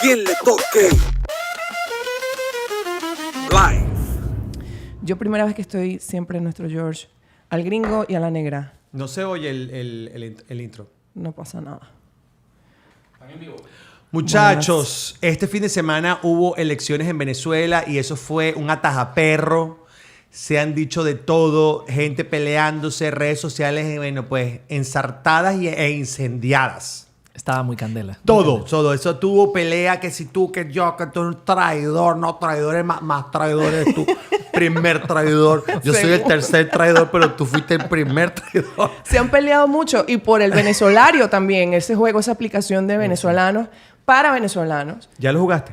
quien le toque. Live. Yo primera vez que estoy siempre en nuestro George, al gringo y a la negra. No se oye el intro. No pasa nada. Muchachos, este fin de semana hubo elecciones en Venezuela y eso fue un atajaperro. Se han dicho de todo, gente peleándose, redes sociales, bueno, pues ensartadas e incendiadas. Estaba muy candela. Todo eso tuvo pelea, que si tú, que yo, que tú eres un traidor, no, traidor es más traidor eres tú, primer traidor. Yo soy el tercer traidor, pero tú fuiste el primer traidor. Se han peleado mucho y por el venezolario también, ese juego, esa aplicación de venezolanos para venezolanos. ¿Ya lo jugaste?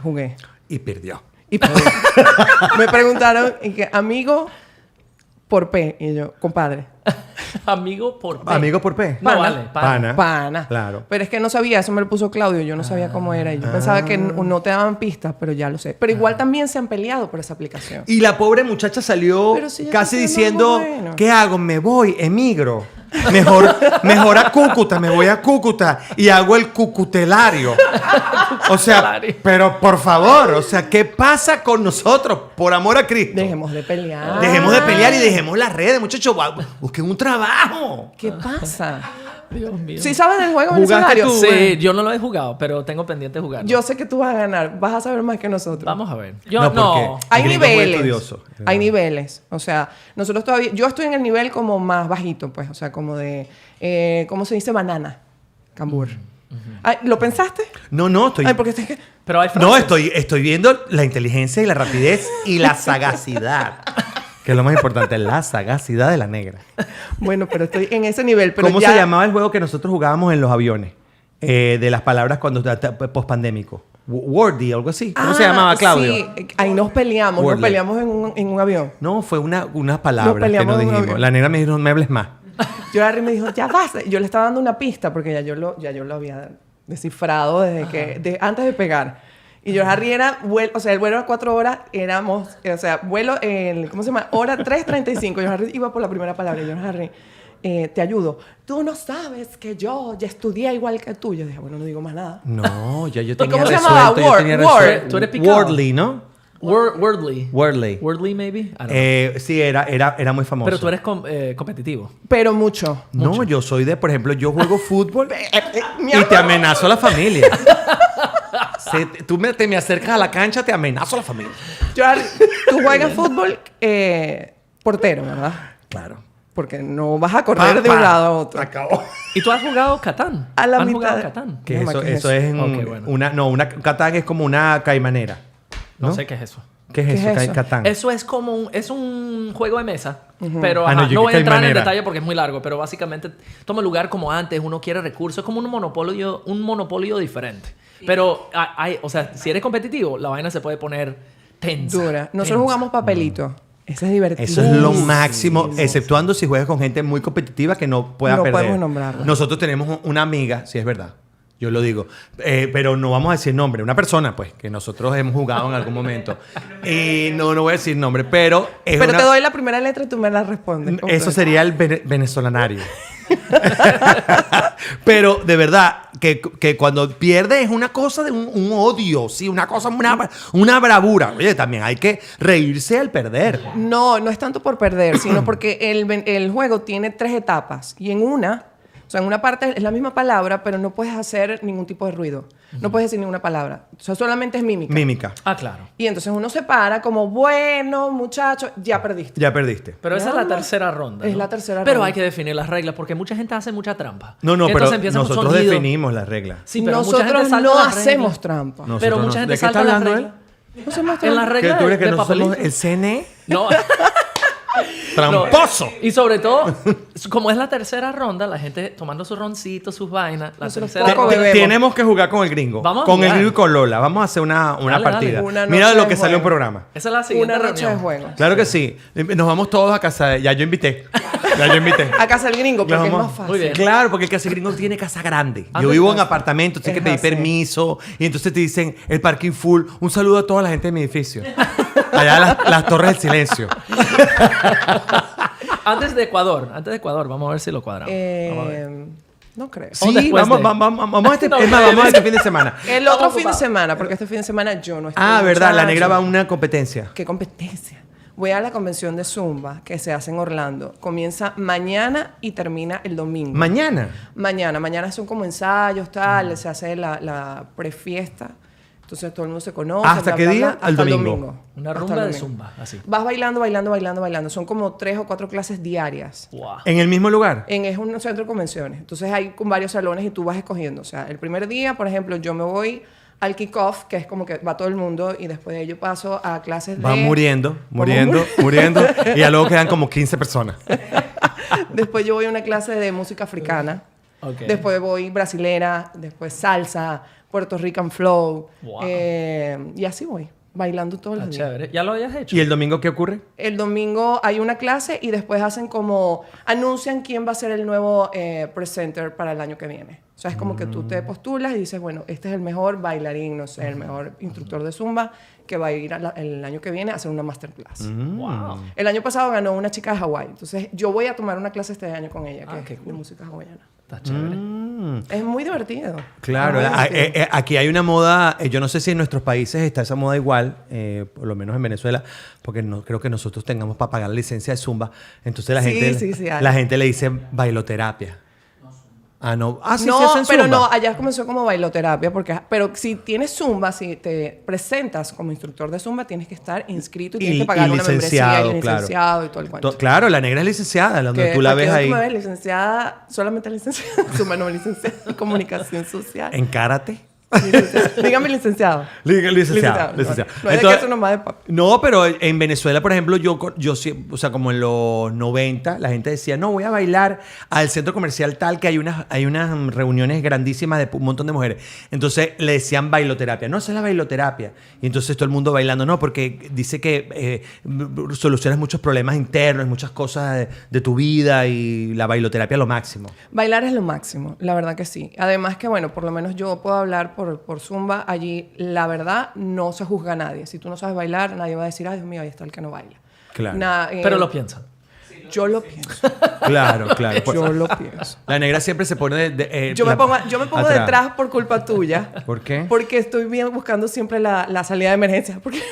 Jugué. Y perdió. Y me preguntaron, ¿y qué? ¿Amigo por P? Y yo, compadre. Amigo por P. ¿Amigo por P? No, Pana. vale. Pana. Pana. Claro. Pero es que no sabía, eso me lo puso Claudio, yo no sabía cómo era. Y yo pensaba que no te daban pistas, pero ya lo sé. Pero igual también se han peleado por esa aplicación. Y la pobre muchacha salió Pero si ya casi está diciendo, haciendo algo bueno. ¿qué hago? Me voy, emigro. Mejor a Cúcuta, me voy a Cúcuta y hago el cucutelario. O sea, pero por favor, o sea, ¿qué pasa con nosotros? Por amor a Cristo. Dejemos de pelear. Dejemos de pelear y dejemos las redes, muchachos. Busquen un trabajo. ¿Qué pasa? Dios mío. ¿Sí sabes del juego ¿Jugaste venezolario? tú? Sí, yo no lo he jugado, pero tengo pendiente de jugar. Yo sé que tú vas a ganar. Vas a saber más que nosotros. Vamos a ver. Yo No, no. porque- Hay El gringo es muy niveles. estudioso. Hay niveles. O sea, nosotros todavía... Yo estoy en el nivel como más bajito, pues. O sea, como de... ¿cómo se dice? Banana. Cambur. Ay, ¿lo pensaste? No, estoy... Ay, porque es que... Pero hay No, frases. estoy viendo la inteligencia y la rapidez y la sagacidad. Que es lo más importante, la sagacidad de la negra. Bueno, pero estoy en ese nivel. Pero ¿Cómo ya... se llamaba el juego que nosotros jugábamos en los aviones? De las palabras cuando post-pandémico. Wordy, algo así. ¿Cómo se llamaba, Claudio? Sí, ahí nos peleamos. Wordle. Nos peleamos en un avión. No, fue unas palabras que peleamos nos en un dijimos. avión. La negra me dijo, no me hables más. Yo Harry me dijo, ya vas. Yo le estaba dando una pista porque ya yo lo había descifrado antes de pegar. Y yo Harry era vuelo, o sea, el vuelo era 4 horas, éramos, o sea, vuelo ¿cómo se llama? Hora 3:35. Yo Harry iba por la primera palabra. Y yo Harry, te ayudo. Tú no sabes que yo ya estudié igual que tú. Yo dije, bueno, no digo más nada. No, ya yo ¿Cómo tenía se llamaba? resuelto. Yo tenía Word. resuelto. Tú eres picado. Wordly, ¿no? Wordly. Wordly. Wordly, maybe. I don't know. Sí, era muy famoso. Pero tú eres competitivo. Pero mucho. No, yo soy por ejemplo, yo juego fútbol Mi y amor. te amenazo a la familia. Tú te me acercas a la cancha, te amenazo a la familia. Yo Harry, tú juegas fútbol portero, ¿verdad? Claro. Porque no vas a correr de un lado a otro. Acabó. ¿Y tú has jugado Catán? A la ¿Han mitad jugado de- Catán? Que No, eso, ¿qué es eso eso? es Ok, bueno. una Catán es como una caimanera. No sé qué es eso. ¿Qué es ¿Qué eso? es eso? Catán. Eso es como es un juego de mesa, pero Ah, no, ajá, yo no voy a que entrar en manera. detalle porque es muy largo, pero básicamente toma lugar como antes, uno quiere recursos, es como un monopolio diferente. Pero o sea, si eres competitivo, la vaina se puede poner tensa. Dura. Nosotros jugamos papelito. Ese es divertido. Eso es lo máximo, exceptuando si juegas con gente muy competitiva que no pueda No perder. podemos nombrarla. Nosotros tenemos una amiga, sí es verdad, yo lo digo, pero no vamos a decir nombre, una persona pues que nosotros hemos jugado en algún momento. Y no voy a decir nombre, pero es Pero una- te doy la primera letra y tú me la respondes. Eso sería el venezolanario. Pero de verdad que cuando pierdes es una cosa de un odio, sí, una cosa, una bravura. Oye, también hay que reírse al perder. No es tanto por perder, sino porque el juego tiene 3 etapas. Y en una parte es la misma palabra, pero no puedes hacer ningún tipo de ruido. No puedes decir ninguna palabra. O sea, solamente es mímica. Mímica. Ah, claro. Y entonces uno se para como, bueno, muchachos, ya perdiste. Ya perdiste. Pero esa es Nada la más. tercera ronda. Es ¿no? la tercera Pero ronda. hay que definir las reglas porque mucha gente hace mucha trampa. No, Entonces pero empieza con nosotros sonido. definimos las reglas. Sí, pero mucha gente Nosotros salta no las hacemos reglas. trampa. Nosotros Pero no. mucha gente ¿De qué salta está las hablando reglas. No hacemos En las trampa. ¿Qué reglas tú crees que de no somos papelito. el CNE? No. ¡Tramposo! No. Y sobre todo, como es la tercera ronda, la gente tomando sus roncitos, sus vainas. La Nosotros tercera poco ronda. bebemos. Tenemos que jugar con el gringo. Vamos a con el jugar. gringo y con Lola. Vamos a hacer una Dale, partida. dale. Una Mira noche lo que de sale un juego. programa. Esa es la siguiente Una noche de reunión. juego. Claro que sí. Nos vamos todos a casa. Ya yo invité. A casa del gringo, porque Nos es vamos- más fácil. Muy bien. Claro, porque el casa gringo tiene casa grande. Yo Antes vivo en fácil. apartamento, tienes que Es pedir así. permiso. Y entonces te dicen el parking full. Un saludo a toda la gente de mi edificio. Allá las torres del silencio. Antes de Ecuador, vamos a ver si lo cuadramos. Vamos a ver. No creo. Sí, después vamos, de- vamos a este, No, es más, vamos a este fin de semana. El otro Estamos fin de ocupados. semana, porque este fin de semana yo no estoy. Ah, verdad, la negra va a muchacho. una competencia. ¿Qué competencia? Voy a la convención de Zumba que se hace en Orlando. Comienza mañana y termina el domingo. Mañana. Mañana son como ensayos, tal, se hace la prefiesta. Entonces todo el mundo se conoce. ¿Hasta bla, qué bla, día? bla, Al hasta el domingo. Una Hasta rumba el de domingo. zumba, así. Vas bailando. Son como 3 o 4 clases diarias. Wow. ¿En el mismo lugar? Es un centro de convenciones. Entonces hay con varios salones y tú vas escogiendo. O sea, el primer día, por ejemplo, yo me voy al kick-off, que es como que va todo el mundo, y después de ello paso a clases de... Van muriendo. Y ya luego quedan como 15 personas. Después yo voy a una clase de música africana. Ok. Después voy brasilera, después salsa, Puerto Rican flow. Wow. Y así voy, bailando todos los Está días. chévere. ¿Ya lo habías hecho? ¿Y el domingo qué ocurre? El domingo hay una clase y después hacen como... Anuncian quién va a ser el nuevo presenter para el año que viene. O sea, es como que tú te postulas y dices, bueno, este es el mejor bailarín, no sé, el mejor instructor de Zumba que va a ir el año que viene a hacer una masterclass. Wow. El año pasado ganó una chica de Hawái. Entonces, yo voy a tomar una clase este año con ella, que qué es de música hawaiana. Está chévere. Es muy divertido. Claro, Es muy divertido. aquí hay una moda, yo no sé si en nuestros países está esa moda igual, por lo menos en Venezuela, porque no creo que nosotros tengamos para pagar la licencia de Zumba. Entonces Sí, hay. la gente le dice bailoterapia. Ah, no. Ah, sí, no, sí hacen pero Zumba. no, allá comenzó como bailoterapia, pero si tienes Zumba, si te presentas como instructor de Zumba, tienes que estar inscrito y tienes que pagar una membresía y licenciado y todo el cuento. Claro, la negra es licenciada, donde Que tú la aquí ves donde ahí. tú me ves, licenciada, solamente licenciada, Zumba no licenciada en comunicación social. En karate. Licenciada. Dígame licenciado. Licenciado. No, licenciado. no es de que Entonces, eso nomás de papi. no, pero en Venezuela, por ejemplo, yo sí, o sea, como en los 90, la gente decía, no, voy a bailar al centro comercial tal, que hay unas reuniones grandísimas de un montón de mujeres. Entonces le decían bailoterapia. No, esa es la bailoterapia. Y entonces todo el mundo bailando, no, porque dice que solucionas muchos problemas internos, muchas cosas de tu vida y la bailoterapia es lo máximo. Bailar es lo máximo, la verdad que sí. Además que, bueno, por lo menos yo puedo hablar por Zumba. Allí, la verdad, no se juzga a nadie. Si tú no sabes bailar, nadie va a decir, ay, Dios mío, ahí está el que no baila. Claro. Pero lo piensan. Yo lo pienso. Claro. Pues, Yo lo pienso. la negra siempre se pone Yo me pongo atrás. detrás por culpa tuya. ¿Por qué? Porque estoy bien buscando siempre la salida de emergencia. Porque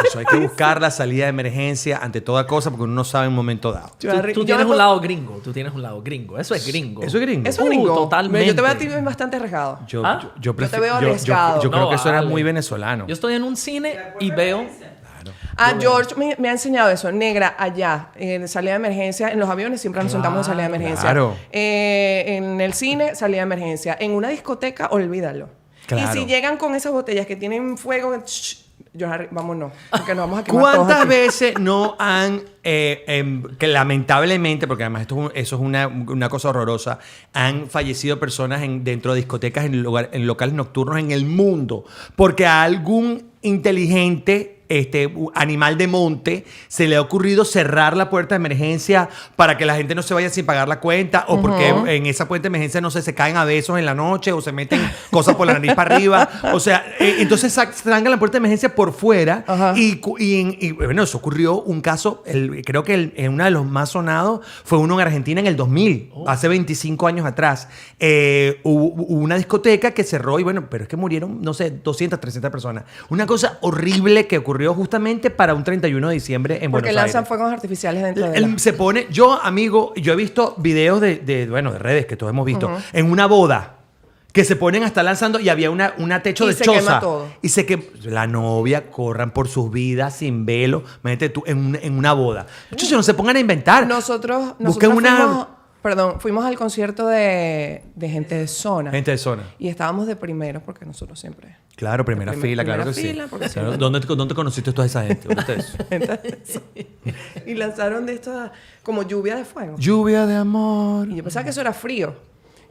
Eso hay que buscar la salida de emergencia ante toda cosa porque uno no sabe en un momento dado. yo Tú yo tienes me un pongo- lado gringo. Tú tienes un lado gringo. Eso es gringo. Eso es gringo. Eso es gringo. Totalmente. Yo te veo a ti bastante arriesgado. Yo, ¿Ah? yo, Yo te veo arriesgado. yo creo No, que eso era vale. muy venezolano. Yo estoy en un cine y veo... George me ha enseñado eso. Negra, allá, en salida de emergencia. En los aviones siempre nos sentamos en salida de emergencia. Claro. En el cine, salida de emergencia. En una discoteca, olvídalo. Claro. Y si llegan con esas botellas que tienen fuego, vámonos. Porque nos vamos a quemar todos ¿Cuántas aquí. veces no han, que lamentablemente, porque además eso es una cosa horrorosa, han fallecido personas dentro de discotecas, en locales nocturnos en el mundo, porque a algún inteligente animal de monte se le ha ocurrido cerrar la puerta de emergencia para que la gente no se vaya sin pagar la cuenta, o porque en esa puerta de emergencia no sé, se caen a besos en la noche o se meten cosas por la nariz para arriba, o sea, entonces trancan la puerta de emergencia por fuera. Ajá. Y bueno, eso ocurrió un caso, creo que uno de los más sonados fue uno en Argentina en el 2000, hace 25 años atrás. Hubo una discoteca que cerró y bueno, pero es que murieron, no sé, 200, 300 personas. Una cosa horrible que ocurrió justamente para un 31 de diciembre en Porque Buenos lanzan Aires. fuegos artificiales dentro de Él se pone, yo he visto videos de redes que todos hemos visto, en una boda, que se ponen hasta lanzando y había una techo Y de se choza. quema todo. Y la novia corran por sus vidas sin velo, imagínate tú, en una boda. Muchachos, no se pongan a inventar. Nosotros Busquen fuimos al concierto de gente de zona. Gente de zona. Y estábamos de primeros porque nosotros siempre... Claro, primera fila, claro que fila, sí. porque Claro, sí. ¿Dónde conociste a toda esa gente? ¿Dónde está eso? Y lanzaron de esta como lluvia de fuego. Lluvia de amor. Y yo pensaba que eso era frío.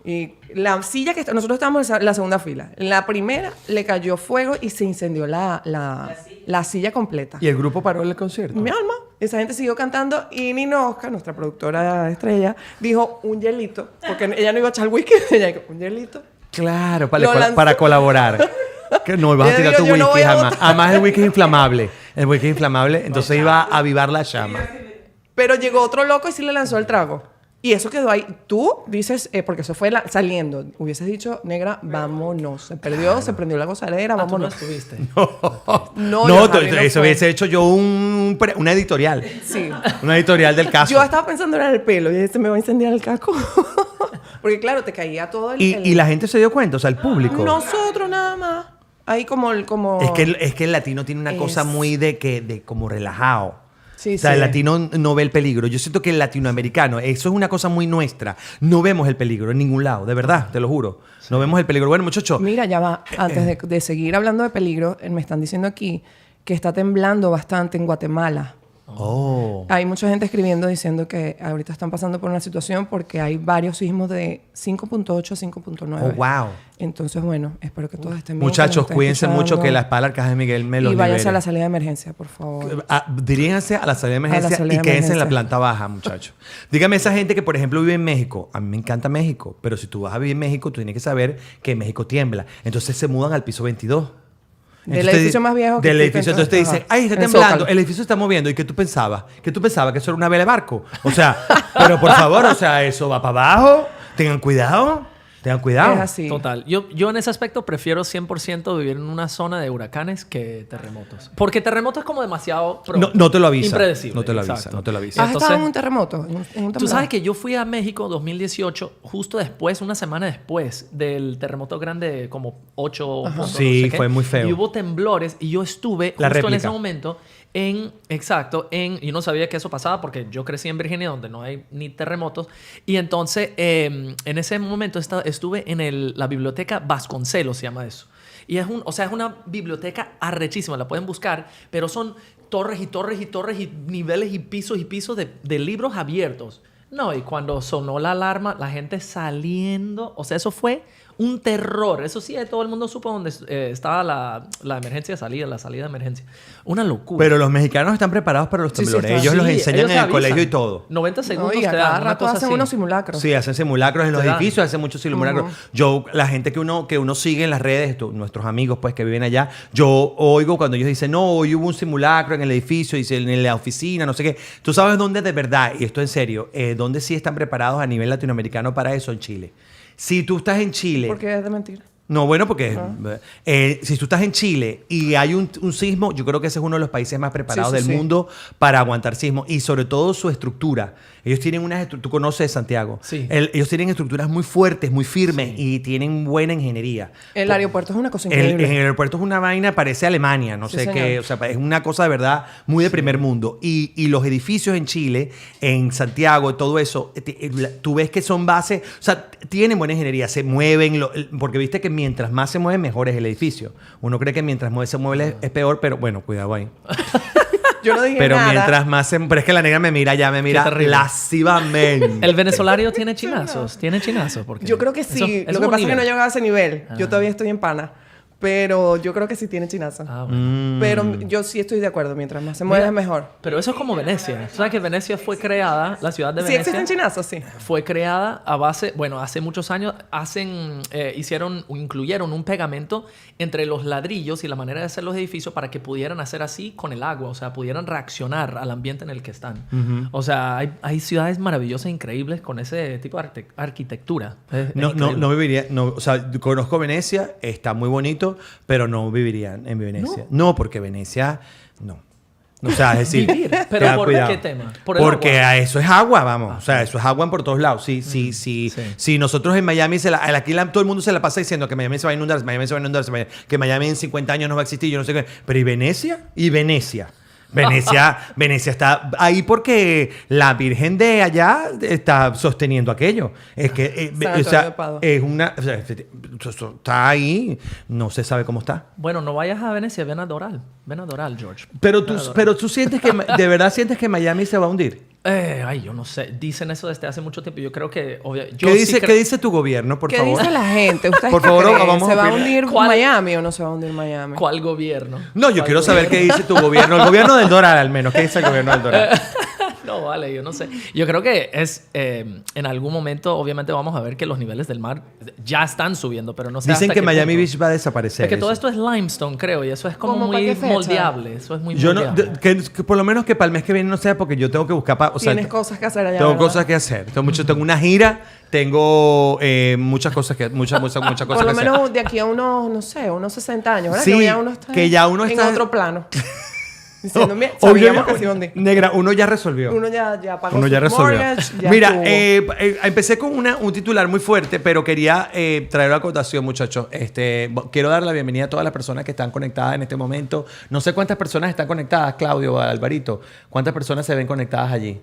Y la silla nosotros estábamos en la segunda fila. En la primera le cayó fuego y se incendió la silla completa. ¿Y el grupo paró el concierto? Mi alma. Esa gente siguió cantando y Nino Oscar, nuestra productora estrella, dijo un hielito. Porque ella no iba a echar whisky. Ella dijo, un hielito. Claro, Lo lanzó. para colaborar. Que no ibas a Yo tirar digo, tu yo no whisky voy a jamás. votar. Además, el whisky es inflamable. El whisky es inflamable, entonces iba a avivar la llama. Pero llegó otro loco y sí le lanzó el trago. Y eso quedó ahí. Tú dices, porque eso fue saliendo, hubieses dicho, negra, vámonos. Se perdió, se prendió la gozadera, Tú no vámonos. estuviste. No, No, Harry no eso fue. hubiese hecho yo una editorial. Sí. Una editorial del caso. Yo estaba pensando en el pelo y se me va a incendiar el caco. Porque claro, te caía todo el... Y la gente se dio cuenta, o sea, el público. Nosotros nada más. Ahí como... Es que el latino tiene una cosa muy de como relajado. Sí, O sea, sí. el latino no ve el peligro. Yo siento que el latinoamericano, eso es una cosa muy nuestra. No vemos el peligro en ningún lado, de verdad, te lo juro. No vemos el peligro. Bueno, muchachos. Mira, ya va. Antes de seguir hablando de peligro, me están diciendo aquí que está temblando bastante en Guatemala. Oh. Hay mucha gente escribiendo diciendo que ahorita están pasando por una situación porque hay varios sismos de 5.8 a 5.9. Oh, wow. Entonces, bueno, espero que todos estén bien. Muchachos, que nos estén cuídense mucho escuchando. que la espalda Arcángel Miguel me los Y váyanse libere. a la salida de emergencia, por favor. Diríjanse a la salida de emergencia salida y de quédense en la emergencia. planta baja, muchachos. Dígame esa gente que, por ejemplo, vive en México. A mí me encanta México, pero si tú vas a vivir en México, tú tienes que saber que México tiembla. Entonces se mudan al piso 22. Del Entonces, edificio más viejo que del tú edificio. Entonces te pensabas. dicen, ay, está En el temblando, Zócalo. el edificio se está moviendo. ¿Y qué tú pensabas? ¿Qué tú pensabas? ¿Que eso era una vela de barco? O sea, pero por favor, o sea, eso va para abajo. Tengan cuidado. Tengan cuidado. Es así. Total. Yo en ese aspecto prefiero 100% vivir en una zona de huracanes que terremotos. Porque terremotos es como demasiado... No te lo avisa. Impredecible. No te lo avisa, exacto. no te lo avisa. ¿Has Entonces- estado en un terremoto? En un Tú temblor? sabes que yo fui a México 2018, justo después, una semana después del terremoto grande, como 8 puntos. Sí, no sé qué. fue muy feo. Y hubo temblores y yo estuve La justo en réplica. ese momento yo no sabía que eso pasaba porque yo crecí en Virginia donde no hay ni terremotos. Y entonces, en ese momento estuve en la biblioteca Vasconcelos, se llama eso. Y es una biblioteca arrechísima, la pueden buscar, pero son torres y torres y torres y niveles y pisos de libros abiertos. No, y cuando sonó la alarma, la gente saliendo, o sea, eso fue un terror. Eso sí, todo el mundo supo dónde estaba la emergencia de salida, la salida de emergencia. Una locura. Pero los mexicanos están preparados para los Sí, sí, temblores. están. Ellos los Sí, enseñan ellos en te el colegio avisan. y todo. 90 segundos No, y te a dan cada una rato cosa hacen así. unos simulacros. Sí, hacen simulacros en los Te dan. edificios, hacen muchos simulacros. La gente que uno sigue en las redes, nuestros amigos pues que viven allá, yo oigo cuando ellos dicen, no, hoy hubo un simulacro en el edificio, en la oficina, no sé qué. Tú sabes dónde de verdad, y esto en serio, dónde sí están preparados a nivel latinoamericano para eso, en Chile. Si tú estás en Chile... Porque es de mentira. No, bueno, porque si tú estás en Chile y hay un sismo, yo creo que ese es uno de los países más preparados Sí, sí, del sí. mundo para aguantar sismos y sobre todo su estructura. Ellos tienen tú conoces Santiago. Sí. Ellos tienen estructuras muy fuertes, muy firmes y tienen buena ingeniería. El aeropuerto es una cosa En increíble. el aeropuerto es una vaina, parece Alemania, no Sí, sé señor. qué, o sea, es una cosa de verdad muy de primer mundo. Y los edificios en Chile, en Santiago, todo eso, tú ves que son bases, o sea, tienen buena ingeniería, se mueven, porque viste que mientras más se mueve, mejor es el edificio. Uno cree que mientras se mueve es peor, pero bueno, cuidado ahí. Yo no dije Pero nada. mientras más pero es que la negra me mira terrible. lascivamente. El venezolano tiene chinazos. Tiene chinazos. Porque Yo creo que eso- sí. eso Lo es que un pasa es que no nivel. llegaba a ese nivel. Ah. Yo todavía estoy en pana. Pero yo creo que sí tiene chinazo. Ah, bueno. Pero yo sí estoy de acuerdo. Mientras más se mueve, Mira, es mejor. Pero eso es como Venecia. ¿Sabes que Venecia fue creada, la ciudad de Sí Venecia? existen chinazos, sí. Fue creada a base, bueno, hace muchos años incluyeron un pegamento entre los ladrillos y la manera de hacer los edificios para que pudieran hacer así con el agua, o sea, pudieran reaccionar al ambiente en el que están. O sea, hay ciudades maravillosas, increíbles con ese tipo de arquitectura. Es No increíble. viviría, o sea, conozco Venecia, está muy bonito, pero no viviría en Venecia. No, porque Venecia, no. O sea, es decir, Vivir. Pero tengan ¿por cuidado. qué tema? ¿Por el Porque agua? eso es agua, vamos. O sea, eso es agua por todos lados. Si nosotros en Miami, aquí todo el mundo se la pasa diciendo que Miami se va a inundar, Miami se va a inundar, que Miami en 50 años no va a existir, yo no sé qué. Pero ¿y Venecia? ¿Y Venecia? Venecia está ahí porque la Virgen de allá está sosteniendo aquello. Es que San Antonio de Padua. es una, o sea, está ahí, no se sabe cómo está. Bueno, no vayas a Venecia, ven a Doral. Ven a Doral, George. Pero Ven a Doral. tú sientes que de verdad sientes que Miami se va a hundir. Yo no sé. Dicen eso desde hace mucho tiempo. Yo creo que... ¿Qué dice tu gobierno, por ¿Qué favor? dice la gente? ¿Ustedes Por qué favor, creen? vamos a ¿Se va a opinar. hundir ¿Cuál? Miami o no se va a hundir Miami? ¿Cuál gobierno? No, yo ¿Cuál quiero saber gobierno? qué dice tu gobierno. El gobierno del Doral, al menos. ¿Qué dice el gobierno del Doral? No, vale, yo no sé. Yo creo que es en algún momento, obviamente, vamos a ver que los niveles del mar ya están subiendo, pero no sé. Dicen hasta que qué Miami punto. Beach va a desaparecer. Es que todo eso. esto es limestone, creo, y eso es como ¿Cómo para muy qué fecha? moldeable. Eso es muy Yo no, moldeable. que por lo menos que para el mes que viene no sea porque yo tengo que buscar o sea, Tienes cosas que hacer allá, tengo ¿verdad? cosas que hacer. Tengo una gira, tengo muchas cosas muchas cosas Por que lo hacer. menos de aquí a unos, no sé, unos 60 años, ¿verdad? Sí, que ya uno está en otro plano. Diciendo, mira, Obvio, sabíamos que sí, ¿dónde? negra, uno ya resolvió. Uno ya pagó Uno su ya resolvió. mortgage, ya Mira, estuvo. empecé con un titular muy fuerte, pero quería traer una acotación, muchachos. Quiero dar la bienvenida a todas las personas que están conectadas en este momento. No sé cuántas personas están conectadas, Claudio, Alvarito. ¿Cuántas personas se ven conectadas allí?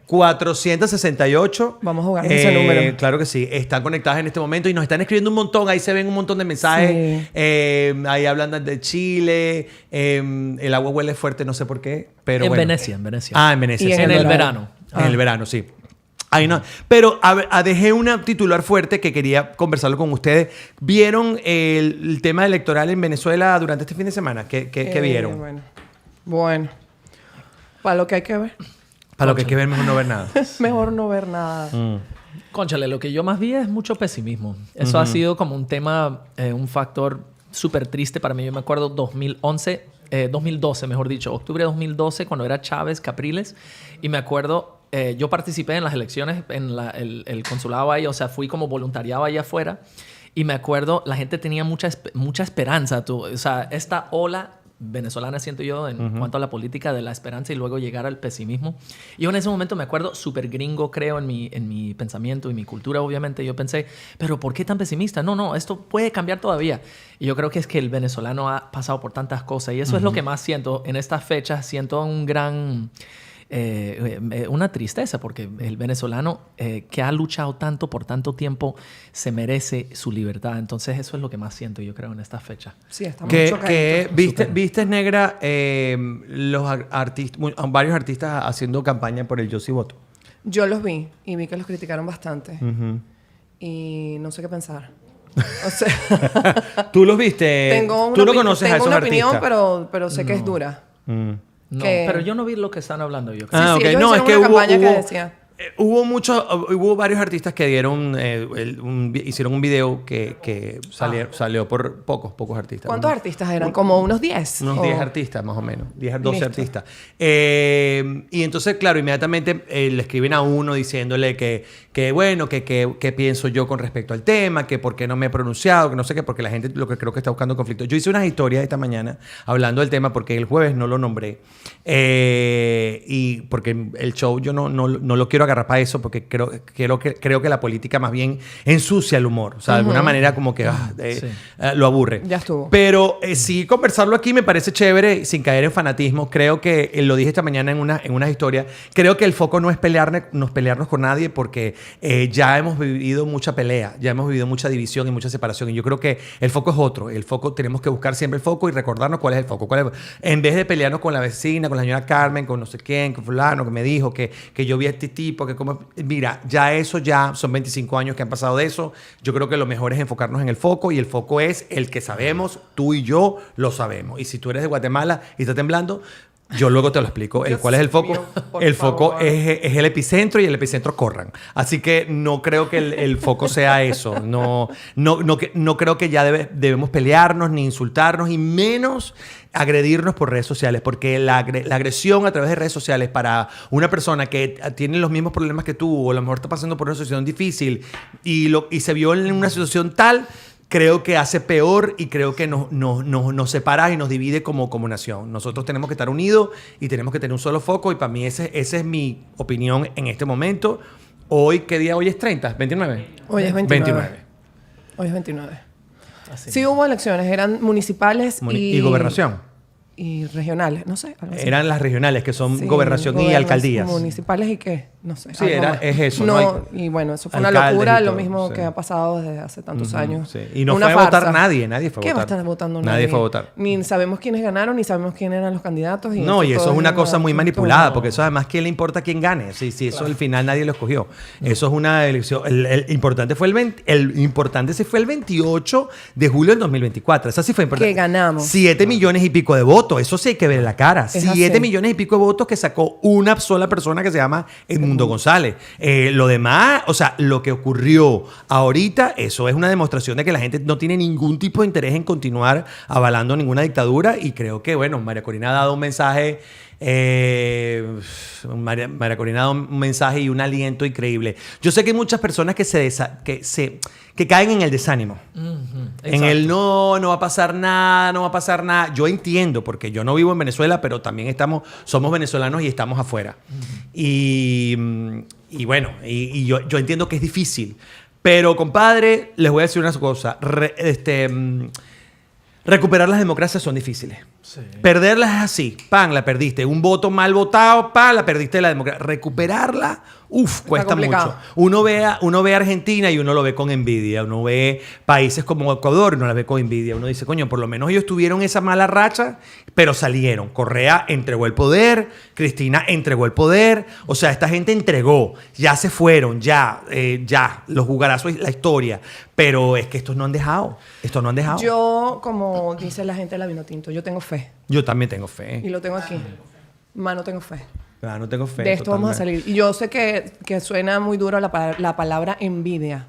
468. Vamos a jugar ese número. Claro que sí. Están conectadas en este momento y nos están escribiendo un montón. Ahí se ven un montón de mensajes. Sí. Ahí hablan de Chile. El agua huele fuerte, no sé por qué. Pero en bueno. Venecia, en Venecia. Ah, en Venecia. Y sí. en el Dorado. verano. En el verano, sí. Ahí no. Pero dejé una titular fuerte que quería conversarlo con ustedes. ¿Vieron el tema electoral en Venezuela durante este fin de semana? ¿Qué vieron? Bueno. Para lo que hay que ver. Para lo que hay que ver, mejor no ver nada. Mejor no ver nada. Cónchale, lo que yo más vi es mucho pesimismo. Eso ha sido como un tema, un factor súper triste para mí. Yo me acuerdo 2012, mejor dicho, octubre de 2012, cuando era Chávez, Capriles. Y me acuerdo, yo participé en las elecciones en el consulado ahí, o sea, fui como voluntariado allá afuera. Y me acuerdo, la gente tenía mucha esperanza. O sea, esta ola venezolana, siento yo, en cuanto a la política de la esperanza y luego llegar al pesimismo. Yo en ese momento me acuerdo, súper gringo, creo, en mi pensamiento y mi cultura, obviamente. Yo pensé, ¿pero por qué tan pesimista? No, esto puede cambiar todavía. Y yo creo que es que el venezolano ha pasado por tantas cosas y eso es lo que más siento en estas fechas. Siento un gran... una tristeza porque el venezolano que ha luchado tanto por tanto tiempo se merece su libertad. Entonces eso es lo que más siento, yo creo, en esta fecha. Sí, estamos chocaditos. ¿Viste, Negra, varios artistas haciendo campaña por el Yo Sí Voto? Yo los vi y vi que los criticaron bastante. Y no sé qué pensar. O sea, ¿Tú los viste? Tú no conoces a esos una artistas. opinión, pero sé que es dura. No, Que- pero yo no vi lo que están hablando yo creo. Sí, Ok. ellos No, es hicieron que una hubo, campaña que decía... hubo varios artistas que dieron, hicieron un video que salió por pocos artistas. ¿Cuántos artistas eran? ¿Como unos 10? Unos ¿O? 10 artistas, más o menos. 10 12 Listo. artistas. Y entonces, claro, inmediatamente le escriben a uno diciéndole que bueno, que pienso yo con respecto al tema, que por qué no me he pronunciado, que no sé qué, porque la gente lo que creo que está buscando conflicto. Yo hice unas historias esta mañana hablando del tema porque el jueves no lo nombré. Y porque el show yo no lo quiero agarrar para eso porque creo que la política más bien ensucia el humor. O sea, de alguna manera como que lo aburre. Ya estuvo. Pero sí conversarlo aquí me parece chévere sin caer en fanatismo. Creo que, lo dije esta mañana en una historia, creo que el foco no es pelearnos con nadie porque ya hemos vivido mucha pelea, ya hemos vivido mucha división y mucha separación. Y yo creo que el foco es otro. El foco, tenemos que buscar siempre el foco y recordarnos cuál es el foco. En vez de pelearnos con la vecina, con la señora Carmen, con no sé quién, con fulano, que me dijo que yo vi a este tipo, que como... Mira, son 25 años que han pasado de eso. Yo creo que lo mejor es enfocarnos en el foco y el foco es el que sabemos, tú y yo lo sabemos. Y si tú eres de Guatemala y estás temblando, yo luego te lo explico. ¿Cuál es el foco? Dios mío, por El foco favor. es el epicentro y el epicentro corran. Así que no creo que el foco sea eso. No creo que ya debemos pelearnos ni insultarnos y menos agredirnos por redes sociales, porque la agresión a través de redes sociales para una persona que tiene los mismos problemas que tú o a lo mejor está pasando por una situación difícil y se vio en una situación tal, creo que hace peor y creo que nos separa y nos divide como nación. Nosotros tenemos que estar unidos y tenemos que tener un solo foco y para mí esa es mi opinión en este momento. Hoy, ¿qué día hoy es? ¿30? ¿29? Hoy es 29. Hoy es 29. Así. Sí hubo elecciones, eran municipales Y gobernación. Y regionales, no sé. Algo así. Eran las regionales, que son Sí, gobernación y alcaldías. ¿Municipales y qué? No sé. Sí, algo más. es eso. No, y bueno, eso fue una Alcaldes locura, y lo todo, mismo sí. que ha pasado desde hace tantos años. Sí. Y no Una fue a votar farsa. nadie fue a ¿Qué va a votar. estar votando nadie? Nadie fue a votar. Ni sabemos quiénes ganaron, ni sabemos quiénes eran los candidatos. Y No, y eso todo es una una- cosa muy todo- manipulada, porque eso además, ¿quién le importa quién gane? Si eso al final nadie lo escogió. Eso es una elección. El importante fue el importante se fue el 28 de julio del 2024. Esa sí fue importante. Que ganamos. 7 millones y pico de votos. votos. Eso sí hay que ver la cara. Es 7 así. millones y pico de votos que sacó una sola persona que se llama Edmundo González. Lo demás, o sea, lo que ocurrió ahorita, eso es una demostración de que la gente no tiene ningún tipo de interés en continuar avalando ninguna dictadura. Y creo que, bueno, María Corina ha dado un mensaje. María Corina ha dado un mensaje y un aliento increíble. Yo sé que hay muchas personas que caen en el desánimo. En el no va a pasar nada, no va a pasar nada. Yo entiendo, porque yo no vivo en Venezuela, pero también somos venezolanos y estamos afuera. Y bueno, yo entiendo que es difícil. Pero, compadre, les voy a decir una cosa. Recuperar las democracias son difíciles. Sí. Perderlas es así. Pan, la perdiste. Un voto mal votado, pan, la perdiste de la democracia. Recuperarla, cuesta complicado. mucho. Uno ve a Argentina y uno lo ve con envidia. Uno ve países como Ecuador y uno la ve con envidia. Uno dice, coño, por lo menos ellos tuvieron esa mala racha, pero salieron. Correa entregó el poder, Cristina entregó el poder. O sea, esta gente entregó. Ya se fueron, ya. Los jugará la historia. Pero es que estos no han dejado. Yo, como dice la gente de la Vinotinto, yo tengo fe. Yo también tengo fe. Y lo tengo aquí. Mano, tengo fe. No tengo fe. De esto vamos a totalmente. salir. Y yo sé que suena muy duro la palabra envidia,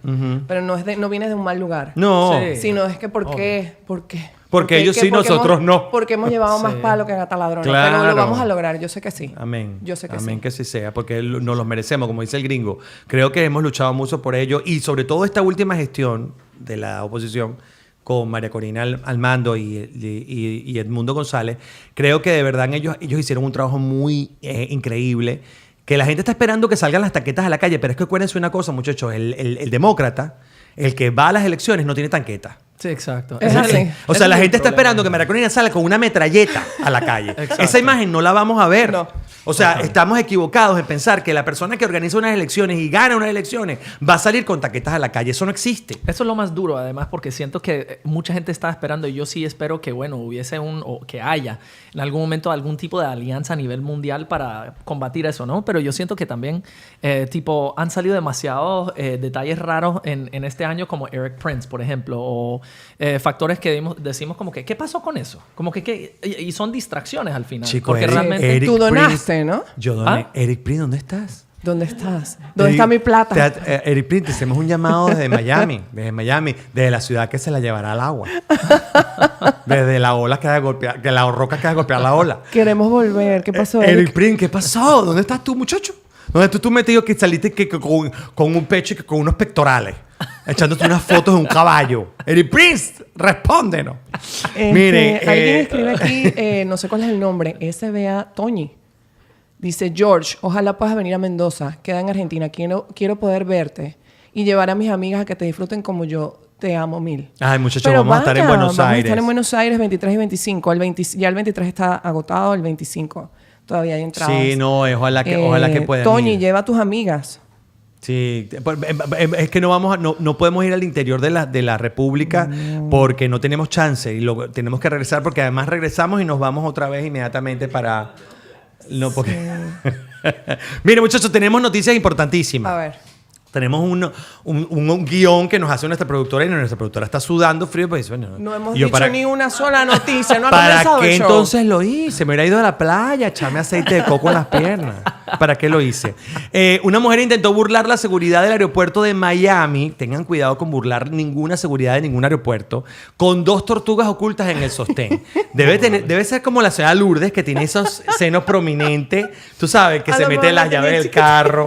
pero no viene de un mal lugar. No. Sí. Sino es que ¿por qué? ¿Por qué? Porque ellos sí, nosotros no. Porque hemos llevado más Sí. palo que gata ladrona. Claro. Pero lo vamos a lograr. Yo sé que sí. Amén. Yo sé que Amén sí. que sí sea, porque nos los merecemos, como dice el gringo. Creo que hemos luchado mucho por ello y sobre todo esta última gestión de la oposición con María Corina al mando y Edmundo González, creo que de verdad ellos hicieron un trabajo muy increíble, que la gente está esperando que salgan las tanquetas a la calle, pero es que acuérdense una cosa, muchachos, el demócrata, el que va a las elecciones no tiene tanqueta. Sí, exacto. Es así. O sea, Ese la es el gente está problema. esperando que María Corina salga con una metralleta a la calle. Exacto. Esa imagen no la vamos a ver. No. O sea, estamos equivocados en pensar que la persona que organiza unas elecciones y gana unas elecciones va a salir con taquetas a la calle. Eso no existe. Eso es lo más duro, además, porque siento que mucha gente está esperando y yo sí espero que, bueno, o que haya en algún momento algún tipo de alianza a nivel mundial para combatir eso, ¿no? Pero yo siento que también, han salido demasiados detalles raros en este año, como Eric Prince, por ejemplo, o factores que decimos como que, ¿qué pasó con eso? Como que y son distracciones al final. Chico, porque Eric- realmente... Eric Tú donaste, Prince- ¿no? Yo doné. ¿Ah? Eric Prince, ¿dónde estás? ¿Dónde estás? ¿Dónde está mi plata? Eric Prince, te hacemos un llamado desde Miami, desde la ciudad que se la llevará al agua. Desde la ola que ha de golpear, que la roca que ha de golpear la ola. Queremos volver. ¿Qué pasó, Eric Eric? Prince, ¿qué pasó? ¿Dónde estás tú, muchacho? ¿Dónde tú metido que saliste con un pecho y con unos pectorales? Echándote unas fotos de un caballo. Eric Prince, respóndenos. Miren, Alguien escribe aquí, no sé cuál es el nombre, SBA Toñi. Dice, George, ojalá puedas venir a Mendoza. Queda en Argentina. Quiero poder verte y llevar a mis amigas a que te disfruten como yo. Te amo mil. Ay, muchachos, Pero vamos a estar en vaya, Buenos Vamos a Aires. estar en Buenos Aires 23 y 25. Ya el 23 está agotado, el 25 todavía hay entradas. Sí, no, ojalá que puedan Toñi, ir. lleva a tus amigas. Sí, es que no podemos ir al interior de la República porque no tenemos chance y tenemos que regresar porque además regresamos y nos vamos otra vez inmediatamente para... No, porque... Mire, muchachos, tenemos noticias importantísimas. A ver. Tenemos un guión que nos hace nuestra productora y nuestra productora está sudando frío. Pues, bueno, No hemos y yo, dicho ni una sola noticia. No ha ¿Para comenzado qué el show. entonces lo hice? Me hubiera ido a la playa, echarme aceite de coco en las piernas. ¿Para qué lo hice? Una mujer intentó burlar la seguridad del aeropuerto de Miami. Tengan cuidado con burlar ninguna seguridad de ningún aeropuerto. Con 2 tortugas ocultas en el sostén. Debe ser como la señora Lourdes, que tiene esos senos prominentes. Tú sabes, que A se lo mete mejor las la tenía llaves del chiquitita. carro.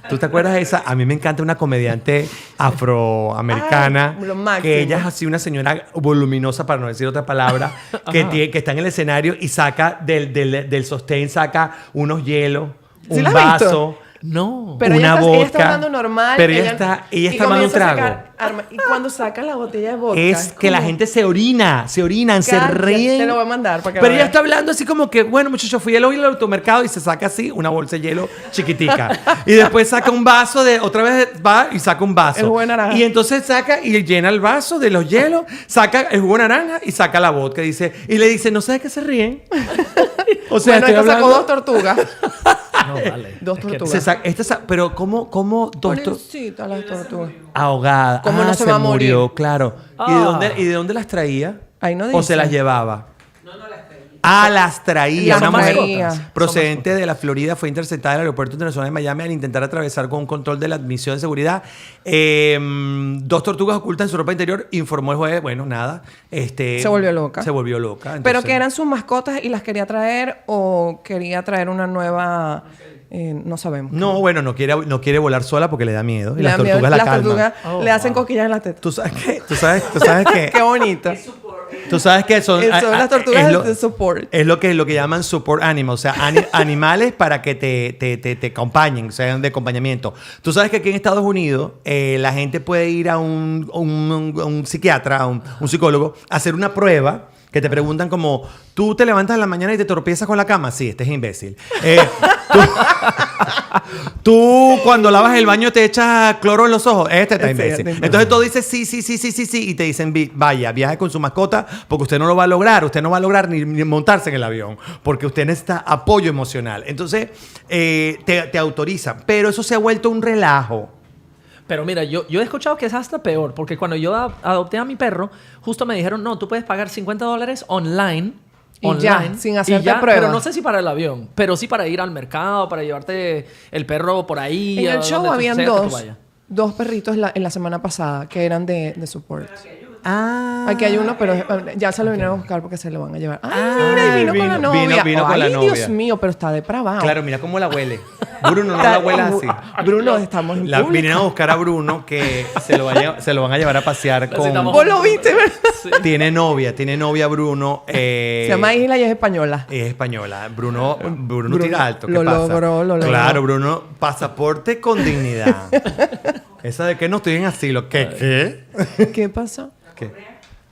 ¿Tú te acuerdas de esa? A mí me encanta una comediante afroamericana. Ay, lo máximo. Que ella es así una señora voluminosa, para no decir otra palabra, que está en el escenario y saca del sostén, saca unos hielos, ¿Sí un la has visto? vaso. No. Pero una ella está vodka, hablando normal. pero ella está y armando un comienza a trago. y cuando saca la botella de vodka. Es que la como, gente se orinan, se "Cállate", ríen. Te lo voy a mandar para que Pero lo ella veas. está hablando así como que, bueno, muchachos, fui al automercado y se saca así una bolsa de hielo chiquitica. Y después saca un vaso otra vez va y saca un vaso. El jugo de naranja. Y entonces saca y llena el vaso de los hielos, saca el jugo de naranja y saca la vodka. Y le dice, ¿no sabes qué se ríen? O sea, Bueno, estoy esta sacó hablando... 2 tortugas. No, vale. Dos Es que- tortugas. Pero ¿cómo dos Pobrecita las tortugas. ahogadas? ¿Cómo no se va a murió, morir? claro. Ah. ¿Y de dónde las traía? Ahí no ¿O se dice. las llevaba? Las traía. Las Una mujer traía. procedente de la Florida fue interceptada en el aeropuerto internacional de Miami al intentar atravesar con un control de la admisión de seguridad. 2 tortugas ocultas en su ropa interior. Informó el juez. Bueno, nada. Se volvió loca. Se volvió loca. Pero Entonces, que eran sus mascotas y las quería traer o quería traer una nueva... no sabemos. No, bueno, no quiere volar sola porque le da miedo. Y Le las da miedo, tortugas la las calman. tortugas le hacen cosquillas en la teta. ¿Tú sabes qué? ¿Tú sabes qué? Qué bonito. Tú sabes que son Las tortugas de support. Es lo que llaman support animals, o sea, animales para que te acompañen, sean de acompañamiento. Tú sabes que aquí en Estados Unidos la gente puede ir a un psiquiatra, a un psicólogo, a hacer una prueba que te preguntan como, ¿tú te levantas en la mañana y te tropiezas con la cama? Sí, este es imbécil. Tú cuando lavas el baño te echas cloro en los ojos. Este está imbécil. Entonces tú dices sí y te dicen, vaya, viaje con su mascota porque usted no lo va a lograr. Usted no va a lograr ni montarse en el avión porque usted necesita apoyo emocional. Entonces te autorizan. Pero eso se ha vuelto un relajo. Pero mira, yo he escuchado que es hasta peor, porque cuando yo adopté a mi perro, justo me dijeron, no, tú puedes pagar $50 online. Y ya, sin hacerte pruebas. Pero no sé si para el avión, pero sí para ir al mercado, para llevarte el perro por ahí. En el a show donde habían sea que tú vayas. dos perritos en la semana pasada que eran de support. Ah. Aquí hay uno, pero ya se lo vinieron a buscar porque se lo van a llevar. Mira, y vino con la novia. vino con Ay, la novia. Dios mío, pero está depravado. Claro, mira cómo la huele. Bruno no la huele así. Bruno, estamos en público. Vinieron a buscar a Bruno que se lo van a llevar a pasear con... Necesitamos- Vos lo viste, ¿verdad? Sí. Tiene novia Bruno. Se llama Isla y es española. Es española. Bruno tira alto. ¿Qué lo pasa? logró. Claro, Bruno, pasaporte con dignidad. Esa de que no estoy en asilo. ¿Qué? ¿Qué pasó? ¿Qué?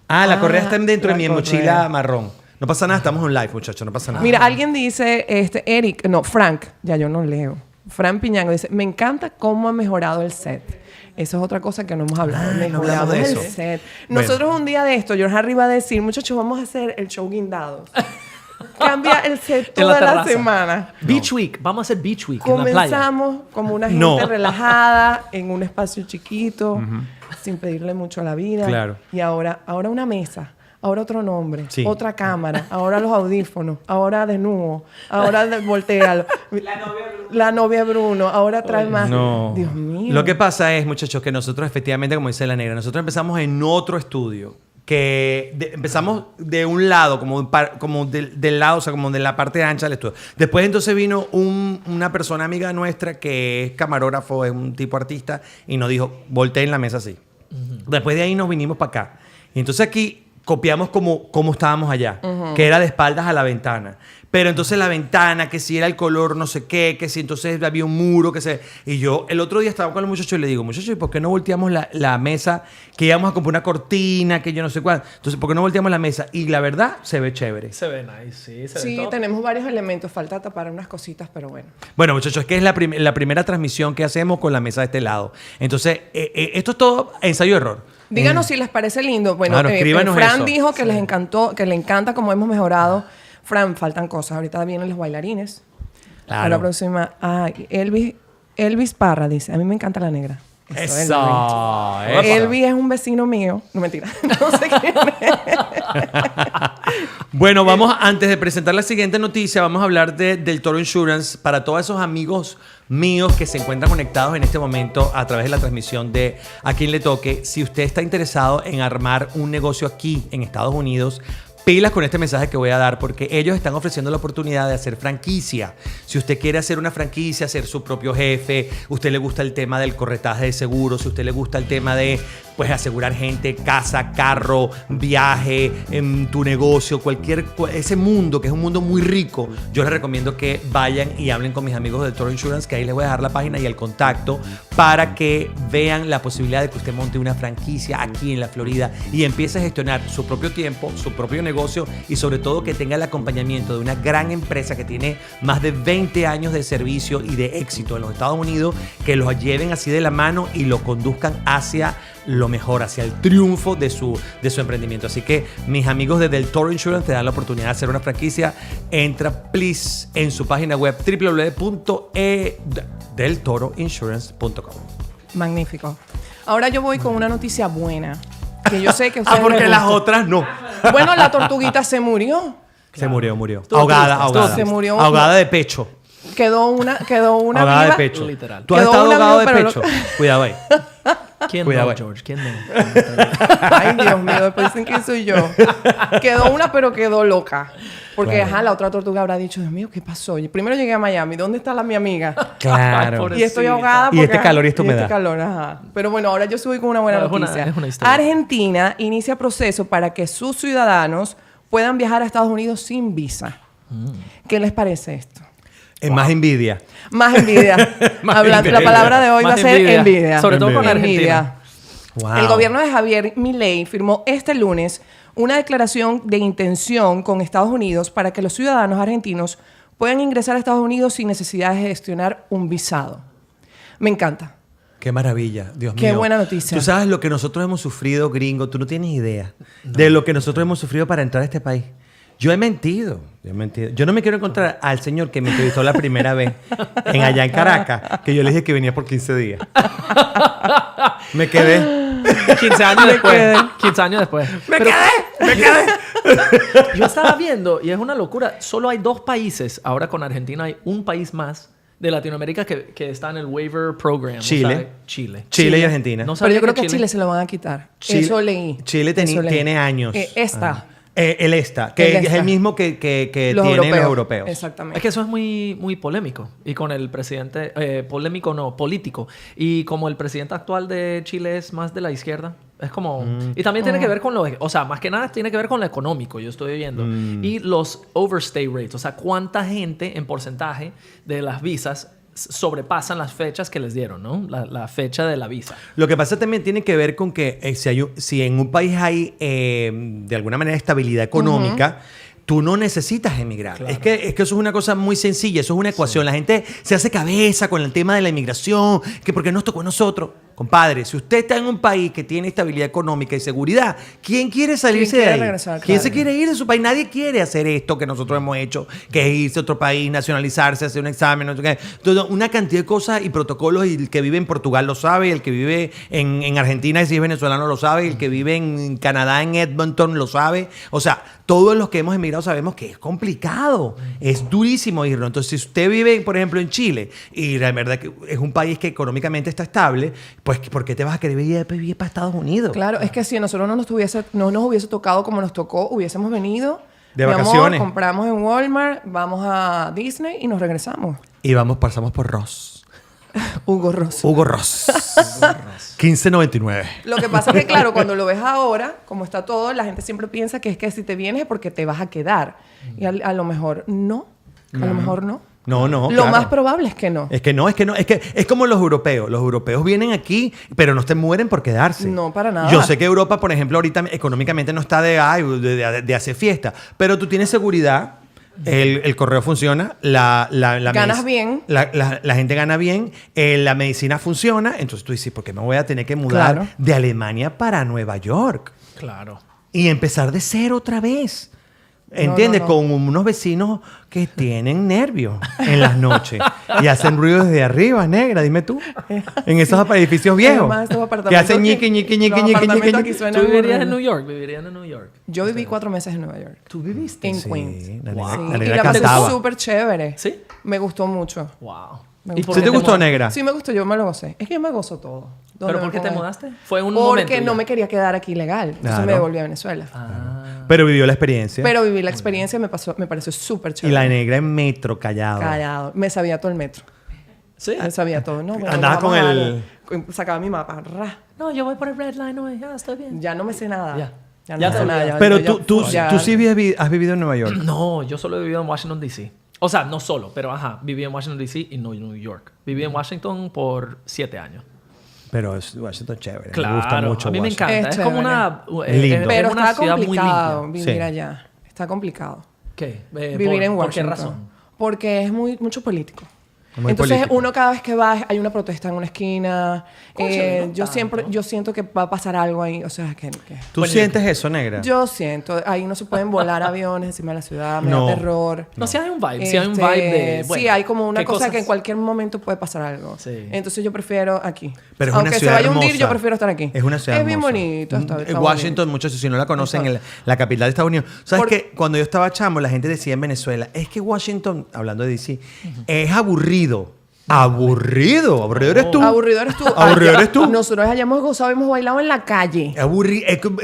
La correa está dentro de la mi correa. mochila marrón. No pasa nada, estamos en live, muchachos, no pasa nada. Mira, alguien dice, Frank, ya yo no leo. Frank Piñango dice, me encanta cómo ha mejorado el set. Eso es otra cosa que no hemos hablado. No hablamos Mejoramos de el eso. set. Bueno. Nosotros un día de esto, George Harry va a decir, muchachos, vamos a hacer el show guindados. Cambia el set En la toda la terraza. semana. Beach Week. Vamos a hacer Beach Week en la playa. Comenzamos como una gente No. relajada, en un espacio chiquito, sin pedirle mucho a la vida. Claro. Y ahora una mesa. Ahora otro nombre, Sí. otra cámara, ahora los audífonos, ahora desnudo, ahora voltealo. La novia Bruno, ahora trae más. No. Dios mío. Lo que pasa es, muchachos, que nosotros efectivamente, como dice la negra, nosotros empezamos en otro estudio. Empezamos de un lado, como del lado, o sea, como de la parte ancha del estudio. Después entonces vino una persona amiga nuestra que es camarógrafo, es un tipo artista, y nos dijo, volteen la mesa así. Después de ahí nos vinimos para acá. Y entonces aquí copiamos como estábamos allá, que era de espaldas a la ventana. Pero entonces la ventana, que si era el color no sé qué, que si entonces había un muro, que se... Y yo el otro día estaba con los muchachos y le digo, muchachos, ¿por qué no volteamos la mesa? Que íbamos a comprar una cortina, que yo no sé cuál. Entonces, ¿por qué no volteamos la mesa? Y la verdad, se ve chévere. Se ve nice, sí. Se ve Sí, top. tenemos varios elementos. Falta tapar unas cositas, pero bueno. Bueno, muchachos, es que es la primera transmisión que hacemos con la mesa de este lado. Entonces, esto es todo ensayo-error. Díganos si les parece lindo. Bueno, Claro, escríbanos Fran eso. dijo que les encantó, que le encanta cómo hemos mejorado. Fran, faltan cosas. Ahorita vienen los bailarines. Claro. A la próxima. Elvis Parra dice, a mí me encanta la negra. Eso. Elvis es un vecino mío. No, mentira. No sé quién es. Bueno, antes de presentar la siguiente noticia, vamos a hablar del Toro Insurance para todos esos amigos míos que se encuentran conectados en este momento a través de la transmisión de A Quien Le Toque. Si usted está interesado en armar un negocio aquí en Estados Unidos, pilas con este mensaje que voy a dar porque ellos están ofreciendo la oportunidad de hacer franquicia. Si usted quiere hacer una franquicia, ser su propio jefe, usted le gusta el tema del corretaje de seguros, si usted le gusta el tema de pues asegurar gente, casa, carro, viaje, en tu negocio, ese mundo que es un mundo muy rico, yo les recomiendo que vayan y hablen con mis amigos de Toro Insurance, que ahí les voy a dejar la página y el contacto para que vean la posibilidad de que usted monte una franquicia aquí en la Florida y empiece a gestionar su propio tiempo, su propio negocio y sobre todo que tenga el acompañamiento de una gran empresa que tiene más de 20 años de servicio y de éxito en los Estados Unidos, que los lleven así de la mano y lo conduzcan hacia lo mejor, hacia el triunfo de su emprendimiento. Así que mis amigos de Del Toro Insurance te dan la oportunidad de hacer una franquicia. Entra, please, en su página web www.deltoroinsurance.com. Magnífico. Ahora yo voy con una noticia buena. Que yo sé que ustedes Porque les las gusta. otras no. Bueno, la tortuguita se murió. Se murió. Estuvo Ahogada, triste, ahogada. Se murió. Ahogada de pecho. Quedó una Ahogada viva. de pecho. Literal. ¿Tú has Quedó estado una ahogado de viva, pero pecho? Cuidado ahí. ¿Quién Cuidado, no, güey. George? ¿Quién no? Ay, Dios mío, después dicen que soy yo. Quedó una, pero quedó loca. Porque, Claro. ajá, la otra tortuga habrá dicho, Dios mío, ¿qué pasó? Y primero llegué a Miami, ¿dónde está mi amiga? Claro. Ay, Y estoy pobrecita. ahogada Y porque... este calor y esta humedad. este calor, ajá. Pero bueno, ahora yo subí con una buena No, es una- noticia. es una historia. Argentina inicia proceso para que sus ciudadanos puedan viajar a Estados Unidos sin visa. ¿Qué les parece esto? Es más envidia. Más envidia. Más Hablando, envidia. la palabra de hoy Más va a ser envidia. envidia. Sobre todo con Envidia. Argentina. Wow. El gobierno de Javier Milei firmó este lunes una declaración de intención con Estados Unidos para que los ciudadanos argentinos puedan ingresar a Estados Unidos sin necesidad de gestionar un visado. Me encanta. Qué maravilla, Dios mío. Qué buena noticia. Tú sabes lo que nosotros hemos sufrido, gringo. Tú no tienes idea de lo que nosotros hemos sufrido para entrar a este país. Yo he mentido. Yo no me quiero encontrar al señor que me entrevistó la primera vez allá en Caracas, que yo le dije que venía por 15 días. Me quedé. 15 años Me después. quedé. 15 años después. Me quedé. Yo estaba viendo, y es una locura, solo hay 2 países, ahora con Argentina hay un país más de Latinoamérica que está en el waiver program. Chile. O sea, Chile. Chile y Argentina. No Pero sabía yo creo que a Chile se lo van a quitar. Chile- Eso leí. Chile Eso leí. tiene años. Esta. El ESTA, que El es ESTA. el mismo que Los tienen los europeos. Exactamente. Es que eso es muy, muy polémico. Y con el presidente, polémico no, político. Y como el presidente actual de Chile es más de la izquierda, es como... Y también tiene que ver con lo... O sea, más que nada tiene que ver con lo económico, yo estoy viendo. Y los overstay rates, o sea, cuánta gente en porcentaje de las visas sobrepasan las fechas que les dieron, ¿no? La fecha de la visa. Lo que pasa también tiene que ver con que si en un país hay de alguna manera estabilidad económica, tú no necesitas emigrar. Claro. Es que eso es una cosa muy sencilla, eso es una ecuación. La gente se hace cabeza con el tema de la inmigración, que porque nos tocó a nosotros. Compadre, si usted está en un país que tiene estabilidad económica y seguridad, ¿quién quiere salirse ¿Quién de quiere ahí? regresar? ¿Quién Claro. se quiere ir de su país? Nadie quiere hacer esto que nosotros hemos hecho, que es irse a otro país, nacionalizarse, hacer un examen, no sé qué. Entonces, una cantidad de cosas y protocolos, y el que vive en Portugal lo sabe, y el que vive en Argentina, y si es venezolano, lo sabe, y el que vive en Canadá, en Edmonton, lo sabe. O sea, todos los que hemos emigrado sabemos que es complicado, es durísimo irlo. Entonces, si usted vive, por ejemplo, en Chile, y la verdad que es un país que económicamente está estable, pues ¿por qué te vas a querer vivir para Estados Unidos? Claro, es que si a nosotros no nos hubiese tocado como nos tocó, hubiésemos venido De mi vacaciones. Amor, compramos en Walmart, vamos a Disney y nos regresamos. Y pasamos por Ross. Hugo Ross. Hugo Ross. 15.99. Lo que pasa es que, claro, cuando lo ves ahora, como está todo, la gente siempre piensa que es que si te vienes es porque te vas a quedar. Y a lo mejor no. A lo mejor no. No, Lo claro. más probable es que no. Es que no. Es que es como los europeos. Los europeos vienen aquí, pero no se mueren por quedarse. No, para nada. Yo sé que Europa, por ejemplo, ahorita económicamente no está de hacer fiesta, pero tú tienes seguridad. El correo funciona, Ganas bien. La gente gana bien, la medicina funciona, entonces tú dices, ¿por qué me voy a tener que mudar Claro. de Alemania para Nueva York? Claro. Y empezar de cero otra vez. No, ¿Entiendes? no, no. Con unos vecinos que tienen nervios en las noches y hacen ruido desde arriba, negra, dime tú. En esos edificios viejos. Además, estos Que apartamentos hacen aquí- ñiqui, ñiqui, ñiqui, los ñiqui, apartamentos ñiqui, aquí ñiqui. suenan ¿Tú vivirías horrible. en New York? ¿Vivirías en New York? Yo viví 4 meses en Nueva York. ¿Tú viviste? En Sí, Queens. la Wow. negra, Sí, la y negra la pasé cantaba. súper chévere. ¿Sí? Me gustó mucho. Wow. Me ¿Y gustó. por ¿Sí qué te gustó, mudaste? negra? Sí, me gustó. Yo me lo gocé. Es que yo me gozo todo. ¿Dónde ¿Pero me por qué te pongo? mudaste? Fue un momento. Porque no ya. me quería quedar aquí legal. Entonces Claro. me devolví a Venezuela. Pero vivió la experiencia. Pero viví la experiencia y me pareció súper Y chévere. la negra en metro, callado. Callado. Me sabía todo el metro. ¿Sí? Me sabía todo. No, bueno, Andabas vamos con a el- Sacaba mi mapa. Ra. No, yo voy por el red line hoy. Ya, estoy bien. Ya no me sé nada. Ya. Ya no Ya me te sé nada. olvidaste. Pero ya- tú ya- sí has vivido en Nueva York. No, yo solo he vivido en Washington, D.C. O sea, no solo, pero ajá, viví en Washington, D.C. y no en New York. Viví en Washington por 7 años. Pero es Washington chévere. Claro, me gusta mucho a mí me Washington. encanta. Es Es, como chévere. una, Lindo. Pero es una está ciudad muy complicado limpia. vivir Sí. allá. Está complicado. ¿Qué? Vivir en Washington. ¿Por qué razón? Porque es mucho político. Muy Entonces, político. uno cada vez que va, hay una protesta en una esquina. Cónchale, no Yo siento que va a pasar algo ahí. O sea, que ¿Tú Bueno, sientes eso, negra? yo siento. Ahí no se pueden volar aviones encima de la ciudad. Me No. da terror. No, sí hay un vibe. Sí hay un vibe de... bueno, sí, hay como una ¿qué cosa cosas? que en cualquier momento puede pasar algo. Sí. Entonces yo prefiero aquí. Pero es Aunque una se ciudad vaya a hundir, hermosa. yo prefiero estar aquí. Es una ciudad Es bien hermosa. bonito. Está Washington, bonito. muchachos, si no la conocen, Está- la capital de Estados Unidos. ¿Sabes Por- qué? Cuando yo estaba chamo, la gente decía en Venezuela, es que Washington, hablando de DC, es aburrido. Aburrido eres tú. Aburrido eres tú. Aburrido eres tú. Nosotros hayamos gozado, hemos bailado en la calle. Es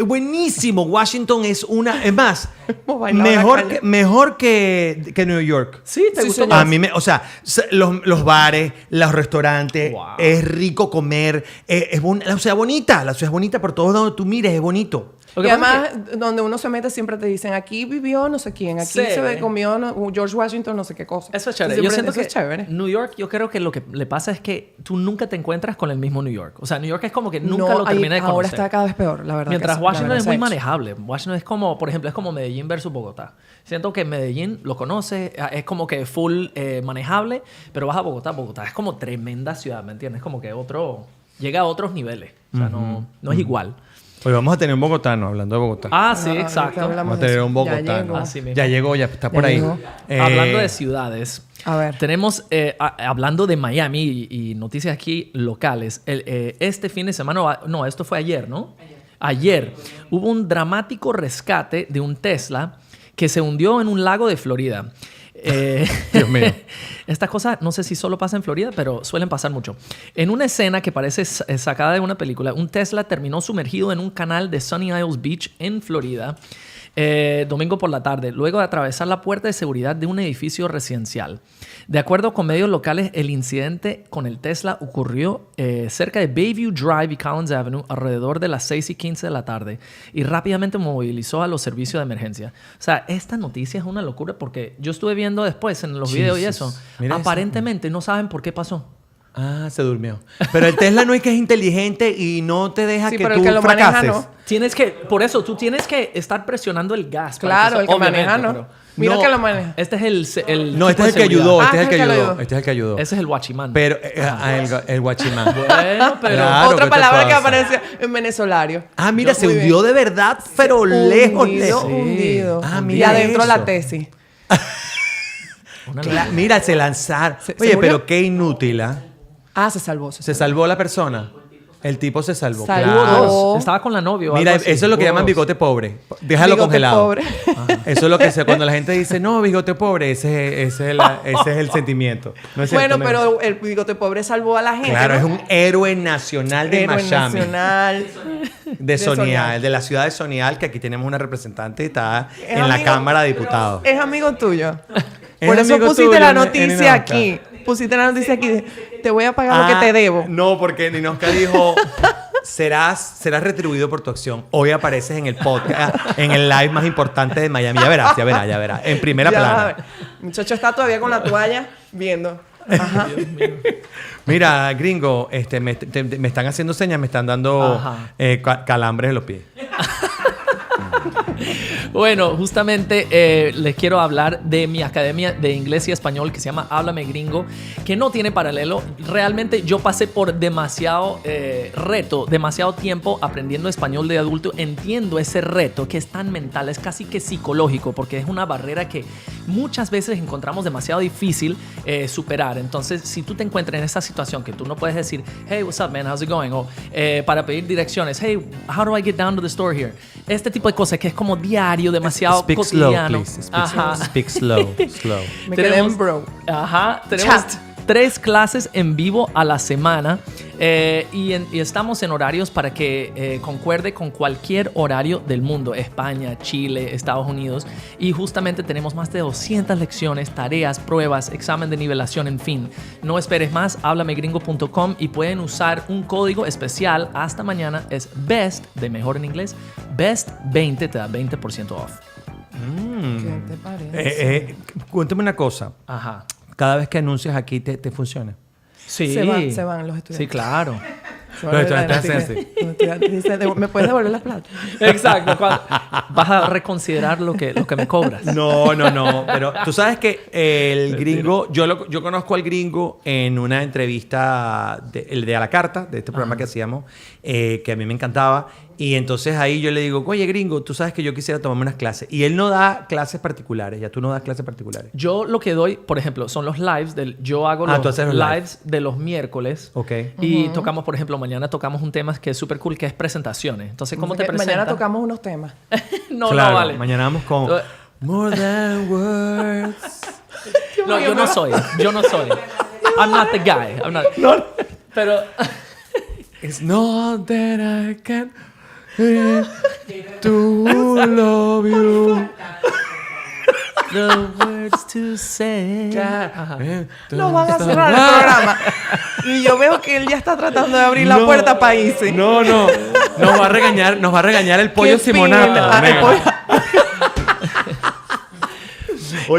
buenísimo. Washington es más, Hemos bailado en la calle. mejor que New York. Sí, ¿te Sí, gustó señor. A mí o sea, los bares, los restaurantes, Wow. es rico comer, la ciudad es bonita por todos donde tú mires, es bonito. Lo Y que pasa además, donde uno se mete, siempre te dicen, aquí vivió no sé quién, aquí Sí. se comió George Washington, no sé qué cosa. Eso es chévere. Siempre- Yo siento eso que es chévere. New York, yo creo que lo que le pasa es que tú nunca te encuentras con el mismo New York. O sea, New York es como que nunca lo termina de conocer. Ahora está cada vez peor, la verdad. Mientras que sí, Washington la verdad es muy se ha hecho. manejable. Washington es como, por ejemplo, es como Medellín versus Bogotá. Siento que Medellín lo conoce, es como que full manejable, pero vas a Bogotá. Bogotá es como tremenda ciudad, ¿me entiendes? Como que llega a otros niveles. O sea, no es igual. Hoy vamos a tener un bogotano, hablando de Bogotá. Ah, sí, ahorita exacto. hablamos Vamos a de tener eso. un Ya bogotano. llegó. Así mismo. Ya llegó, ya está por Ya ahí. llegó. Hablando de ciudades, A ver. tenemos, hablando de Miami y noticias aquí locales, este fin de semana, no, esto fue ayer, ¿no? Ayer hubo un dramático rescate de un Tesla que se hundió en un lago de Florida. Dios mío. Estas cosas no sé si solo pasa en Florida, pero suelen pasar mucho. En una escena que parece sacada de una película, un Tesla terminó sumergido en un canal de Sunny Isles Beach en Florida domingo por la tarde, luego de atravesar la puerta de seguridad de un edificio residencial. De acuerdo con medios locales, el incidente con el Tesla ocurrió cerca de Bayview Drive y Collins Avenue alrededor de las 6:15 de la tarde y rápidamente movilizó a los servicios de emergencia. O sea, esta noticia es una locura porque yo estuve viendo después en los videos y eso. Mira eso. Aparentemente no saben por qué pasó. Ah, se durmió. Pero el Tesla no es que es inteligente y no te deja Sí, que pero tú el que lo maneja, fracases. no. Por eso, tú tienes que estar presionando el gas. para Claro, eso, el que obviamente, maneja, ¿no? pero- Mira No. que lo maneja. Este es el No, este tipo es el de que seguridad. ayudó. Ah, Este es el que lo ayudó. ayudó. Este es el que ayudó. Ese es el watchman. Pero el guachimán. Bueno, pero... Claro, Otra ¿qué te palabra que pasa? aparece en venezolario. Ah, mira, se Muy hundió bien. de verdad, pero lejos, Hundido, lejos. hundido. Ah, Y mira adentro eso. la tesis. Una Mira, se lanzaron. ¿Se Oye, murió? pero qué inútil, ¿ah? Ah, se salvó. Se salvó la persona. El tipo se salvó. Salvó. Claro. Estaba con la novia. o Mira, algo así. eso es lo que llaman Wow. bigote pobre. Déjalo Bigote congelado. pobre. Eso es lo que cuando la gente dice, no, bigote pobre, ese es el sentimiento. ¿No es Bueno, cierto, pero el bigote pobre salvó a la gente. claro, ¿no? es un héroe nacional de Héroe Miami. nacional. De Sonial. Sonial, de la ciudad de Sonial, que aquí tenemos una representante y está Es en la amigo- Cámara de Diputados. Es amigo tuyo. Es Por eso amigo pusiste tuyo, la Ni- noticia Ninosca. aquí. Pusiste la noticia aquí. Te voy a pagar lo que te debo. No, porque Ninosca dijo, serás retribuido por tu acción. Hoy apareces en el podcast, en el live más importante de Miami. Ya verás. En primera Ya, a plana. ver. El muchacho está todavía con la toalla viendo. Ajá. Mira, gringo, me están haciendo señas, me están dando Ajá. calambres en los pies. Bueno, justamente les quiero hablar de mi academia de inglés y español que se llama Háblame Gringo, que no tiene paralelo. Realmente yo pasé por demasiado reto, demasiado tiempo aprendiendo español de adulto. Entiendo ese reto que es tan mental, es casi que psicológico, porque es una barrera que muchas veces encontramos demasiado difícil superar. Entonces, si tú te encuentras en esa situación que tú no puedes decir, hey, what's up, man, how's it going? O para pedir direcciones, hey, how do I get down to the store here? Este tipo de cosas que es como diario, demasiado Speak slow, cotidiano. please. Ajá. Speak slow. Me quedé en bro. Ajá. Tenemos Chat. 3 clases en vivo a la semana y estamos en horarios para que concuerde con cualquier horario del mundo. España, Chile, Estados Unidos. Y justamente tenemos más de 200 lecciones, tareas, pruebas, examen de nivelación, en fin. No esperes más, hablamegringo.com y pueden usar un código especial hasta mañana. Es BEST, de mejor en inglés. BEST20 te da 20% off. ¿Qué te parece? Cuéntame una cosa. Ajá. Cada vez que anuncias aquí, ¿te funciona? Sí. Se van los estudiantes. Sí, claro. Pero tú estás así. Dice, ¿me puedes devolver la plata? Exacto. Vas a reconsiderar lo que me cobras. No. Pero tú sabes que el gringo... Yo conozco al gringo en una entrevista de A la Carta, de este programa que hacíamos, que a mí me encantaba. Y entonces ahí yo le digo, oye, gringo, tú sabes que yo quisiera tomarme unas clases. Y él no da clases particulares. Ya tú no das clases particulares. Yo lo que doy, por ejemplo, son los lives. Yo hago tú haces los lives de los miércoles. Ok. Y tocamos, por ejemplo, mañana tocamos un tema que es súper cool, que es presentaciones. Entonces, ¿cómo te presentas? Mañana tocamos unos temas. No, Claro, no vale. mañana vamos con More Than Words. No, yo no soy. I'm not the guy. Pero... It's not that I can to love you. The words to say. Ajá. Nos van a cerrar el programa. Y yo veo que él ya está tratando de abrir la puerta a países. No. Nos va a regañar el pollo Qué Simonata. pena. Venga.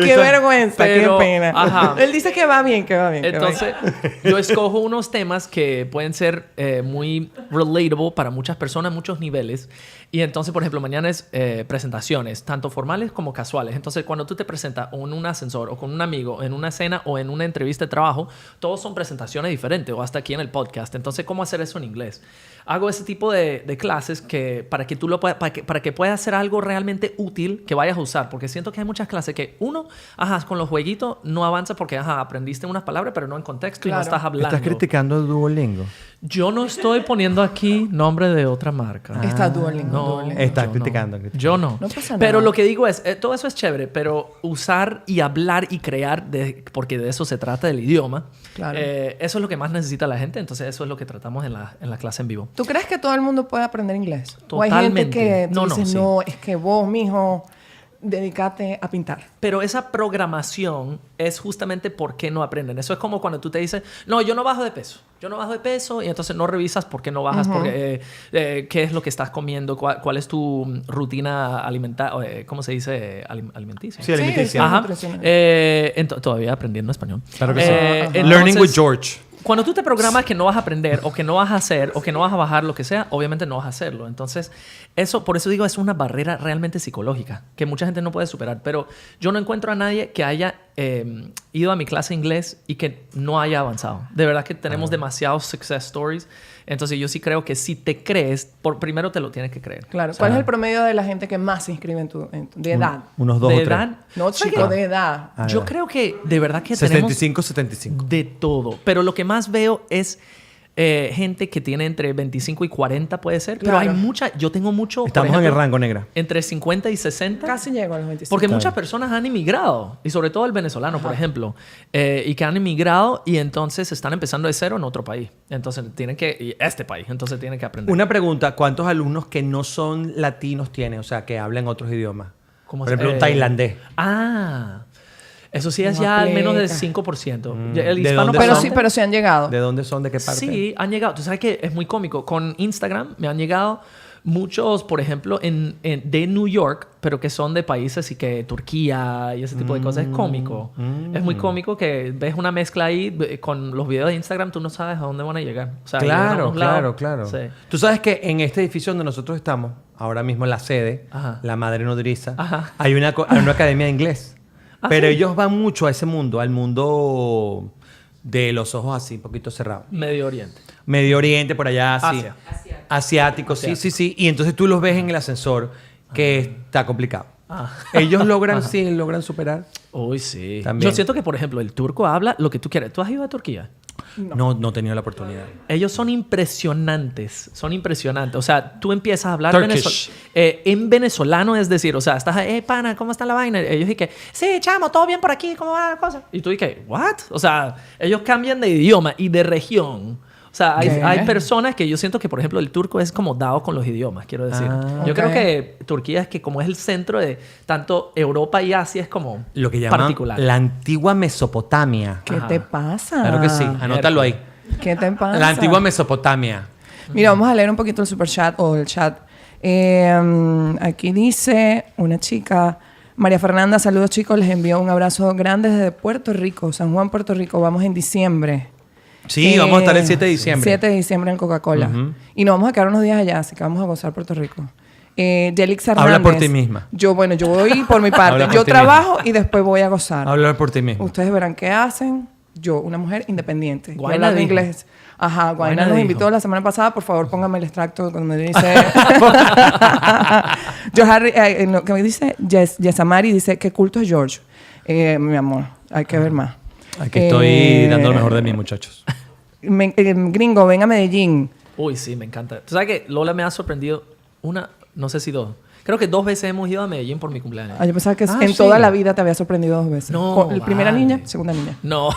Qué vergüenza, Pero, qué pena. ajá. Él dice que va bien, Entonces, yo escojo unos temas que pueden ser muy relatable para muchas personas, muchos niveles. Y entonces, por ejemplo, mañana es presentaciones, tanto formales como casuales. Entonces, cuando tú te presentas en un ascensor o con un amigo, en una cena o en una entrevista de trabajo, todos son presentaciones diferentes o hasta aquí en el podcast. Entonces, ¿cómo hacer eso en inglés? Hago ese tipo de clases para que tú para que puedas hacer algo realmente útil que vayas a usar. Porque siento que hay muchas clases que con los jueguitos no avanza porque aprendiste unas palabras, pero no en contexto y no estás hablando. ¿Estás criticando Duolingo? Yo no estoy poniendo aquí nombre de otra marca. Está Duolingo. No, Estás yo criticando. Yo no. No pasa nada. Pero lo que digo es, todo eso es chévere, pero usar y hablar y crear, porque de eso se trata el idioma, Claro. eso es lo que más necesita la gente. Entonces eso es lo que tratamos en la clase en vivo. ¿Tú crees que todo el mundo puede aprender inglés? Totalmente. ¿O hay gente que tú dices, sí. no, es que vos, mijo, dedícate a pintar? Pero esa programación es justamente por qué no aprenden. Eso es como cuando tú te dices, no, yo no bajo de peso. Yo no bajo de peso y entonces no revisas por qué no bajas, porque, qué es lo que estás comiendo, cuál es tu rutina alimentaria, ¿cómo se dice? Alimenticia. Sí, alimenticia. Ajá. Nutricional. Todavía aprendiendo español. Claro que sí. Entonces, Learning with George. Cuando tú te programas que no vas a aprender o que no vas a hacer o que no vas a bajar lo que sea, obviamente no vas a hacerlo. Entonces, por eso digo, es una barrera realmente psicológica que mucha gente no puede superar. Pero yo no encuentro a nadie que haya ido a mi clase de inglés y que no haya avanzado. De verdad que tenemos demasiados success stories. Entonces, yo sí creo que si te crees, primero te lo tienes que creer. Claro. ¿Cuál es el promedio de la gente que más se inscribe de edad? Unos 2 ¿De o 3. edad? No, chico, de edad. Yo creo que de verdad que 75, tenemos 75. de todo. Pero lo que más veo es gente que tiene entre 25 y 40 puede ser. Claro. Pero hay yo tengo mucho... por Estamos en ejemplo, el rango, negra. Entre 50 y 60. Casi llego a los 25. Porque muchas personas han emigrado, y sobre todo el venezolano, por ejemplo, y que han emigrado y entonces están empezando de cero en otro país. Entonces tienen que aprender. Una pregunta, ¿cuántos alumnos que no son latinos tienen? O sea, que hablan otros idiomas. ¿Cómo Por ejemplo, un tailandés. Eso sí es No ya al menos del aplica. 5%. ¿De El hispano dónde Pero son? sí, pero sí han llegado. ¿De dónde son? ¿De qué parte? Sí, han llegado. Tú sabes que es muy cómico. Con Instagram me han llegado muchos, por ejemplo, de New York, pero que son de países y que Turquía y ese tipo de cosas. Es cómico. Es muy cómico que ves una mezcla ahí con los videos de Instagram. Tú no sabes a dónde van a llegar. O sea, llegan a Claro, unos lados. claro. Sí. Tú sabes que en este edificio donde nosotros estamos, ahora mismo en la sede, Ajá. la Madre Nodriza, Ajá. hay una academia de inglés. Pero ¿sí? ellos van mucho a ese mundo, al mundo de los ojos así, un poquito cerrados. Medio Oriente. Medio Oriente, por allá, así. Asia. Asiático, sí. Y entonces tú los ves en el ascensor, que está complicado. Ellos logran superar. Uy, sí. También. Yo siento que, por ejemplo, el turco habla lo que tú quieres. ¿Tú has ido a Turquía? No he tenido la oportunidad. Ellos son impresionantes. Son impresionantes. O sea, tú empiezas a hablar Turkish. en venezolano, es decir, o sea, estás, pana, ¿cómo está la vaina? Ellos dicen, sí, chamo, todo bien por aquí, ¿cómo va la cosa? Y tú dices, ¿what? O sea, ellos cambian de idioma y de región. O sea, hay personas que yo siento que, por ejemplo, el turco es como dado con los idiomas, quiero decir. Yo creo que Turquía es que como es el centro de tanto Europa y Asia, es como Lo que llaman particular. la antigua Mesopotamia. ¿Qué te pasa? Claro que sí, anótalo ahí. ¿Qué te pasa? La antigua Mesopotamia. Mira, vamos a leer un poquito el super chat o el chat. Aquí dice una chica, María Fernanda, saludos chicos, les envío un abrazo grande desde Puerto Rico, San Juan, Puerto Rico. Vamos en diciembre. Sí, vamos a estar el 7 de diciembre. 7 de diciembre en Coca-Cola. Y nos vamos a quedar unos días allá, así que vamos a gozar Puerto Rico. Yelix Hernández. Habla por ti misma. Yo voy por mi parte. Habla por Yo ti trabajo y después voy a gozar. Habla por ti mismo. Ustedes verán qué hacen. Yo, una mujer independiente. Yo Guayna hablando dijo. inglés. Ajá, Guayna Guayna nos dijo. invitó la semana pasada. Por favor, póngame el extracto cuando me dice... que me dice Yesamari, dice, qué culto es George. Mi amor, hay que ver más. Aquí estoy dando lo mejor de mí, muchachos. Gringo, ven a Medellín. Uy, sí, me encanta. Tú sabes que Lola me ha sorprendido no sé si dos. Creo que 2 veces hemos ido a Medellín por mi cumpleaños. Ah, yo pensaba que en sí. toda la vida te había sorprendido 2 veces. No, Primera vale. niña, segunda niña. No.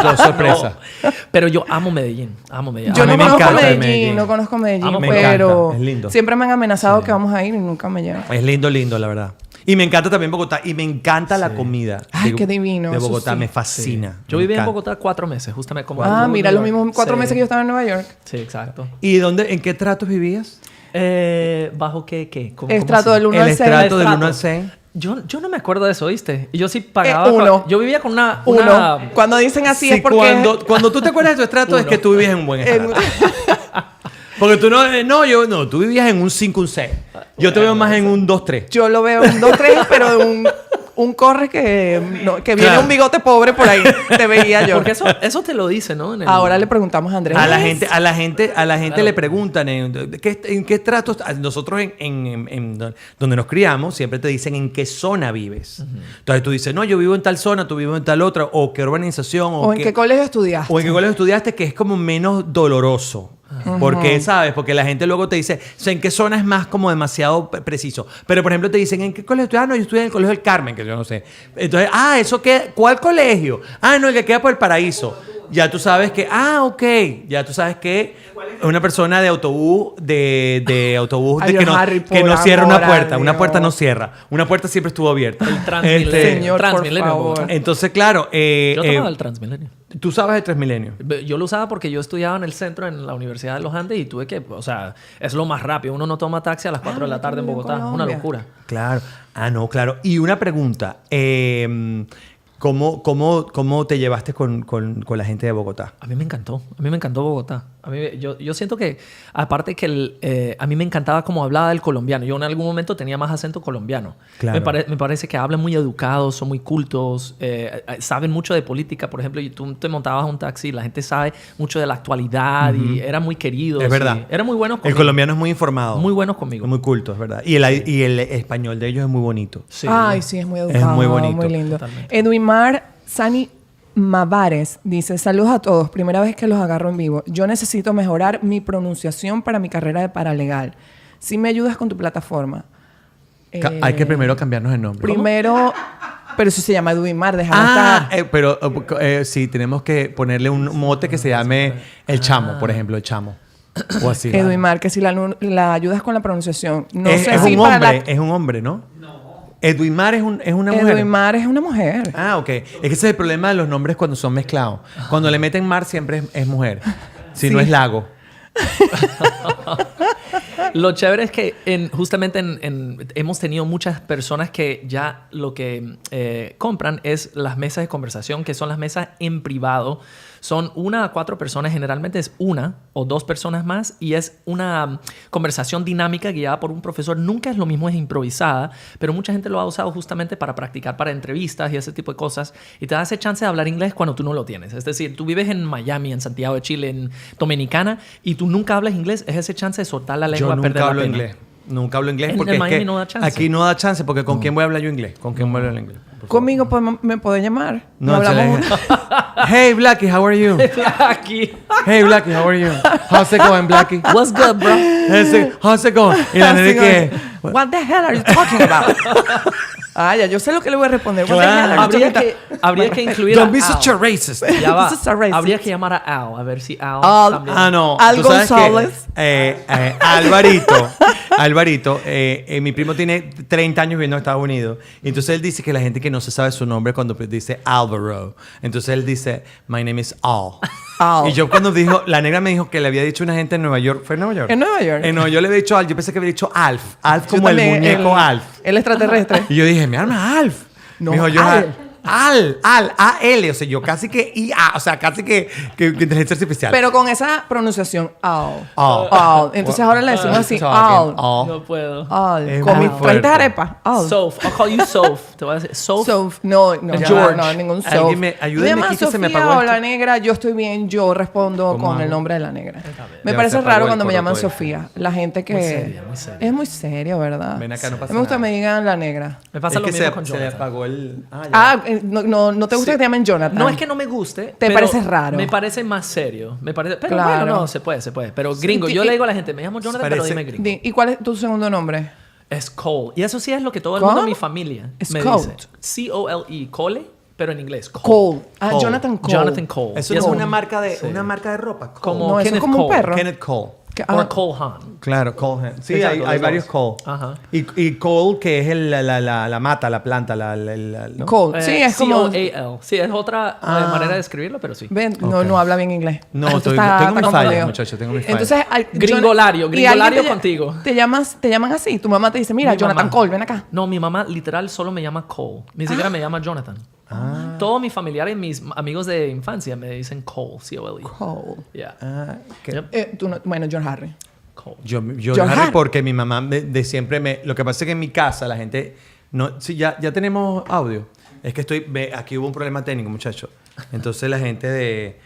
Dos sorpresas. No. Pero yo amo Medellín. Amo Medellín. Yo A mí no me conozco encanta Medellín, Medellín. no conozco Medellín, Me pero encanta, es lindo. siempre me han amenazado que vamos a ir y nunca me llevan. Es lindo, lindo, la verdad. Y me encanta también Bogotá. Y me encanta la comida. Ay, qué divino, De eso Bogotá, sí. me fascina. Yo Me viví en encanta. Bogotá 4 meses, justamente como... Ah, mira, los mismos 4 Sí. meses que yo estaba en Nueva York. Sí, exacto. ¿Y en qué tratos vivías? ¿Bajo qué? ¿Cómo Estrato así? del 1 El al 6. estrato del 1 al 6. Yo no me acuerdo de eso, ¿viste? Y yo sí pagaba... Uno. Yo vivía con una... Uno. Cuando dicen así es porque... Cuando tú te acuerdas de tu estrato es que tú vivías en un buen estrato. Porque tú tú vivías en un 5, un 6. Yo te veo más en un 2, 3. Yo lo veo un 2, 3, pero un corre que viene Claro. un bigote pobre por ahí. Te veía yo. Porque eso te lo dice, ¿no? Ahora le preguntamos a Andrés. A la gente le preguntan en qué estratos. Nosotros en donde nos criamos siempre te dicen en qué zona vives. Entonces tú dices, no, yo vivo en tal zona, tú vives en tal otra, o qué urbanización, ¿O en qué colegio estudiaste? o en qué colegio estudiaste, que es como menos doloroso. Porque, ¿sabes? Porque la gente luego te dice, o sea, ¿en qué zona es más como demasiado preciso? Pero, por ejemplo, te dicen, ¿en qué colegio estudias? No, yo estudié en el Colegio del Carmen, que yo no sé. Entonces, ¿eso qué? ¿Cuál colegio? No, el que queda por el Paraíso. Ya tú sabes que, ok, ya tú sabes que es una persona de autobús, de autobús Ay, de Harry, que por no cierra amor una puerta. a Una Dios. puerta no cierra. Una puerta siempre estuvo abierta. El Transmilenio. Señor, por Transmilenio, favor. Bogotá. Entonces, claro, Yo tomaba el Transmilenio. tú sabes de Transmilenio. Yo lo usaba porque yo estudiaba en el centro, en la Universidad de los Andes, y tuve que, o sea, es lo más rápido. Uno no toma taxi a las 4 de la tarde en yo viví en Bogotá. Una Colombia. locura. Claro. No, claro. Y una pregunta. ¿Cómo te llevaste con la gente de Bogotá? A mí me encantó Bogotá. Yo siento que, aparte que a mí me encantaba cómo hablaba el colombiano. Yo en algún momento tenía más acento colombiano. Claro. Me parece que hablan muy educados, son muy cultos, saben mucho de política. Por ejemplo, y tú te montabas a un taxi, la gente sabe mucho de la actualidad y eran muy queridos. Es verdad. y eran muy buenos El conmigo. colombiano es muy informado. Muy buenos conmigo. Muy culto, es verdad. Y el español de ellos es muy bonito. Sí. Ay, sí, es muy educado. muy bonito. Muy lindo. Totalmente. Edwin Mar Sani Mavares dice, saludos a todos, primera vez que los agarro en vivo. Yo necesito mejorar mi pronunciación para mi carrera de paralegal. Si me ayudas con tu plataforma. Hay que primero cambiarnos el nombre. Primero, pero eso se llama Edwin Mar, déjame estar. Pero sí, tenemos que ponerle un mote que se llame El Chamo, por ejemplo, El Chamo. O así. Edwin Mar, que si la ayudas con la pronunciación. No es sé si un para hombre, la... es un hombre, ¿no? Edwin Mar es una mujer. Edwin Mar es una mujer. Ok. Es que ese es el problema de los nombres cuando son mezclados. Cuando le meten mar siempre es mujer. Si no Sí. es lago. Lo chévere es que justamente hemos tenido muchas personas que ya lo que compran es las mesas de conversación, que son las mesas en privado. Son 1 a 4 personas, generalmente es 1 o 2 personas más, y es una conversación dinámica guiada por un profesor. Nunca es lo mismo, es improvisada, pero mucha gente lo ha usado justamente para practicar para entrevistas y ese tipo de cosas, y te da ese chance de hablar inglés cuando tú no lo tienes. Es decir, tú vives en Miami, en Santiago de Chile, en Dominicana, y tú nunca hablas inglés, es ese chance de soltar la lengua, Yo perder nunca la hablo pena. inglés. Nunca hablo inglés En porque es Miami que no da chance. aquí no da chance porque ¿con quién voy a hablar yo inglés? ¿Con quién voy a hablar inglés? Por favor. Conmigo me puede llamar. No, No hablamos. Hey, Blackie, how are you? Aquí. Hey, Blackie, how are you? How's it going, Blackie? What's good, bro? How's it going? Y la nena que... What the hell are you talking about? Ya, yo sé lo que le voy a responder. What the Claro. hell are you Habría talking que, habría que incluir Don't a be Al. such a racist. Ya va. This is a racist. Habría que llamar a Al, a ver si Al Al. también. No. Al tú sabes González. que, Alvarito, mi primo tiene 30 años viviendo en Estados Unidos. Y entonces él dice que la gente que no se sabe su nombre cuando dice Álvaro. Entonces él dice, my name is Al. Al. Y yo cuando la negra me dijo que le había dicho una gente en Nueva York. ¿Fue en Nueva York? En Nueva York. En Nueva York le había dicho Al. Yo pensé que había dicho Alf. Alf Yo como el también, muñeco Alf. El extraterrestre. Y yo dije, mi arma Alf. No, Me dijo, Al. A-L. O sea, yo casi que I-A. O sea, casi que inteligencia artificial. Pero con esa pronunciación, al. Al. Al. Entonces ahora le decimos así, al. No puedo. Al. Es Con muy mi fuerte. 30 arepas. Al. Soph. I'll call you Soph. Te voy a decir Soph. Soph. No, George. no, ningún Soph. Alguien me- ayúdenme llaman aquí que se me Sofía apagó o la esto. negra, yo estoy bien, yo respondo ¿Cómo con hago? el nombre de la negra. Me Ya parece se apagó raro el cuando me llaman corotoide. Sofía. La gente que... Muy seria, muy seria. Es muy serio, ¿verdad? Ven acá, no pasa Me gusta que nada. me digan la negra. Me pasa Es lo que mismo se, con se le Jonathan. apagó el... ya. No te gusta que te llamen Jonathan. No es que no me guste. ¿Te pero parece raro? Me parece más serio. Me parece, pero Claro. bueno, no, se puede. Pero gringo, Sí, yo y- le digo a la gente, me llamo Jonathan, pero parece- dime gringo. ¿Y cuál es tu segundo nombre? Es Cole. Y eso sí es lo que todo el ¿Cómo? mundo en mi familia Es me Cole. dice. C-O-L-E. Cole, pero en inglés. Cole. Ah, Cole. Jonathan Cole. Jonathan Cole. Eso Y no es Cole. una marca de, Sí. una marca de ropa. Cole. Como No, eso es Kenneth como un Cole. perro. Kenneth Cole. Ah, Cole Haan. Claro, Cole. Sí, Exacto, hay los varios dos. Cole. Ajá. Y Cole, que es la mata, la planta, ¿no? Cole. Sí, es como... C-O-A-L. Sí, es otra manera de escribirlo, pero sí. Ven, no, Ok. no habla bien inglés. No, Entonces tengo mis fallas, confundido. muchachos, tengo mis fallas. Entonces, Gringolario, y alguien gringolario te- contigo. Te llaman así. Tu mamá te dice, mira, Mi Jonathan mamá. Cole, ven acá. No, mi mamá literal solo me llama Cole. Ni siquiera me llama Jonathan. Todos mis familiares y mis amigos de infancia me dicen Cole, C-O-L-E. Cole. Yeah. ¿Qué? Yep. Tú no- bueno, John Harry. Cole. Yo John Harry, Harry. porque mi mamá de siempre me... Lo que pasa es que en mi casa la gente... No, sí, ya tenemos audio. Es que aquí hubo un problema técnico, muchachos. Entonces la gente de...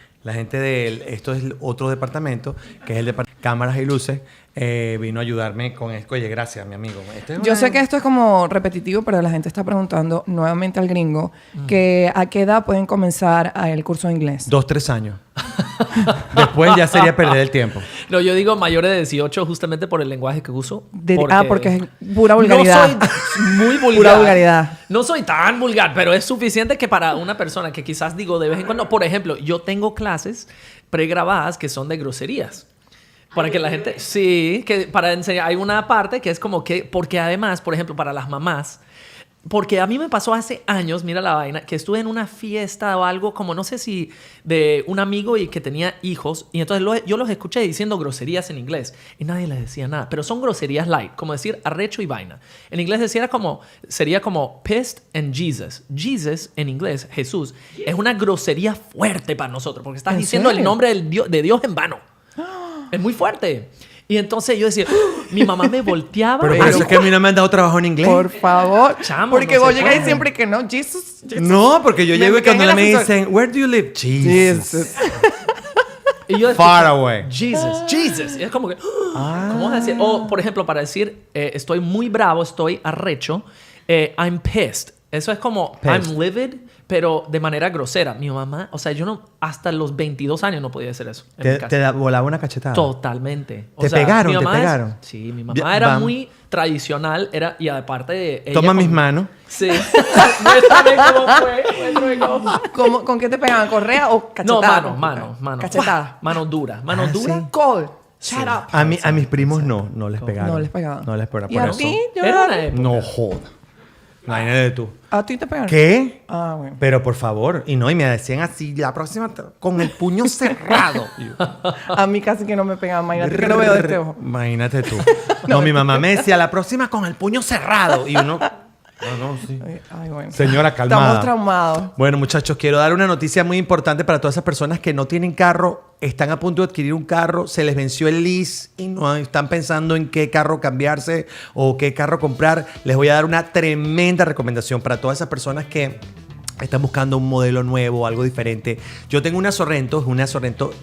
Esto es otro departamento, que es el departamento de cámaras y luces, vino a ayudarme con esto. Oye, gracias, mi amigo. Yo sé que esto es como repetitivo, pero la gente está preguntando nuevamente al gringo que a qué edad pueden comenzar el curso de inglés. 2-3 años. Después ya sería perder el tiempo. No, yo digo mayores de 18 justamente por el lenguaje que uso. Porque es pura vulgaridad. No soy muy vulgar. Pura vulgaridad. No soy tan vulgar, pero es suficiente que para una persona que quizás digo de vez en cuando... Por ejemplo, yo tengo clases pregrabadas que son de groserías. Para que la gente... Sí, que para enseñar... Hay una parte que es como que... Porque además, por ejemplo, para las mamás... Porque a mí me pasó hace años, mira la vaina, que estuve en una fiesta o algo como, no sé si de un amigo y que tenía hijos, y entonces yo los escuché diciendo groserías en inglés y nadie les decía nada, pero son groserías light, como decir arrecho y vaina. En inglés sería como pissed and Jesus. Jesus en inglés, Jesús, es una grosería fuerte para nosotros, porque estás ¿En diciendo el serio? nombre de Dios en vano. Es muy fuerte. Y entonces yo decía, mi mamá me volteaba. Pero por eso es que a mí no me han dado trabajo en inglés. Por favor. Chamo, porque no vos se llegáis puede. siempre que no, Jesus. No, porque yo Me llego y caen cuando en el me ascensor. dicen, where do you live? Jesus. Y yo Far away. Jesus. Y es como que, ¿cómo vas a decir? O, por ejemplo, para decir, estoy muy bravo, estoy arrecho, I'm pissed. Eso es como, Pissed. I'm livid, pero de manera grosera. Mi mamá, o sea, yo no, hasta los 22 años no podía hacer eso en mi casa. Volaba una cachetada. Totalmente. O ¿Te sea, pegaron? mi ¿Te mamá pegaron? Sí, mi Ya, mamá era vamos. muy tradicional, y aparte de... ella Toma mis con- manos. Sí. Muéstrame cómo fue. Muéstrame cómo. ¿Con qué te pegaban? ¿Correa o No, cachetada? mano. Cachetada. Mano dura. Mano Ah, dura. sí. Cole. Shut up. A mis primos no les pegaron. No les pegaban. No les pegaron. ¿Y por a eso. ti? Era una época. No joda. Imagínate tú. ¿A ti te pegaron? ¿Qué? Ah, bueno. Pero por favor. Y me decían así, la próxima con el puño cerrado. Y yo, A mí casi que no me pegaban. Imagínate que no veo de este ojo. Imagínate tú. No, mi mamá me decía, la próxima con el puño cerrado. Y uno... No, sí. Ay, bueno. Señora, calmada. Estamos traumados. Bueno, muchachos, quiero dar una noticia muy importante para todas esas personas que no tienen carro, están a punto de adquirir un carro, se les venció el lease y no están pensando en qué carro cambiarse o qué carro comprar. Les voy a dar una tremenda recomendación para todas esas personas que están buscando un modelo nuevo, algo diferente. Yo tengo una Sorrento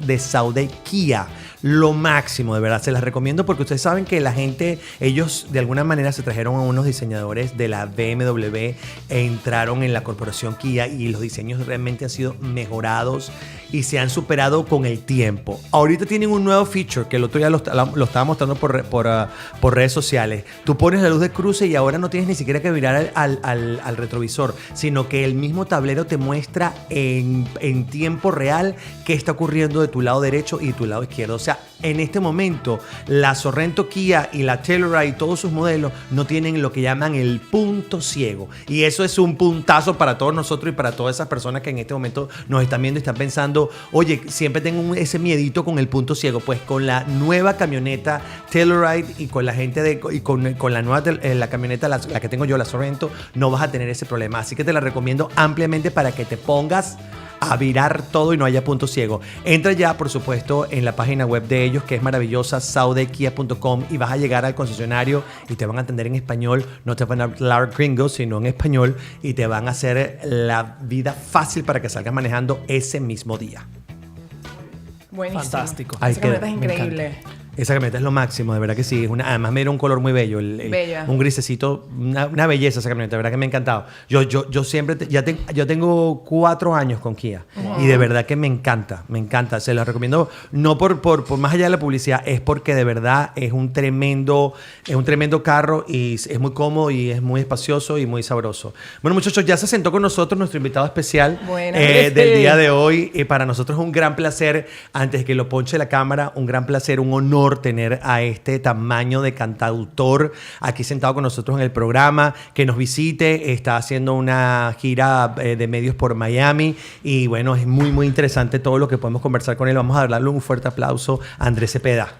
de Saude Kia. Lo máximo, de verdad, se las recomiendo porque ustedes saben que la gente, ellos de alguna manera se trajeron a unos diseñadores de la BMW e entraron en la corporación Kia y los diseños realmente han sido mejorados y se han superado con el tiempo. Ahorita tienen un nuevo feature que el otro día lo estaba mostrando por redes sociales. Tú pones la luz de cruce y ahora no tienes ni siquiera que mirar al retrovisor, sino que el mismo tablero te muestra en tiempo real qué está ocurriendo de tu lado derecho y de tu lado izquierdo. O sea, en este momento, la Sorrento Kia y la Telluride y todos sus modelos no tienen lo que llaman el punto ciego. Y eso es un puntazo para todos nosotros y para todas esas personas que en este momento nos están viendo y están pensando, oye, siempre tengo ese miedito con el punto ciego. Pues con la nueva camioneta Telluride y con la gente con la nueva la camioneta, la que tengo yo, la Sorrento, no vas a tener ese problema. Así que te la recomiendo ampliamente. simplemente para que te pongas a virar todo y no haya punto ciego. Entra ya, por supuesto, en la página web de ellos, que es maravillosa, saudekia.com, y vas a llegar al concesionario y te van a atender en español. No te van a hablar gringos, sino en español, y te van a hacer la vida fácil para que salgas manejando ese mismo día. Buenísimo. Fantástico. Ahí Esa camioneta queda. es Me increíble. Esa camioneta es lo máximo, de verdad que sí. Además me dieron un color muy bello. Bella. Un grisecito, una belleza esa camioneta, de verdad que me ha encantado. Yo siempre, yo tengo 4 años con Kia y de verdad que me encanta, me encanta. Se los recomiendo, no por más allá de la publicidad, es porque de verdad es un tremendo carro y es muy cómodo y es muy espacioso y muy sabroso. Bueno, muchachos, ya se sentó con nosotros nuestro invitado especial Buenas. del día de hoy. Para nosotros es un gran placer, antes de que lo ponche la cámara, un gran placer, un honor tener a este tamaño de cantautor aquí sentado con nosotros en el programa, que nos visite. Está haciendo una gira de medios por Miami y bueno, es muy muy interesante todo lo que podemos conversar con él. Vamos a darle un fuerte aplauso a Andrés Cepeda.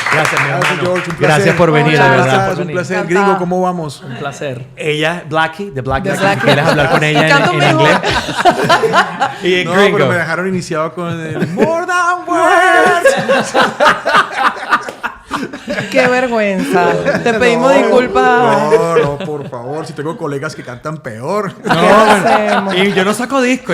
Gracias, mi hermano. George, un placer. Gracias por venir, Hola. de verdad. Gracias, un placer. Encantada. Gringo, ¿cómo vamos? Un placer. Ella, Blackie, de Black De Blackie, Blackie. ¿quieres hablar con ella Canto en mejor. inglés? Y No, gringo. pero me dejaron iniciado con el More Than Words. Qué vergüenza. Te pedimos disculpas. No, por favor. Si tengo colegas que cantan peor. ¿Qué hacemos? Y yo no saco disco.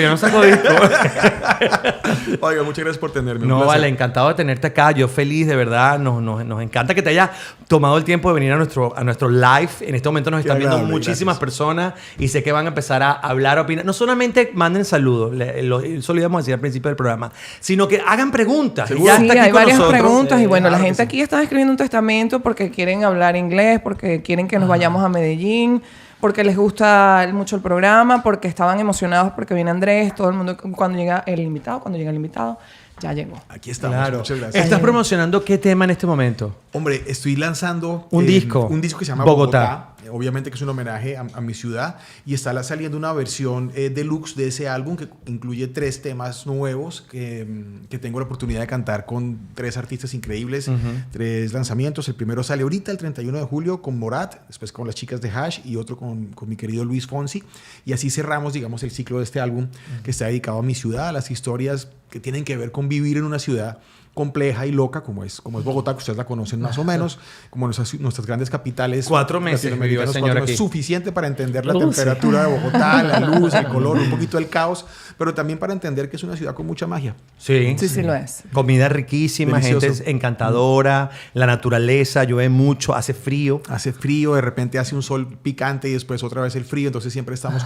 Oiga, muchas gracias por tenerme. un No, placer. vale, encantado de tenerte acá. Yo feliz, de verdad. Nos encanta que te hayas tomado el tiempo de venir a nuestro live. En este momento nos Qué están viendo agradable, muchísimas gracias. personas y sé que van a empezar a hablar, opinar. No solamente manden saludos, eso lo íbamos a decir al principio del programa, sino que hagan preguntas. Y Seguro. ya Sí, está aquí hay con varias nosotros. preguntas y bueno, claro la que gente sí. aquí está escribiendo un testamento porque quieren hablar inglés, porque quieren que nos vayamos a Medellín, porque les gusta mucho el programa, porque estaban emocionados porque viene Andrés, todo el mundo cuando llega el invitado, ya llegó. Aquí estamos. Claro. Muchas gracias. ¿Estás promocionando qué tema en este momento? Hombre, estoy lanzando Un disco. Un disco que se llama Bogotá. Obviamente que es un homenaje a mi ciudad y está saliendo una versión deluxe de ese álbum que incluye 3 temas nuevos que tengo la oportunidad de cantar con 3 artistas increíbles, 3 lanzamientos. El primero sale ahorita el 31 de julio con Morat, después con las chicas de Hash y otro con mi querido Luis Fonsi. Y así cerramos, digamos, el ciclo de este álbum que está dedicado a mi ciudad, a las historias que tienen que ver con vivir en una ciudad compleja y loca como es Bogotá, que ustedes la conocen más o menos, como nuestras grandes capitales. 4 meses vivió el latinoamericanas, señor 4 meses, aquí. suficiente para entender la Sí. temperatura de Bogotá, la luz, el color, un poquito el caos, pero también para entender que es una ciudad con mucha magia. Sí. Sí lo es. Comida riquísima, Delicioso. gente encantadora, la naturaleza, llueve mucho, hace frío. Hace frío, de repente hace un sol picante y después otra vez el frío, entonces siempre estamos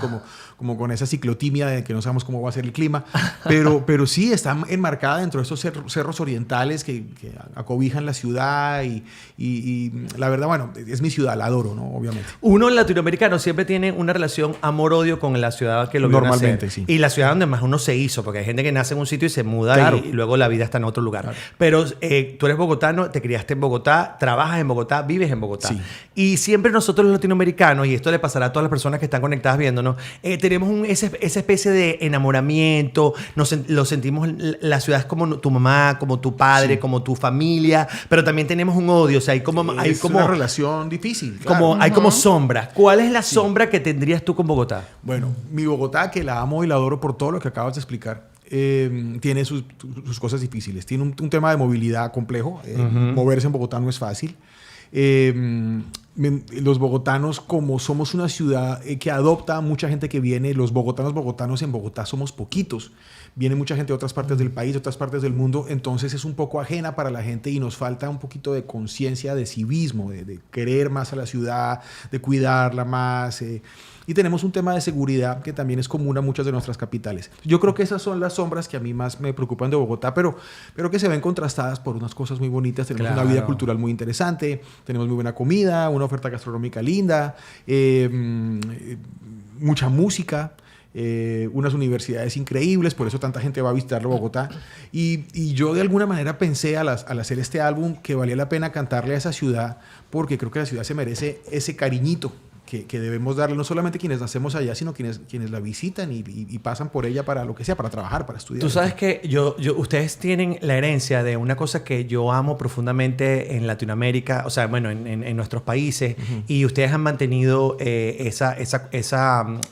como con esa ciclotimia de que no sabemos cómo va a ser el clima, pero sí está enmarcada dentro de esos cerros orientales que acobijan la ciudad y la verdad, bueno, es mi ciudad, la adoro, ¿no? Obviamente. Uno latinoamericano siempre tiene una relación amor-odio con la ciudad que lo vio Normalmente, nacer. sí. Y la ciudad donde más uno se hizo, porque hay gente que nace en un sitio y se muda Claro. y luego la vida está en otro lugar. Claro. Pero tú eres bogotano, te criaste en Bogotá, trabajas en Bogotá, vives en Bogotá. Sí. Y siempre nosotros los latinoamericanos, y esto le pasará a todas las personas que están conectadas viéndonos, tenemos esa especie de enamoramiento, lo sentimos, la ciudad es como tu mamá, como tu padre, Sí. como tu familia, pero también tenemos un odio, o sea, hay Es como una relación difícil. como, claro. hay como sombras. ¿Cuál es la sombra que tendrías tú con Bogotá? Bueno, mi Bogotá, que la amo y la adoro por todo lo que acabas de explicar, tiene sus cosas difíciles. Tiene un tema de movilidad complejo. Moverse en Bogotá no es fácil. Los bogotanos, como somos una ciudad que adopta a mucha gente que viene, los bogotanos en Bogotá somos poquitos. Viene mucha gente de otras partes del país, de otras partes del mundo, entonces es un poco ajena para la gente y nos falta un poquito de conciencia, de civismo, de querer más a la ciudad, de cuidarla más. Y tenemos un tema de seguridad que también es común a muchas de nuestras capitales. Yo creo que esas son las sombras que a mí más me preocupan de Bogotá, pero que se ven contrastadas por unas cosas muy bonitas. Tenemos una vida Claro. cultural muy interesante, tenemos muy buena comida, una oferta gastronómica linda, mucha música. Unas universidades increíbles, por eso tanta gente va a visitarlo Bogotá. Y yo de alguna manera pensé al hacer este álbum que valía la pena cantarle a esa ciudad, porque creo que la ciudad se merece ese cariñito que debemos darle no solamente quienes nacemos allá, sino quienes la visitan y pasan por ella para lo que sea, para trabajar, para estudiar. Tú sabes que ustedes tienen la herencia de una cosa que yo amo profundamente en Latinoamérica, o sea, bueno, en nuestros países, y ustedes han mantenido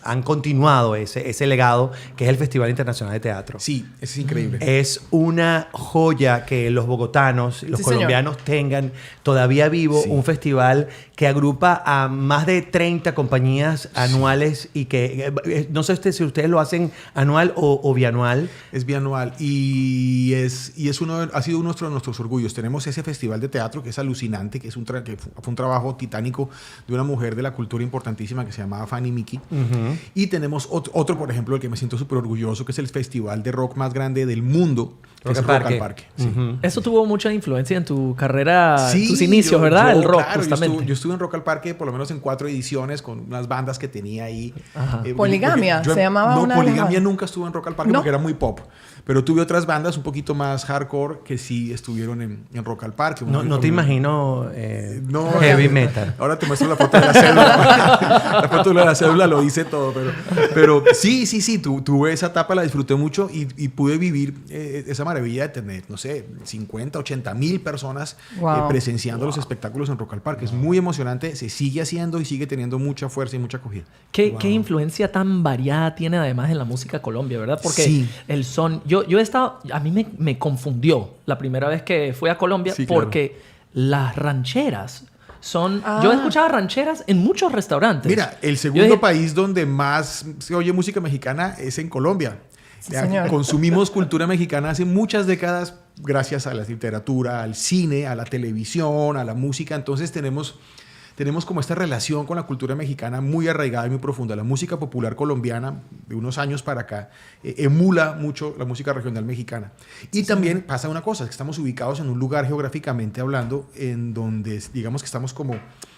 han continuado ese legado, que es el Festival Internacional de Teatro. Sí, es increíble. Es una joya que los bogotanos, los colombianos tengan todavía vivo un festival que agrupa a más de 30 compañías anuales y que no sé si ustedes lo hacen anual o bianual. Es bianual y ha sido uno de nuestros orgullos. Tenemos ese festival de teatro que es alucinante, que fue un trabajo titánico de una mujer de la cultura importantísima que se llamaba Fanny Mickey. Y tenemos otro, por ejemplo, el que me siento súper orgulloso, que es el festival de rock más grande del mundo, que es Rock al Parque. Sí. Eso tuvo mucha influencia en tu carrera, tus inicios, ¿verdad? El rock, claro, justamente. Yo estuve en Rock al Parque por lo menos en 4 ediciones con unas bandas que tenía ahí. Poligamia, se llamaba una. No, Poligamia nunca estuvo en Rock al Parque porque era muy pop. Pero tuve otras bandas un poquito más hardcore que sí estuvieron en Rock al Parque. No te imagino heavy metal. Ahora te muestro la foto de la cédula. La foto de la cédula lo dice todo. Pero sí, tuve esa etapa, la disfruté mucho y pude vivir esa maravilla de tener, no sé, 50, 80 mil personas presenciando los espectáculos en Rock al Parque. Es muy emocionante, se sigue haciendo y sigue teniendo mucha fuerza y mucha acogida. ¿Qué influencia tan variada tiene además en la música Colombia, verdad? Porque el son... Yo he estado... A mí me confundió la primera vez que fui a Colombia porque las rancheras son... Yo escuchaba rancheras en muchos restaurantes. Mira, el segundo país donde más se oye música mexicana es en Colombia. Sí, señor. Consumimos cultura mexicana hace muchas décadas gracias a la literatura, al cine, a la televisión, a la música. Entonces tenemos como esta relación con la cultura mexicana muy arraigada y muy profunda. La música popular colombiana, de unos años para acá, emula mucho la música regional mexicana. Y también pasa una cosa, es que estamos ubicados en un lugar geográficamente hablando en donde, digamos que estamos como...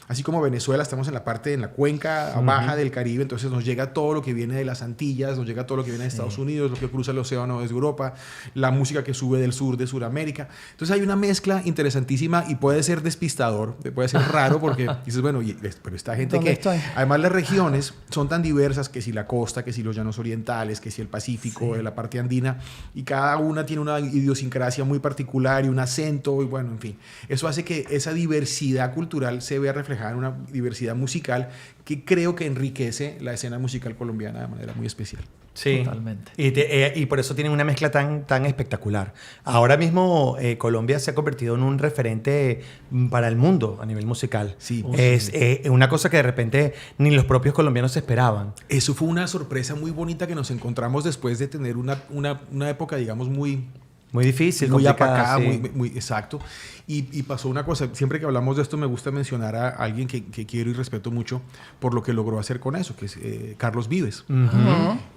Así como Venezuela, estamos en la cuenca baja del Caribe, entonces nos llega todo lo que viene de las Antillas, nos llega todo lo que viene de Estados Unidos, lo que cruza el océano desde Europa, la música que sube del sur de Sudamérica. Entonces hay una mezcla interesantísima y puede ser despistador, puede ser raro porque dices, bueno, pero esta gente que... Además las regiones son tan diversas, que si la costa, que si los llanos orientales, que si el Pacífico, la parte andina, y cada una tiene una idiosincrasia muy particular y un acento, y bueno, en fin. Eso hace que esa diversidad cultural se vea reflejada en una diversidad musical que creo que enriquece la escena musical colombiana de manera muy especial. Sí, totalmente. Y por eso tienen una mezcla tan espectacular. Ahora mismo Colombia se ha convertido en un referente para el mundo a nivel musical. Sí. Es una cosa que de repente ni los propios colombianos esperaban. Eso fue una sorpresa muy bonita que nos encontramos después de tener una época, digamos, muy difícil, muy complicada, apacada, muy exacto. Y pasó una cosa, siempre que hablamos de esto me gusta mencionar a alguien que quiero y respeto mucho por lo que logró hacer con eso, que es Carlos Vives.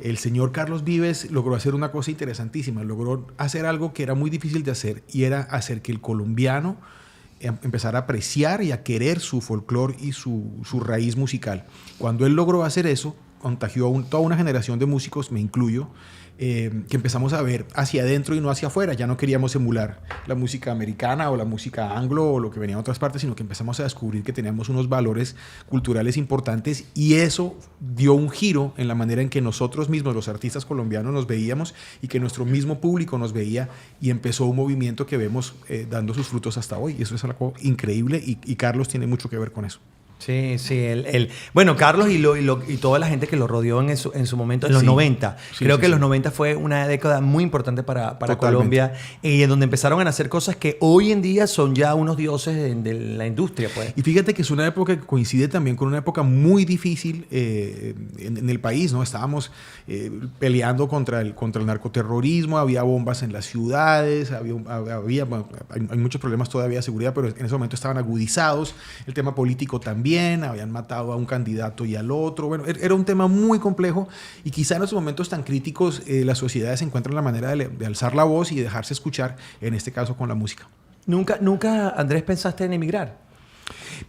El señor Carlos Vives logró hacer una cosa interesantísima, logró hacer algo que era muy difícil de hacer y era hacer que el colombiano empezara a apreciar y a querer su folclore y su raíz musical. Cuando él logró hacer eso, contagió a toda una generación de músicos, me incluyo, que empezamos a ver hacia adentro y no hacia afuera. Ya no queríamos emular la música americana o la música anglo o lo que venía de otras partes, sino que empezamos a descubrir que teníamos unos valores culturales importantes y eso dio un giro en la manera en que nosotros mismos, los artistas colombianos, nos veíamos y que nuestro mismo público nos veía y empezó un movimiento que vemos dando sus frutos hasta hoy. Y eso es algo increíble y Carlos tiene mucho que ver con eso. Sí. Bueno, Carlos y toda la gente que lo rodeó en su momento, en los 90. Creo que los 90 fue una década muy importante para Colombia y en donde empezaron a hacer cosas que hoy en día son ya unos dioses de la industria, pues. Y fíjate que es una época que coincide también con una época muy difícil en el país, ¿no? Estábamos peleando contra el narcoterrorismo, había bombas en las ciudades, hay muchos problemas todavía de seguridad, pero en ese momento estaban agudizados, el tema político también, habían matado a un candidato y al otro. Bueno, era un tema muy complejo y quizá en esos momentos tan críticos las sociedades encuentran la manera de alzar la voz y de dejarse escuchar, en este caso con la música. ¿Nunca, Andrés, pensaste en emigrar?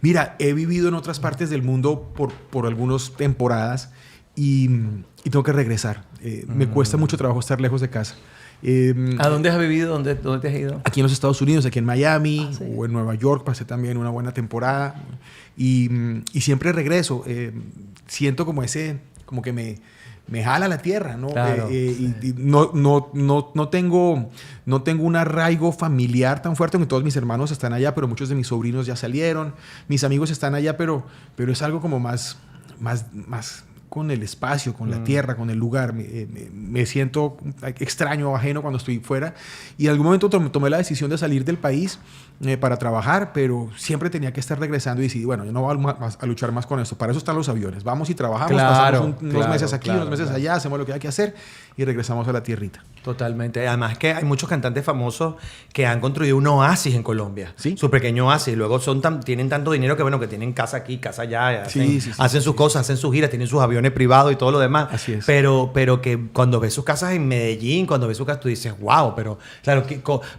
Mira, he vivido en otras partes del mundo por algunas temporadas y tengo que regresar. Me cuesta mucho trabajo estar lejos de casa. ¿A dónde has vivido? ¿Dónde te has ido? Aquí en los Estados Unidos, aquí en Miami Sí. o en Nueva York, pasé también una buena temporada y siempre regreso. Siento como que me jala la tierra, ¿no? Claro. Y no tengo un arraigo familiar tan fuerte, aunque todos mis hermanos están allá, pero muchos de mis sobrinos ya salieron, mis amigos están allá, pero es algo como más con el espacio, con la tierra, con el lugar. Me siento extraño, ajeno cuando estoy fuera. Y en algún momento tomé la decisión de salir del país para trabajar, pero siempre tenía que estar regresando y decidí, bueno, yo no voy a luchar más con esto. Para eso están los aviones. Vamos y trabajamos, pasamos unos meses aquí, unos meses allá, hacemos lo que hay que hacer y regresamos a la tierrita. Totalmente. Además que hay muchos cantantes famosos que han construido un oasis en Colombia. Sí. Su pequeño oasis. Luego tienen tanto dinero que, bueno, que tienen casa aquí, casa allá. Hacen sus cosas, hacen sus giras, tienen sus aviones privados y todo lo demás. Así es. Pero que cuando ves sus casas en Medellín, cuando ves sus casas, tú dices, wow, pero claro,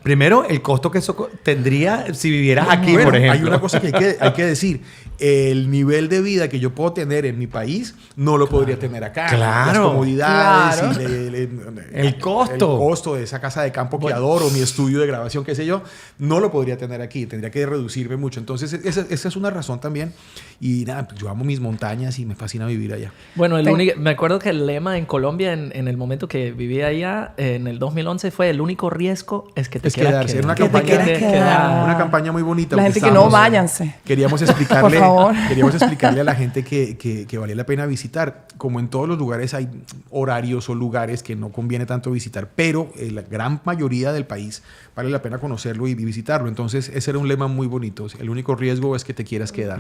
primero el costo que eso tendría si vivieras aquí, Bueno, por ejemplo. hay una cosa que hay que decir. El nivel de vida que yo puedo tener en mi país no lo podría tener acá. Claro. Las comodidades Claro. y El costo. El costo de esa casa de campo que adoro, mi estudio de grabación, qué sé yo, no lo podría tener aquí. Tendría que reducirme mucho. Entonces, esa es una razón también. Y nada, pues yo amo mis montañas y me fascina vivir allá. Bueno, me acuerdo que el lema en Colombia, en el momento que vivía allá, en el 2011, fue: el único riesgo es que te Es quieras quedarse. Era una Que te campaña, quieras quedar. una campaña muy bonita. La porque gente que no estábamos- váyanse. Queríamos Por explicarle, favor. queríamos explicarle a la gente que valía la pena visitar. Como en todos los lugares hay horarios o lugares que no conviene tanto visitar, pero la gran mayoría del país vale la pena conocerlo y visitarlo. Entonces ese era un lema muy bonito. El único riesgo es que te quieras quedar.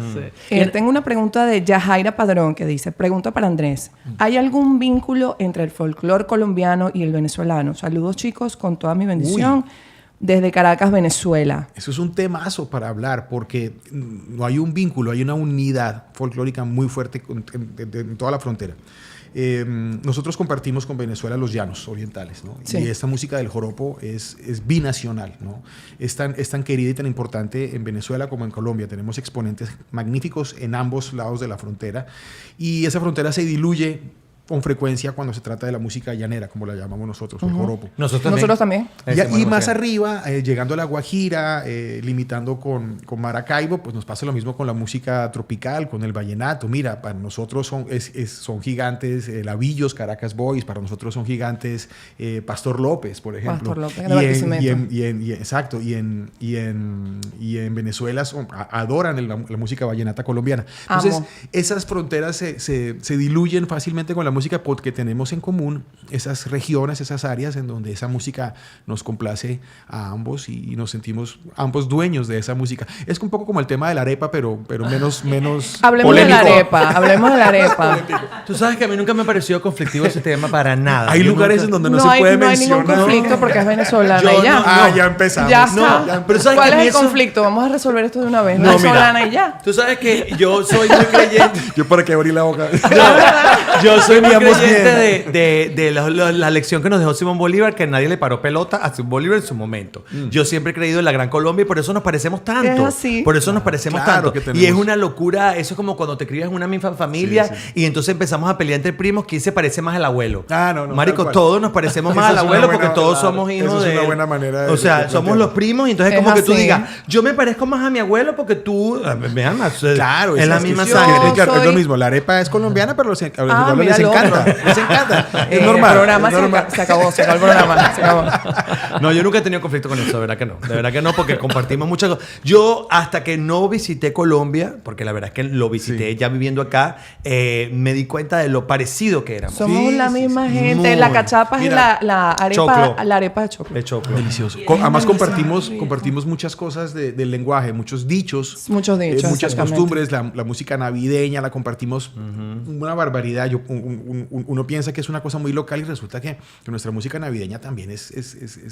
Sí. Tengo una pregunta de Yajaira Padrón que dice, pregunta para Andrés, ¿hay algún vínculo entre el folclore colombiano y el venezolano? Saludos chicos, con toda mi bendición, desde Caracas, Venezuela. Eso es un temazo para hablar porque no hay un vínculo, hay una unidad folclórica muy fuerte en toda la frontera. Nosotros compartimos con Venezuela los llanos orientales, ¿no? Sí. Y esta música del joropo es binacional, ¿no? Es tan querida y tan importante en Venezuela como en Colombia. Tenemos exponentes magníficos en ambos lados de la frontera y esa frontera se diluye con frecuencia cuando se trata de la música llanera, como la llamamos nosotros, el joropo. Nosotros también. Y más arriba, llegando a La Guajira, limitando con Maracaibo, pues nos pasa lo mismo con la música tropical, con el vallenato. Mira, para nosotros son gigantes Lavillos, Caracas Boys, para nosotros son gigantes Pastor López, por ejemplo. Pastor López, de Barquisimeto. Exacto, y en Venezuela adoran la música vallenata colombiana. Entonces, Amo. esas fronteras se diluyen fácilmente con la música porque tenemos en común esas regiones, esas áreas en donde esa música nos complace a ambos y nos sentimos ambos dueños de esa música. Es un poco como el tema de la arepa, pero menos Hablemos de la polémico. arepa, hablemos de la arepa. Tú sabes que a mí nunca me ha parecido conflictivo ese tema para nada. Hay Yo lugares nunca- en donde no, se puede no hay ningún mencionar. conflicto porque es venezolana Yo y ya. no- Ah, ya empezamos. Ya No, está. pero ¿sabes ¿Cuál que a es mí el eso- conflicto? Vamos a resolver esto de una vez. No, Venezolana mira, y ya. Tú sabes que yo soy muy creyente. Yo para qué abrir la boca. Yo soy muy Teníamos creyente de la lección que nos dejó Simón Bolívar, que nadie le paró pelota a Simón Bolívar en su momento. Yo siempre he creído en la Gran Colombia y por eso nos parecemos tanto. Es así. Por eso nos parecemos Claro tanto. que tenemos. Y es una locura, eso es como cuando te crías en una misma familia Sí, sí. y entonces empezamos a pelear entre primos quién se parece más al abuelo. No, Marico, tal cual. todos nos parecemos más Esa al es una abuelo buena- porque todos claro, somos hijos eso de es una él. buena manera de O sea, plantearlo. somos los primos y entonces Es como que tú así. digas, yo me parezco más a mi abuelo porque tú me amas. Claro, es la que misma sí, sangre. Ricardo, es soy- lo mismo. La arepa es colombiana, pero a los Ah, les mira lo encanta. otro. Les encanta. Es El normal. programa es normal. se acabó el programa. Se acabó. No, yo nunca he tenido conflicto con eso, de verdad que no. De verdad que no, porque compartimos muchas cosas. Yo, hasta que no visité Colombia, porque la verdad es que lo visité ya viviendo acá, me di cuenta de lo parecido que éramos. Somos Sí, la sí, misma sí. gente. Muy. La cachapa es Mira, la choclo. arepa de choclo. De choclo. Delicioso. Además compartimos muchas cosas del lenguaje, muchos dichos. Muchos dichos, muchas exactamente. costumbres, la música navideña la compartimos una barbaridad. Uno piensa que es una cosa muy local y resulta que nuestra música navideña también es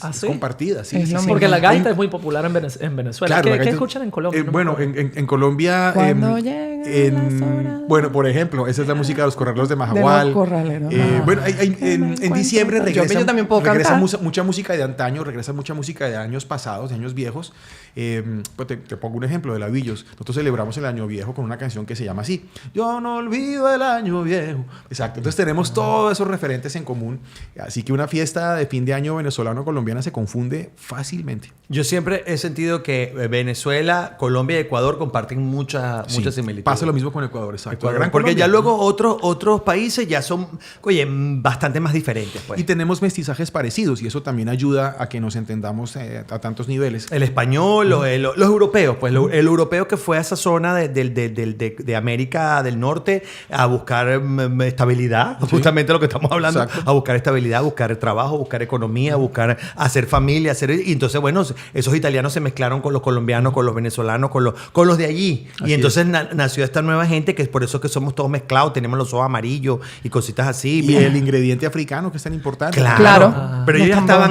¿Ah, sí? compartida. Sí, Es sí, lo sí. mismo. Porque la gaita Hay- es muy popular en Venezuela. Claro, la ¿Qué gaita- escuchan en Colombia? No me bueno, acuerdo. en Colombia. Cuando lleguen las horas. Bueno, por ejemplo, esa es la música de los corraleros de Majagual. los corraleros. Bueno, Que me en cuenten. diciembre Yo regresa, también puedo regresa cantar. mucha música de antaño, regresa mucha música de años pasados, de años viejos. Pues te pongo un ejemplo de Lavillos. Nosotros celebramos el año viejo con una canción que se llama así: Yo no olvido el año viejo. Exacto. Entonces tenemos todos esos referentes en común. Así que una fiesta de fin de año venezolano-colombiana se confunde fácilmente. Yo siempre he sentido que Venezuela, Colombia y Ecuador comparten muchas similitudes. Pasa lo mismo con Ecuador, exacto. Ecuador, La gran porque Colombia. ya luego otros países ya son, oye, bastante más diferentes. Pues. Y tenemos mestizajes parecidos y eso también ayuda a que nos entendamos a tantos niveles. El español, los europeos, pues el europeo que fue a esa zona de América del Norte a buscar estabilidad, justamente lo que estamos hablando, Exacto. a buscar estabilidad, a buscar trabajo, a buscar economía, a buscar hacer familia, y entonces, bueno, esos italianos se mezclaron con los colombianos, con los venezolanos, con los de allí. Así Y entonces nació esta nueva gente que es por eso que somos todos mezclados, tenemos los ojos amarillos y cositas así. Y el ingrediente africano que es tan importante. Claro. Claro. Pero ellos ya Estamos-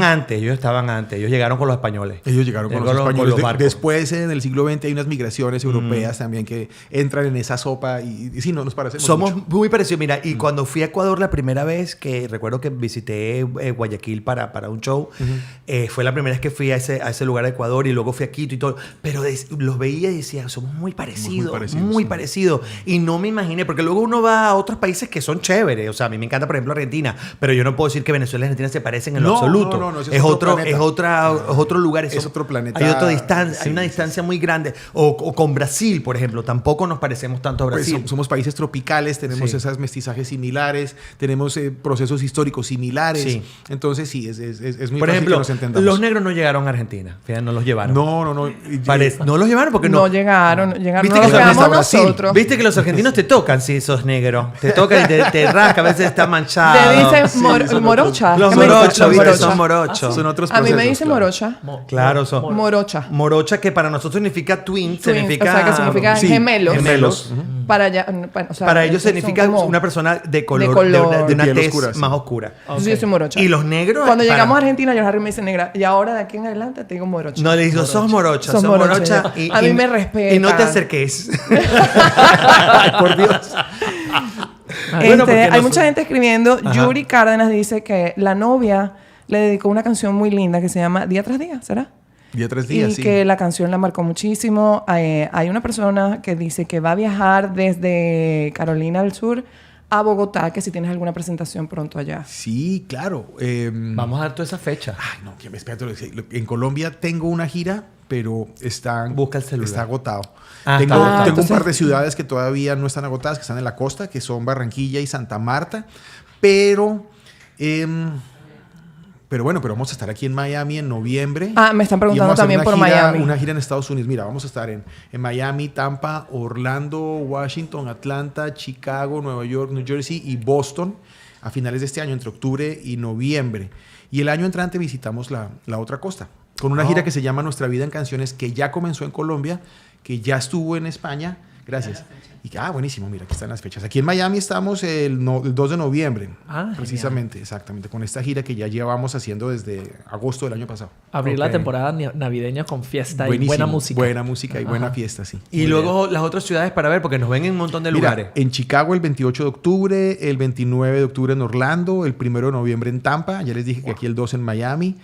estaban antes. Ellos llegaron con los españoles. Ellos llegaron con los Llegaron españoles. los barcos. Después, en el siglo XX, hay unas migraciones europeas también que entran en esa sopa y sí, no nos parecemos Somos mucho. muy parecidos. Mira, y cuando fui a Ecuador la primera vez, que recuerdo que visité Guayaquil para un show, fue la primera vez que fui a ese lugar de Ecuador y luego fui a Quito y todo. Pero los veía y decía, somos muy parecidos, muy sí. parecidos. Y no me imaginé, porque luego uno va a otros países que son chéveres. O sea, a mí me encanta, por ejemplo, Argentina, pero yo no puedo decir que Venezuela y Argentina se parecen en lo No, absoluto. no, ese es otro lugar. Es otro planeta. Hay otra distancia, Sí, hay una distancia muy grande. O con Brasil, por ejemplo, tampoco nos parecemos tanto a Pues Brasil. somos países tropicales, tenemos Sí. esos mestizajes similares, tenemos procesos históricos similares. Sí. Entonces, sí, es muy Por fácil ejemplo, que nos entendamos. los negros no llegaron a Argentina. Fíjate, no los llevaron. No. No los llevaron porque No no. llegaron, Viste no que nos son quedamos hasta Brasil. nosotros. Viste que los argentinos te tocan si sos negro. Te tocan y te rasca, a veces está manchado. Te dicen Sí, son morocha. Los ¿Qué me morochos, dicen? ¿viste? Morocha. Son morochos. Son otros A mí me procesos, dicen claro. morocha. Claro, son. Morocha. Morocha, que para nosotros significa twin, Twin, significa. o sea, que significa Sí, gemelos. gemelos. Para allá, o sea, Para ellos son significa como- una persona de color, de color. de una De piel tez oscura, sí. más oscura. Entonces yo soy morocha. Y los negros. Cuando para- llegamos a Argentina, yo Harry me dice negra. Y ahora de aquí en adelante te digo morocha. No, le digo, sos morocha, Sos sos morocha. morocha. A mí me respetan. Y no te acerques. Por Dios. Bueno, porque Hay no mucha son- gente escribiendo. Ajá. Yuri Cárdenas dice que la novia le dedicó una canción muy linda que se llama Día tras Día, ¿será? Día tras día, Y sí. que la canción la marcó muchísimo. Hay una persona que dice que va a viajar desde Carolina del Sur a Bogotá, que si tienes alguna presentación pronto allá. Sí, claro. Vamos a dar toda esa fecha. Ay, no, que me espérate. En Colombia tengo una gira, pero Busca el celular. está agotado. Ah, tengo está agotado. tengo un Entonces- par de ciudades que todavía no están agotadas, que están en la costa, que son Barranquilla y Santa Marta. Pero bueno, pero vamos a estar aquí en Miami en noviembre. Ah, me están Y preguntando vamos a hacer también una por gira- Miami. Una gira en Estados Unidos. Mira, vamos a estar en Miami, Tampa, Orlando, Washington, Atlanta, Chicago, Nueva York, New Jersey y Boston a finales de este año, entre octubre y noviembre. Y el año entrante visitamos la otra costa, con una gira que se llama Nuestra Vida en Canciones, que ya comenzó en Colombia, que ya estuvo en España. Gracias. Y buenísimo, mira, aquí están las fechas. Aquí en Miami estamos el 2 de noviembre, precisamente, exactamente, con esta gira que ya llevamos haciendo desde agosto del año pasado. Abrir la Ok. temporada navideña con fiesta y Buenísimo, buena música. Buena música y buena Ajá. fiesta, sí. Y luego las otras ciudades para ver, porque nos ven en un montón de lugares. Mira, en Chicago el 28 de octubre, el 29 de octubre en Orlando, el 1 de noviembre en Tampa, ya les dije que aquí el 2 en Miami,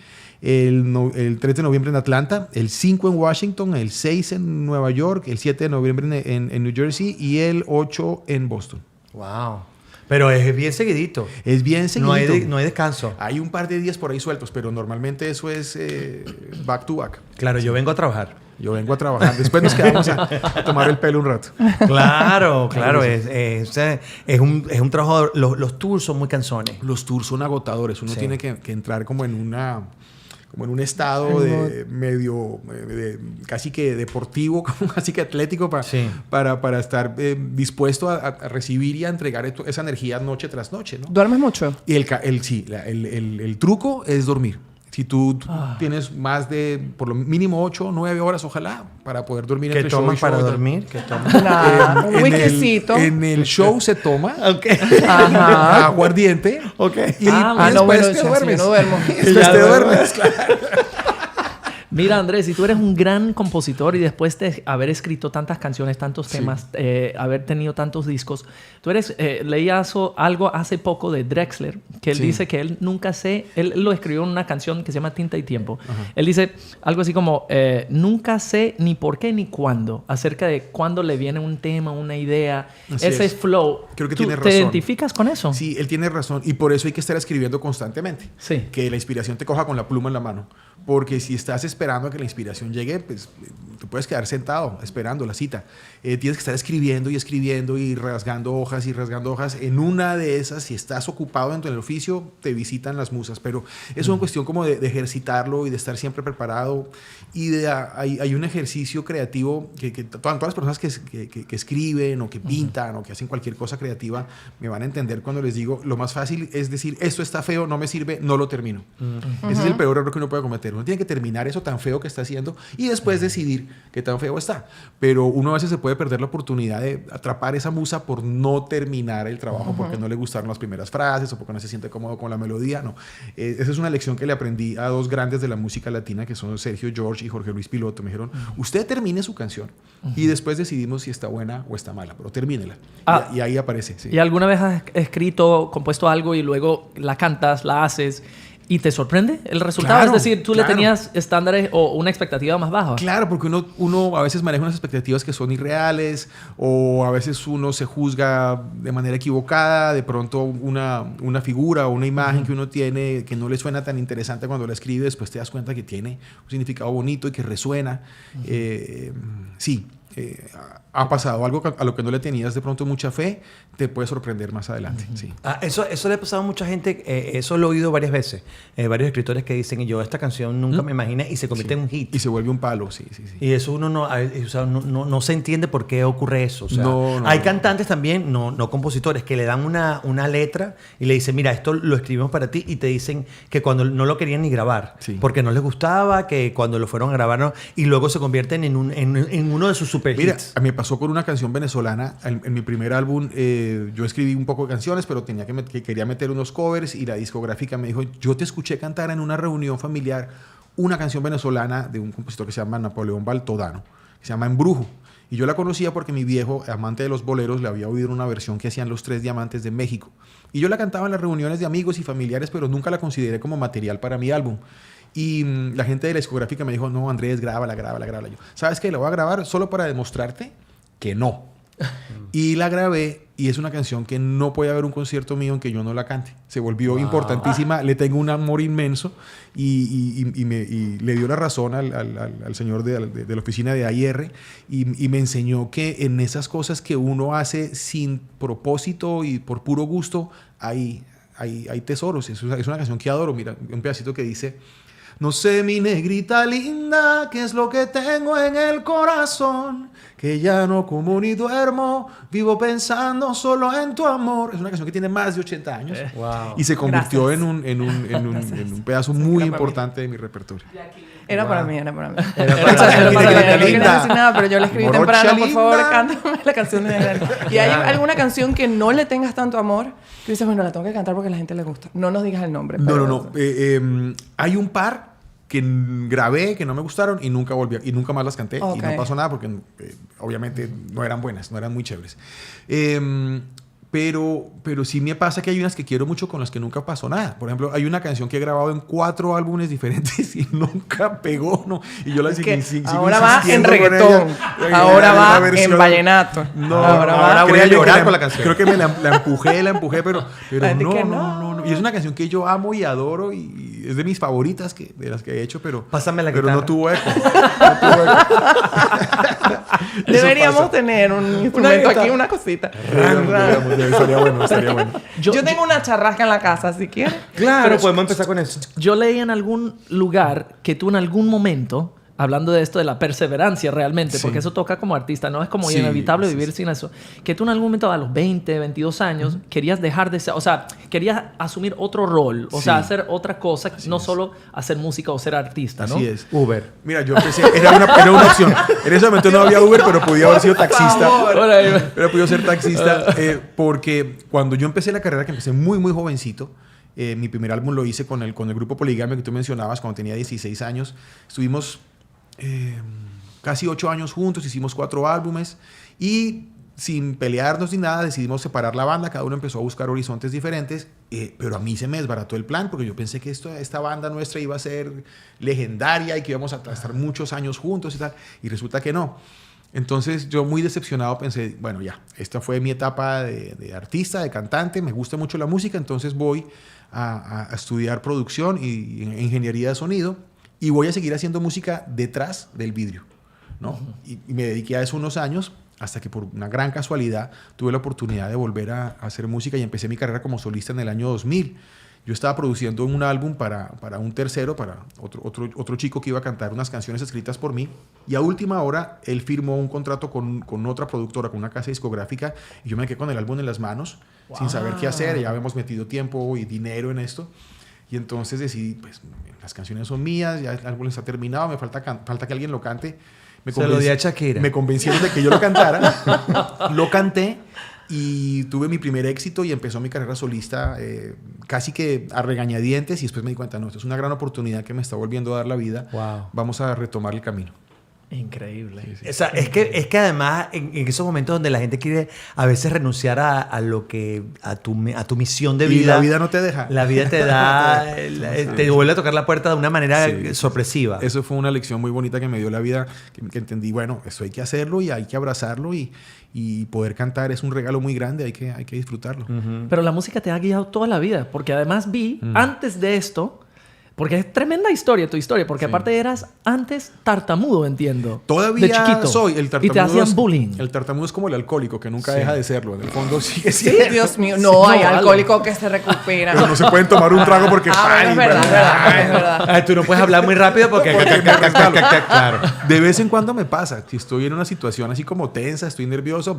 el 3 de noviembre en Atlanta, el 5 en Washington, el 6 en Nueva York, el 7 de noviembre en New Jersey y el 8 en Boston. Wow. Pero es bien seguidito. Es bien seguido. No hay descanso. Hay un par de días por ahí sueltos, pero normalmente eso es back to back. Claro, yo vengo a trabajar. Yo vengo a trabajar. Después nos quedamos a tomar el pelo un rato. Claro, claro. Es un trabajo. Los tours son muy cansones. Los tours son agotadores. Uno Sí. tiene que entrar como en un estado de medio casi que deportivo, casi que atlético Sí. para estar dispuesto a recibir y a entregar esa energía noche tras noche, ¿no? ¿Duermes mucho? Y el truco es dormir. Si tú tienes más de, por lo mínimo 8 o 9 horas, ojalá, para poder dormir ¿Qué entre show y tomas show. para dormir? ¿Qué tomas? Nada, un En whiskycito. en el show se toma Ok. Ajá. aguardiente. Ok. Y no, después bueno, te chas, duermes. yo no duermo. Después Ya te duermo. duermes, claro. Mira, Andrés, si tú eres un gran compositor y después de haber escrito tantas canciones, tantos temas, haber tenido tantos discos, tú eres... leí algo hace poco de Drexler, que él dice que él nunca él lo escribió en una canción que se llama Tinta y Tiempo. Él dice algo así como, nunca sé ni por qué ni cuándo, acerca de cuándo le viene un tema, una idea, ese flow. Creo que ¿Tú tiene te razón. identificas con eso? Sí, él tiene razón. Y por eso hay que estar escribiendo constantemente. Sí. Que la inspiración te coja con la pluma en la mano. Porque si estás esperando a que la inspiración llegue, pues te puedes quedar sentado esperando la cita. Tienes que estar escribiendo y rasgando hojas. En una de esas, si estás ocupado dentro del oficio, te visitan las musas. Pero es una cuestión como de ejercitarlo y de estar siempre preparado. Y hay un ejercicio creativo que todas las personas que escriben o que pintan o que hacen cualquier cosa creativa me van a entender cuando les digo, lo más fácil es decir, esto está feo, no me sirve, no lo termino. Ese es el peor error que uno puede cometer. Uno tiene que terminar eso tan feo que está haciendo y después decidir qué tan feo está. Pero uno a veces se puede perder la oportunidad de atrapar esa musa por no terminar el trabajo, porque no le gustaron las primeras frases o porque no se siente cómodo con la melodía. No. Esa es una lección que le aprendí a dos grandes de la música latina, que son Sergio George y Jorge Luis Piloto. Me dijeron, usted termine su canción y después decidimos si está buena o está mala, pero termínela. Y ahí aparece. Sí. ¿Y alguna vez has escrito, compuesto algo y luego la cantas, la haces y te sorprende el resultado? Claro, es decir, tú le tenías estándares o una expectativa más baja. Claro, porque uno a veces maneja unas expectativas que son irreales o a veces uno se juzga de manera equivocada, de pronto una figura o una imagen que uno tiene que no le suena tan interesante cuando la escribe, después te das cuenta que tiene un significado bonito y que resuena. Sí. Ha pasado algo a lo que no le tenías de pronto mucha fe, te puede sorprender más adelante. Sí. Eso le ha pasado a mucha gente, eso lo he oído varias veces, varios escritores que dicen, yo esta canción nunca me imaginé, y se convierte en un hit. Y se vuelve un palo, sí. Y eso uno no se entiende por qué ocurre eso. O sea, No. hay cantantes también, no compositores, que le dan una letra y le dicen, mira, esto lo escribimos para ti, y te dicen que cuando no lo querían ni grabar, porque no les gustaba, que cuando lo fueron a grabar, no, y luego se convierten en uno de sus super hits. Mira, a mí me pasó con una canción venezolana. En mi primer álbum yo escribí un poco de canciones, pero quería meter unos covers y la discográfica me dijo, yo te escuché cantar en una reunión familiar una canción venezolana de un compositor que se llama Napoleón Baltodano, que se llama Embrujo. Y yo la conocía porque mi viejo, amante de los boleros, le había oído una versión que hacían Los Tres Diamantes de México. Y yo la cantaba en las reuniones de amigos y familiares, pero nunca la consideré como material para mi álbum. Y la gente de la discográfica me dijo, no, Andrés, grábala. Yo, ¿sabes qué? La voy a grabar solo para demostrarte que no. Y la grabé, y es una canción que no puede haber un concierto mío en que yo no la cante. Se volvió importantísima, le tengo un amor inmenso y le dio la razón al señor de la oficina de AIR y me enseñó que en esas cosas que uno hace sin propósito y por puro gusto, hay tesoros. Es una canción que adoro. Mira, un pedacito que dice... No sé, mi negrita linda, qué es lo que tengo en el corazón, que ya no como ni duermo, vivo pensando solo en tu amor. Es una canción que tiene más de 80 años y se convirtió en un pedazo muy importante de mi repertorio. Era para mí. Era No para mí. quería decir nada, pero yo le escribí Morocha temprano, por favor, linda. cántame la canción de Daniel. ¿Y hay alguna canción que no le tengas tanto amor? Que dices, bueno, la tengo que cantar porque a la gente le gusta. No nos digas el nombre. No. Hay un par que grabé, que no me gustaron y nunca más las canté. Y no pasó nada porque obviamente no eran buenas, no eran muy chéveres. Pero sí me pasa que hay unas que quiero mucho con las que nunca pasó nada. Por ejemplo, hay una canción que he grabado en 4 álbumes diferentes y nunca pegó, ¿no? Y yo la sigo ahora va en insistiendo con reggaetón. ella. Ahora Una va versión. en vallenato. No, ahora voy a llorar con la canción. Creo que me la empujé, pero que no. Y es una canción que yo amo y adoro y es de mis favoritas de las que he hecho, pero Pásame la pero guitarra. no tuvo eco. Deberíamos tener un instrumento aquí, una cosita. Estaría bueno. Yo tengo una charrasca en la casa, si quieres. Claro, pero podemos empezar con eso. Yo leí en algún lugar que tú en algún momento, hablando de esto de la perseverancia realmente, porque eso toca como artista, no es como inevitable vivir sin eso, que tú en algún momento a los 20, 22 años querías dejar de ser, o sea, querías asumir otro rol, o sea, hacer otra cosa, no solo hacer música o ser artista, ¿no? Así es. Uber. Mira, yo empecé, era una opción. En ese momento no había Uber, pero podía haber sido taxista. Pero pude ser taxista porque cuando yo empecé la carrera, que empecé muy, muy jovencito, Mi primer álbum lo hice con el grupo Poligamia que tú mencionabas cuando tenía 16 años. Estuvimos casi 8 años juntos, hicimos 4 álbumes y sin pelearnos ni nada decidimos separar la banda. Cada uno empezó a buscar horizontes diferentes, pero a mí se me desbarató el plan porque yo pensé que esta banda nuestra iba a ser legendaria y que íbamos a estar muchos años juntos y tal, y resulta que no. Entonces yo muy decepcionado pensé, bueno ya, esta fue mi etapa de artista, de cantante, me gusta mucho la música, entonces voy a estudiar producción y ingeniería de sonido y voy a seguir haciendo música detrás del vidrio, ¿no? Y me dediqué a eso unos años hasta que por una gran casualidad tuve la oportunidad de volver a hacer música y empecé mi carrera como solista en el año 2000. Yo estaba produciendo un álbum para un tercero, para otro chico que iba a cantar unas canciones escritas por mí, y a última hora él firmó un contrato con otra productora, con una casa discográfica, y yo me quedé con el álbum en las manos, sin saber qué hacer. Ya habíamos metido tiempo y dinero en esto, y entonces decidí, pues las canciones son mías, ya el álbum está terminado, me falta que alguien lo cante. Se lo di a Shakira. Me convencieron de que yo lo cantara. Lo canté y tuve mi primer éxito y empezó mi carrera solista casi que a regañadientes, y después me di cuenta, no, esto es una gran oportunidad que me está volviendo a dar la vida. Wow. Vamos a retomar el camino. Increíble. Sí, sí. O sea, es que además en esos momentos donde la gente quiere a veces renunciar a tu misión de vida. Y la vida no te deja. La vida te da, te vuelve a tocar la puerta de una manera sorpresiva. Eso fue una lección muy bonita que me dio la vida, que entendí, bueno, esto hay que hacerlo y hay que abrazarlo, y poder cantar es un regalo muy grande, hay que disfrutarlo. Pero la música te ha guiado toda la vida, porque además vi antes de esto, porque es tremenda historia tu historia, porque aparte eras antes tartamudo, entiendo. Todavía de chiquito. soy el tartamudo. Y te hacían bullying. El tartamudo es como el alcohólico, que nunca deja de serlo. En el fondo sigue Sí, siendo. Dios mío. No, hay alcohólicos que se recuperan. Pero no se pueden tomar un trago porque... Bueno, es verdad, es verdad. Tú no puedes hablar muy rápido porque... Claro. De vez en cuando me pasa. Si estoy en una situación así como tensa, estoy nervioso,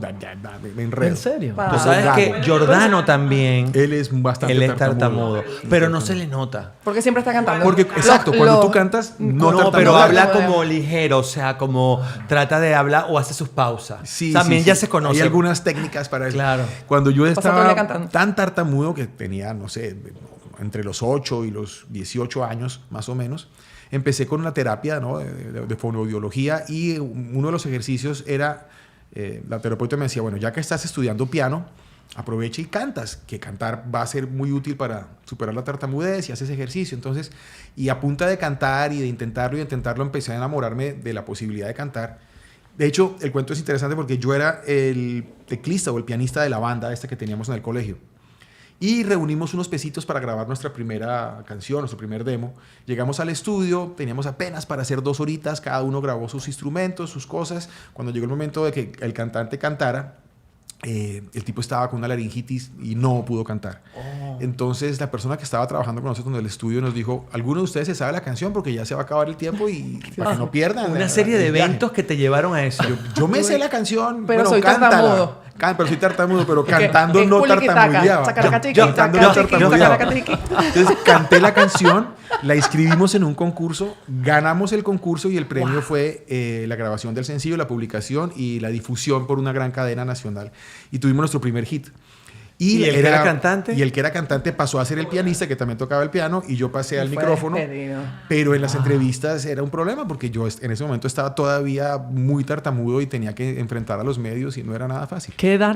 me enredo. ¿En serio? Tú sabes que Giordano también... Él es bastante tartamudo. Pero no se le nota. Porque siempre está cantando. Porque, exacto, cuando tú cantas, no pero tartamudeas. habla como ligero, o sea, como trata de hablar o hace sus pausas. Sí, también sí, ya sí. se conoce. Hay algunas técnicas para eso. Claro. Cuando yo todo el estaba día cantando. tan tartamudo que tenía, no sé, entre los 8 y los 18 años, más o menos, empecé con una terapia, ¿no?, de fonoaudiología, y uno de los ejercicios era, la terapeuta me decía, bueno, ya que estás estudiando piano, aprovecha y cantas, que cantar va a ser muy útil para superar la tartamudez, y haces ejercicio. Entonces, y a punta de cantar y de intentarlo empecé a enamorarme de la posibilidad de cantar. De hecho, el cuento es interesante porque yo era el teclista o el pianista de la banda esta que teníamos en el colegio. Y reunimos unos pesitos para grabar nuestra primera canción, nuestro primer demo. Llegamos al estudio, teníamos apenas para hacer 2 horitas, cada uno grabó sus instrumentos, sus cosas. Cuando llegó el momento de que el cantante cantara, el tipo estaba con una laringitis y no pudo cantar. Entonces la persona que estaba trabajando con nosotros en el estudio nos dijo, ¿alguno de ustedes se sabe la canción? Porque ya se va a acabar el tiempo y para que no pierdan. Una serie de el viaje". eventos que te llevaron a eso. Yo me sé la canción, Pero bueno, soy cántala. tartamudo. Pero soy tartamudo, pero cantando no tartamudeaba. Cantando no tartamudeaba. Entonces canté la canción, la inscribimos en un concurso, ganamos el concurso y el premio fue la grabación del sencillo, la publicación y la difusión por una gran cadena nacional. Y tuvimos nuestro primer hit. ¿Y el que era cantante? Y el que era cantante pasó a ser el pianista, que también tocaba el piano, y yo pasé al micrófono. Pero en las entrevistas era un problema, porque yo en ese momento estaba todavía muy tartamudo y tenía que enfrentar a los medios y no era nada fácil. ¿Qué edad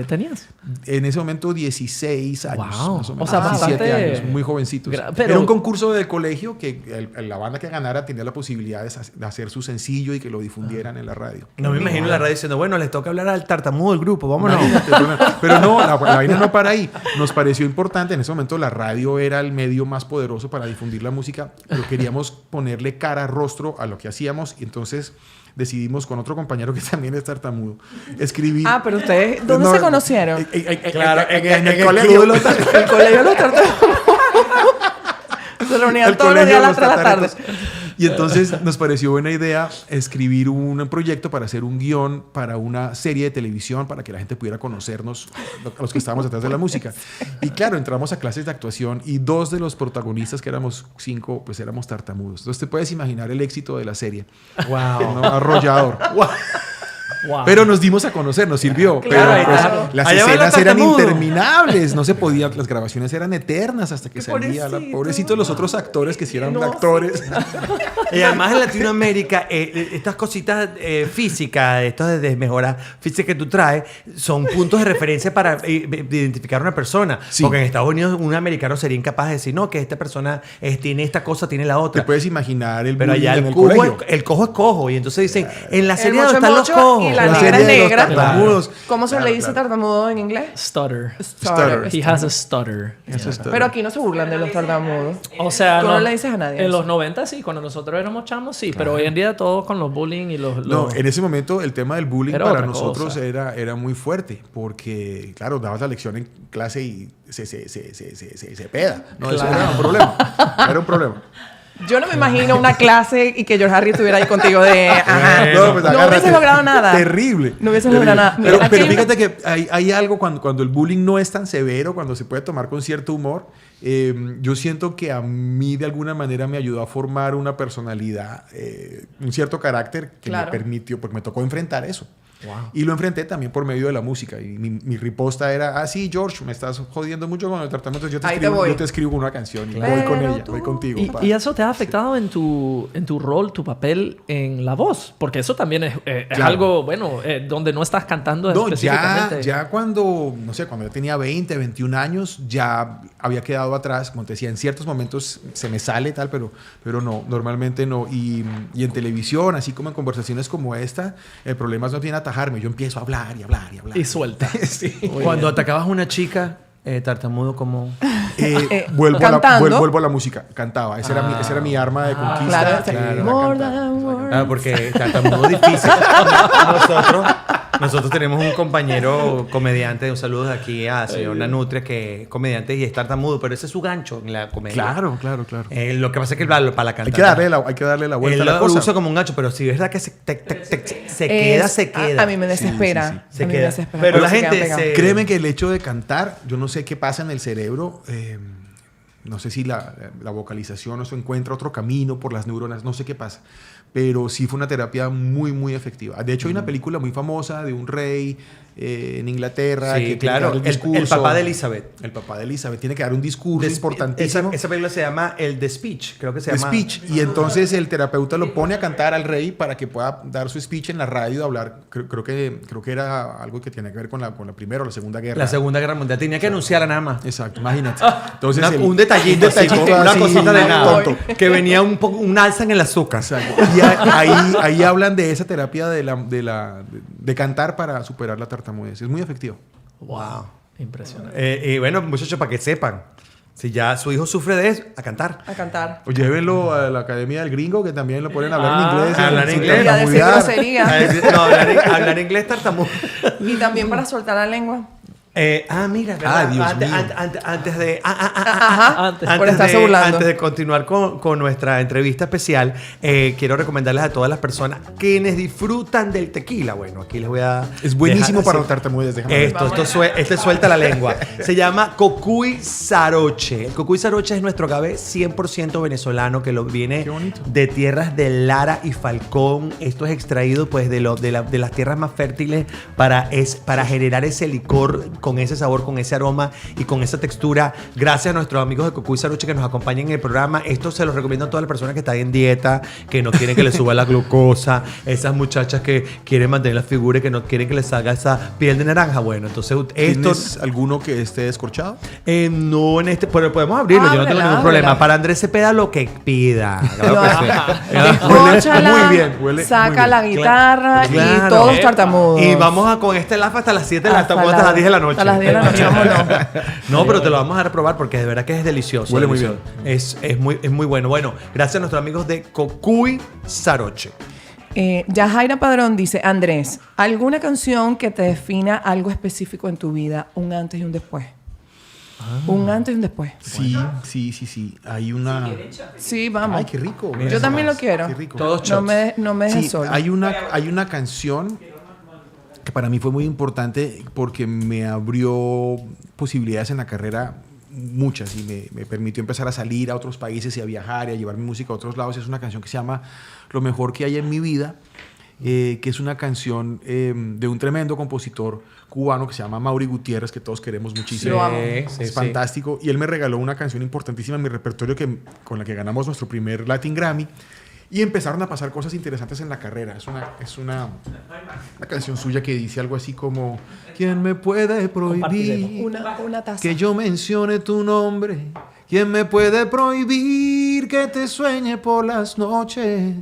tenías? En ese momento 16 años, Wow. más o menos. O sea, 17 bastante... años, muy jovencitos. Pero... Era un concurso del colegio que la banda que ganara tenía la posibilidad de hacer su sencillo y que lo difundieran en la radio. No me imagino la radio diciendo, bueno, les toca hablar al tartamudo del grupo, vámonos. Pero no, la vaina no para ahí. Nos pareció importante. En ese momento la radio era el medio más poderoso para difundir la música, pero queríamos ponerle cara, rostro a lo que hacíamos, y entonces decidimos con otro compañero que también es tartamudo escribir. Pero ustedes, ¿dónde se conocieron? Claro, en el colegio. El colegio de los tartamudos. Se reunían todos los días a las 3 de la tarde. Y entonces nos pareció buena idea escribir un proyecto para hacer un guión para una serie de televisión para que la gente pudiera conocernos, a los que estábamos detrás de la música. Y claro, entramos a clases de actuación y 2 de los protagonistas, que éramos 5, pues éramos tartamudos. Entonces te puedes imaginar el éxito de la serie. Wow. ¿No? Arrollador. Wow. Wow. Pero nos dimos a conocer, nos sirvió. Claro, pero pues, claro. las Allá va el escenas eran tartamudo. interminables, no se podía, las grabaciones eran eternas hasta que Qué salía. pobrecito. Pobrecito los otros actores que sí eran No, actores. Y además en Latinoamérica, estas cositas físicas, estas de mejora física que tú traes, son puntos de referencia para identificar a una persona. Sí. Porque en Estados Unidos un americano sería incapaz de decir, no, que esta persona tiene esta cosa, tiene la Te otra. puedes imaginar el Pero bullying allá en el el cojo, colegio. el cojo es cojo. Y entonces dicen, en la El serie mocho donde es están los mocho cojos. y la La negra serie es de los negra. tartamudos. ¿Cómo se Claro, le dice claro. tartamudo en inglés? Stutter. Stutter. He has a stutter. Eso es todo. Pero aquí no se burlan de los tartamudos. O sea, Tú no le dices a nadie En eso. los 90 sí, cuando nosotros éramos chamos sí, pero hoy en día todo con los bullying y los... No, en ese momento el tema del bullying Era para otra nosotros cosa. era muy fuerte, porque, claro, dabas la lección en clase y se peda. No, eso era un problema. Era un problema. Yo no me imagino una clase y que George Harry estuviera ahí contigo de... Ajá. No, pues, No agárrate. hubiese logrado nada. Terrible. No hubiese Terrible. logrado nada. Mira, Pero, aquí pero hay una- fíjate que hay algo cuando el bullying no es tan severo, cuando se puede tomar con cierto humor. Yo siento que a mí de alguna manera me ayudó a formar una personalidad, un cierto carácter que Claro. me permitió, porque me tocó enfrentar eso. Y lo enfrenté también por medio de la música. Y mi riposta era, sí, George, me estás jodiendo mucho con el tratamiento. Ahí te voy. Yo te escribo una canción y Claro. voy con Pero ella, tú- voy contigo. Y, pa. y eso te ha afectado en tu rol, tu papel en la voz, porque eso también es Claro. algo, bueno, donde no estás cantando No, específicamente. ya cuando, no sé, cuando yo tenía 20, 21 años, ya había quedado atrás. Como te decía, en ciertos momentos se me sale tal, pero no, normalmente no. Y en televisión, así como en conversaciones como esta, el problema es no tiene atajarme. Yo empiezo a hablar y hablar y hablar. Y suelta. Sí. Cuando atacabas a una chica, tartamudo como... Cantando. Vuelvo a la música. Cantaba. Esa era mi arma de conquista. Claro, Era more cantar. than words. Ah, porque tartamudo difícil. Nosotros tenemos un compañero comediante, un saludo de aquí a señor Nanutria, que es comediante y es tartamudo, pero ese es su gancho en la comedia. Claro. Lo que pasa es que para la Hay cantar. que darle la vuelta Él a la lo cosa. usa como un gancho, pero si es verdad que se queda, se queda. A mí me desespera. Sí, sí, Se A mí queda. me desespera. Pero cuando la se quedan gente pegados. se- Créeme que el hecho de cantar, yo no sé qué pasa en el cerebro, no sé si la vocalización o eso encuentra otro camino por las neuronas, no sé qué pasa, pero sí fue una terapia muy, muy efectiva. De hecho, hay una película muy famosa de un rey en Inglaterra Sí, que tiene claro, que dar un el papá de Elizabeth. El papá de Elizabeth tiene que dar un discurso importantísimo. Esa película se llama El The Speech, creo que se llama. Speech, y entonces el terapeuta lo pone a cantar al rey para que pueda dar su speech en la radio, hablar. Creo que era algo que tiene que ver con la Primera o la Segunda Guerra. La Segunda Guerra Mundial. Tenía que anunciarla nada más. Exacto, imagínate. Entonces Un detallito, así, una así, cosita de nada. tonto. Que venía un alza en el azúcar. Exacto. Y ahí hablan de esa terapia de cantar para superar la tartamudez. Es muy efectivo. Wow. Impresionante. Y bueno, muchachos, para que sepan, si ya su hijo sufre de eso, a cantar. A cantar. O llévenlo a la Academia del Gringo, que también lo ponen a hablar en inglés. hablar sin inglés. Y a decir tartamudear. grosería. No, hablar inglés tartamudo. Y también para soltar la lengua. Mira, Ah, ¿verdad? Dios mío. Antes de... Ajá. Antes. Por estarse burlando. Antes de continuar con nuestra entrevista especial, quiero recomendarles a todas las personas quienes disfrutan del tequila. Bueno, aquí les voy a... Es buenísimo dejar- para sí. la tartamudez. Déjame ver. Este suelta la lengua. Se llama Cocuy Saroche. El Cocuy Saroche es nuestro agave 100% venezolano que lo viene Qué bonito. de tierras de Lara y Falcón. Esto es extraído pues de las tierras más fértiles para generar ese licor con ese sabor, con ese aroma y con esa textura. Gracias a nuestros amigos de Cocuy Saroche que nos acompañan en el programa. Esto se los recomiendo a todas las personas que están en dieta, que no quieren que les suba la glucosa, esas muchachas que quieren mantener la figura y que no quieren que les salga esa piel de naranja. Bueno, entonces esto... ¿Tienes alguno que esté descorchado? No en este, pero podemos abrirlo, yo no tengo Ábrela, ningún ábrela. problema. Para Andrés Cepeda lo que pida. Claro que sí. Descórchala, muy bien, huele saca muy bien. la guitarra Claro. y todos tartamudos. Y vamos con este lafa hasta las 7 de la tarde, hasta las 10 de la noche. Hasta las 10 de la noche, vámonos. No, pero te lo vamos a dar a probar porque de verdad que es delicioso. Huele muy delicioso. Es muy bueno. Bueno, gracias a nuestros amigos de Cocuy Saroche. Yajaira Padrón dice, Andrés, ¿alguna canción que te defina algo específico en tu vida? Un antes y un después. Un antes y un después. Sí. Hay una... Sí, vamos. Ay, qué rico. Yo también lo quiero. Qué rico. Todos No shots. me dejes Sí, solo. hay una canción que para mí fue muy importante porque me abrió posibilidades en la carrera muchas y me permitió empezar a salir a otros países y a viajar y a llevar mi música a otros lados. Es una canción que se llama Lo mejor que hay en mi vida que es una canción de un tremendo compositor cubano que se llama Mauri Gutiérrez, que todos queremos muchísimo. Lo amo. Es fantástico. Y él me regaló una canción importantísima en mi repertorio con la que ganamos nuestro primer Latin Grammy. Y empezaron a pasar cosas interesantes en la carrera. Es una canción suya que dice algo así como: ¿quién me puede prohibir Una taza. que yo mencione tu nombre? ¿Quién me puede prohibir que te sueñe por las noches?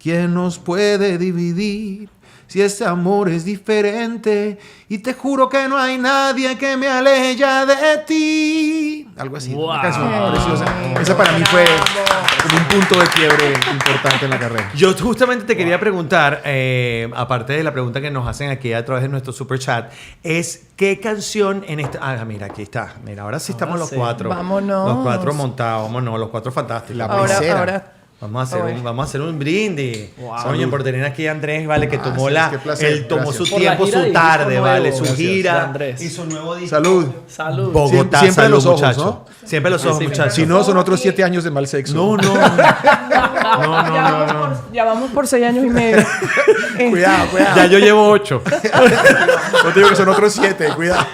¿Quién nos puede dividir si este amor es diferente? Y te juro que no hay nadie que me aleje ya de ti. Algo así. Wow. Una canción preciosa. Esa para mí fue como un punto de quiebre importante en la carrera. Yo justamente te quería preguntar, aparte de la pregunta que nos hacen aquí a través de nuestro super chat, es ¿qué canción en esta... Ah, mira, aquí está. Mira, ahora sí estamos los sí. cuatro. Vámonos. Los cuatro montados, vámonos, los cuatro fantásticos. La Ahora, pecera. ahora. Vamos a hacer un brindis. Wow. Oye, por tener aquí a Andrés, vale, que tomó sí, qué placer, él tomó gracias. su Por la tiempo, gira su de tarde, disco vale, nuevo. su Gracias, gira Andrés. y su nuevo disco. Salud. Salud. Bogotá, Siempre salud, los ojos, muchachos. ¿no? Siempre los ojos, Sí, muchachos. Si no, son otros 7 años de mal sexo. No, no. Ya vamos por 6 años y medio. Cuidado, cuidado. Ya yo llevo 8. No te digo que son otros 7, cuidado.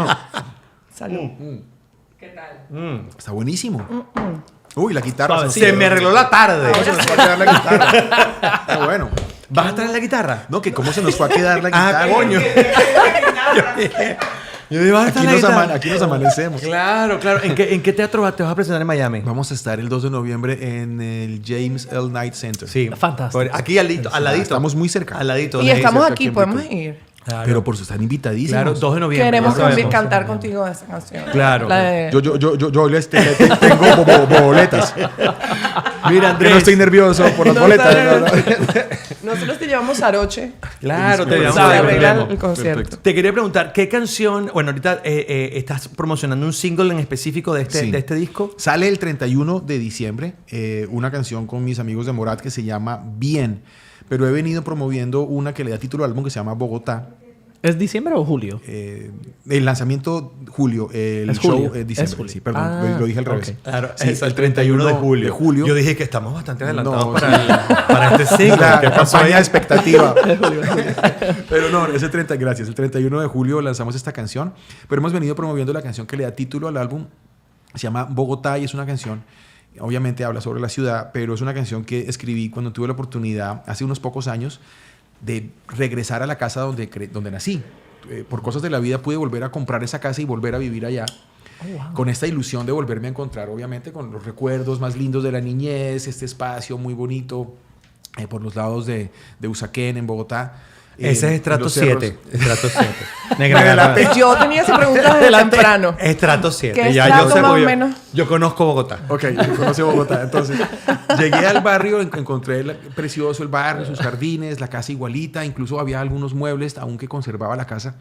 Salud. ¿Qué tal? Está buenísimo. Uy, la guitarra. Suave, sí. Se me arregló la tarde. ¿Cómo se nos fue a quedar la guitarra? Está bueno. ¿Vas a traer la guitarra? No, que cómo se nos fue a quedar la guitarra. Ah, coño. Yo digo, ¿vas a Aquí estar la guitarra? aquí nos amanecemos. Claro, claro. ¿En qué teatro te vas a presentar en Miami? Vamos a estar el 2 de noviembre en el James L. Knight Center. Sí. Fantástico. Aquí al ladito. Estamos muy cerca. Al ladito. Y de- estamos cerca aquí, aquí en podemos Brooklyn. ir. Claro. Pero por eso están invitadísimos. Claro, 2 de noviembre. Queremos ya sabemos. cantar contigo esa canción. Claro. La de- Yo tengo boletas. Mira, Que Andrés. no estoy nervioso por las No, boletas. no, no, no. Nosotros te llevamos Aroche. Claro, te Se llevamos Se a arregla ver. el concierto. Perfecto. Te quería preguntar, ¿qué canción... Bueno, ahorita estás promocionando un single en específico de Sí. este disco. Sale el 31 de diciembre una canción con mis amigos de Morat que se llama Bien. Pero he venido promoviendo una que le da título al álbum que se llama Bogotá. ¿Es diciembre o julio? El lanzamiento julio, el Es show julio. diciembre. Es julio. Sí, perdón, Ah, lo dije al revés. ok. Claro, Sí, es el 31 de julio. Yo dije que estamos bastante adelantados No, para este single. la ¿Qué pasó campaña ahí? expectativa. Pero no, ese 30, gracias. El 31 de julio lanzamos esta canción, pero hemos venido promoviendo la canción que le da título al álbum. Se llama Bogotá y es una canción, obviamente habla sobre la ciudad, pero es una canción que escribí cuando tuve la oportunidad, hace unos pocos años, de regresar a la casa donde nací. Por cosas de la vida pude volver a comprar esa casa y volver a vivir allá. Con esta ilusión de volverme a encontrar, obviamente, con los recuerdos más lindos de la niñez, este espacio muy bonito por los lados de Usaquén, en Bogotá. Ese es en estrato los cerros. 7. Estrato 7. Negra Garra. Yo tenía esa pregunta desde temprano. Estrato 7. ¿Qué Ya estrato yo sé más o porque menos? yo conozco Bogotá. Ok, yo conocí Bogotá. Entonces, llegué al barrio, encontré precioso el barrio, sus jardines, la casa igualita, incluso había algunos muebles aún que conservaba la casa.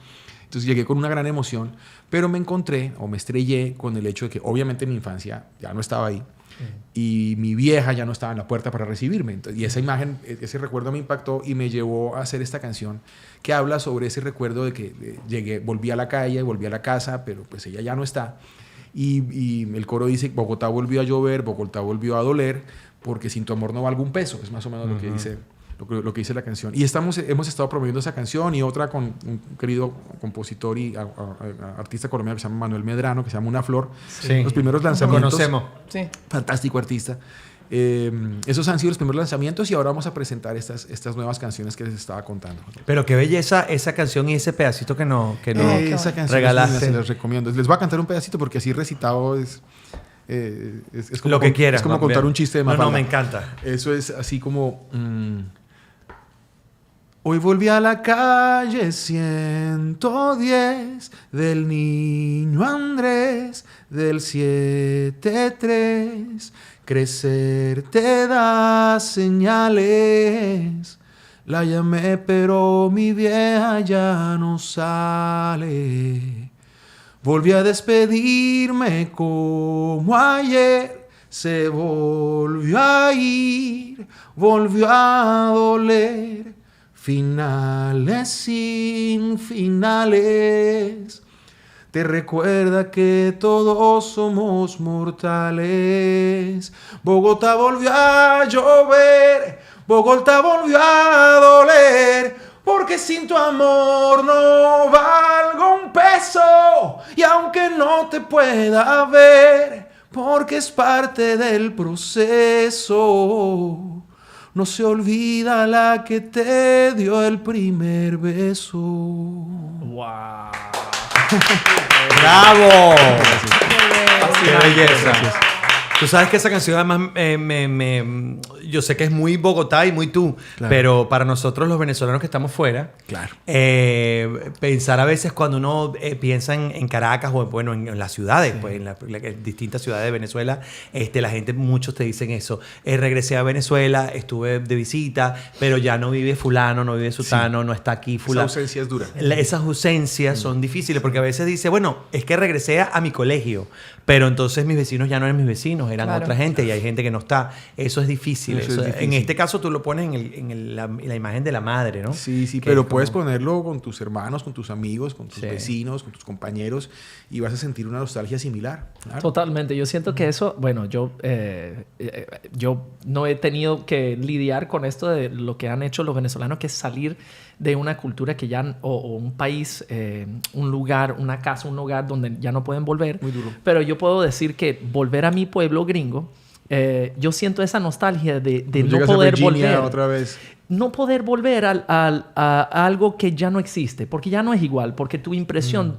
Entonces llegué con una gran emoción, pero me encontré o me estrellé con el hecho de que obviamente mi infancia ya no estaba ahí y mi vieja ya no estaba en la puerta para recibirme. Entonces, y esa imagen, ese recuerdo me impactó y me llevó a hacer esta canción que habla sobre ese recuerdo de que llegué, volví a la calle, volví a la casa, pero pues ella ya no está. Y el coro dice, Bogotá volvió a llover, Bogotá volvió a doler, porque sin tu amor no valgo un peso. Es más o menos lo que dice lo que dice la canción. Y hemos estado promoviendo esa canción y otra con un querido compositor y artista colombiano que se llama Manuel Medrano, que se llama Una Flor. Sí. Los primeros Lo lanzamientos. conocemos. Sí. Fantástico artista. Esos han sido los primeros lanzamientos y ahora vamos a presentar estas nuevas canciones que les estaba contando. Pero qué belleza esa canción y ese pedacito que no Esa canción regalaste. se les recomiendo. Les voy a cantar un pedacito porque así recitado es como Lo que quieras. Es como contar un chiste de No, Mafalda. me encanta. Eso es así como... Hoy volví a la calle 110 del niño Andrés del 7-3. Crecer te da señales. La llamé pero mi vieja ya no sale. Volví a despedirme como ayer. Se volvió a ir, volvió a doler. Finales sin finales. Te recuerda que todos somos mortales. Bogotá volvió a llover, Bogotá volvió a doler, porque sin tu amor no valgo un peso. Y aunque no te pueda ver, porque es parte del proceso, no se olvida la que te dio el primer beso. ¡Wow! ¡Bravo! ¡Qué Gracias. belleza! Tú sabes que esa canción además yo sé que es muy Bogotá y muy tú, Claro. pero para nosotros los venezolanos que estamos fuera, Claro. pensar a veces cuando uno piensa en Caracas o bueno, en las ciudades, pues en las distintas ciudades de Venezuela, la gente, muchos te dicen eso. Regresé a Venezuela, estuve de visita, pero ya no vive fulano, no vive sutano, no está aquí Esa fulano. ausencia es dura. Esas ausencias son difíciles porque a veces dice, bueno, es que regresé a mi colegio, pero entonces mis vecinos ya no eran mis vecinos, eran Claro. otra gente y hay gente que no está. Eso es difícil. Eso es difícil. En este caso tú lo pones en la imagen de la madre, ¿no? Sí, sí, Que pero es como- puedes ponerlo con tus hermanos, con tus amigos, con tus Sí. vecinos, con tus compañeros y vas a sentir una nostalgia similar. Claro. Totalmente. Yo siento que eso, bueno, yo no he tenido que lidiar con esto de lo que han hecho los venezolanos, que es salir de una cultura que ya, o un país, un lugar, una casa, un hogar donde ya no pueden volver. Muy duro. Pero yo puedo decir que volver a mi pueblo gringo, yo siento esa nostalgia de no Llegas a poder Virginia volver. otra vez. No poder volver a algo que ya no existe, porque ya no es igual, porque tu impresión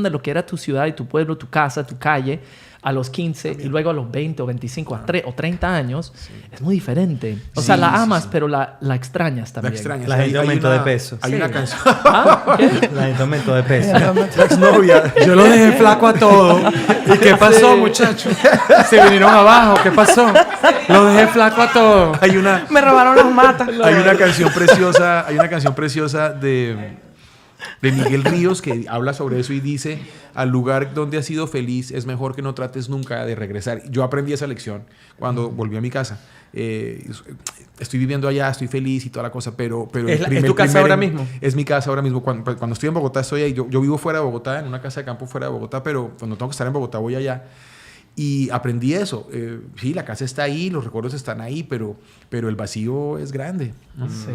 de lo que era tu ciudad y tu pueblo, tu casa, tu calle, a los 15 y luego a los 20 o 25 o 30 años, es muy diferente. O sea, Sí, la sí, amas, sí. pero la extrañas La también. extrañas. La gente aumentó de peso. Hay Sí. una canción. ¿Ah? ¿Qué? La gente aumentó de peso. La exnovia. Yo lo dejé flaco a todo. ¿Y qué pasó, muchachos? Se vinieron abajo. ¿Qué pasó? Lo dejé flaco a todo. Hay una, Me robaron las matas. hay una canción preciosa de Miguel Ríos que habla sobre eso y dice: al lugar donde has sido feliz es mejor que no trates nunca de regresar. Yo aprendí esa lección cuando volví a mi casa. Estoy viviendo allá, estoy feliz y toda la cosa, pero ¿Es tu casa ahora mismo? Es mi casa ahora mismo. Cuando estoy en Bogotá estoy ahí. Yo vivo fuera de Bogotá, en una casa de campo fuera de Bogotá, pero cuando tengo que estar en Bogotá voy allá. Y aprendí eso. Sí, la casa está ahí, los recuerdos están ahí, pero el vacío es grande. Sí.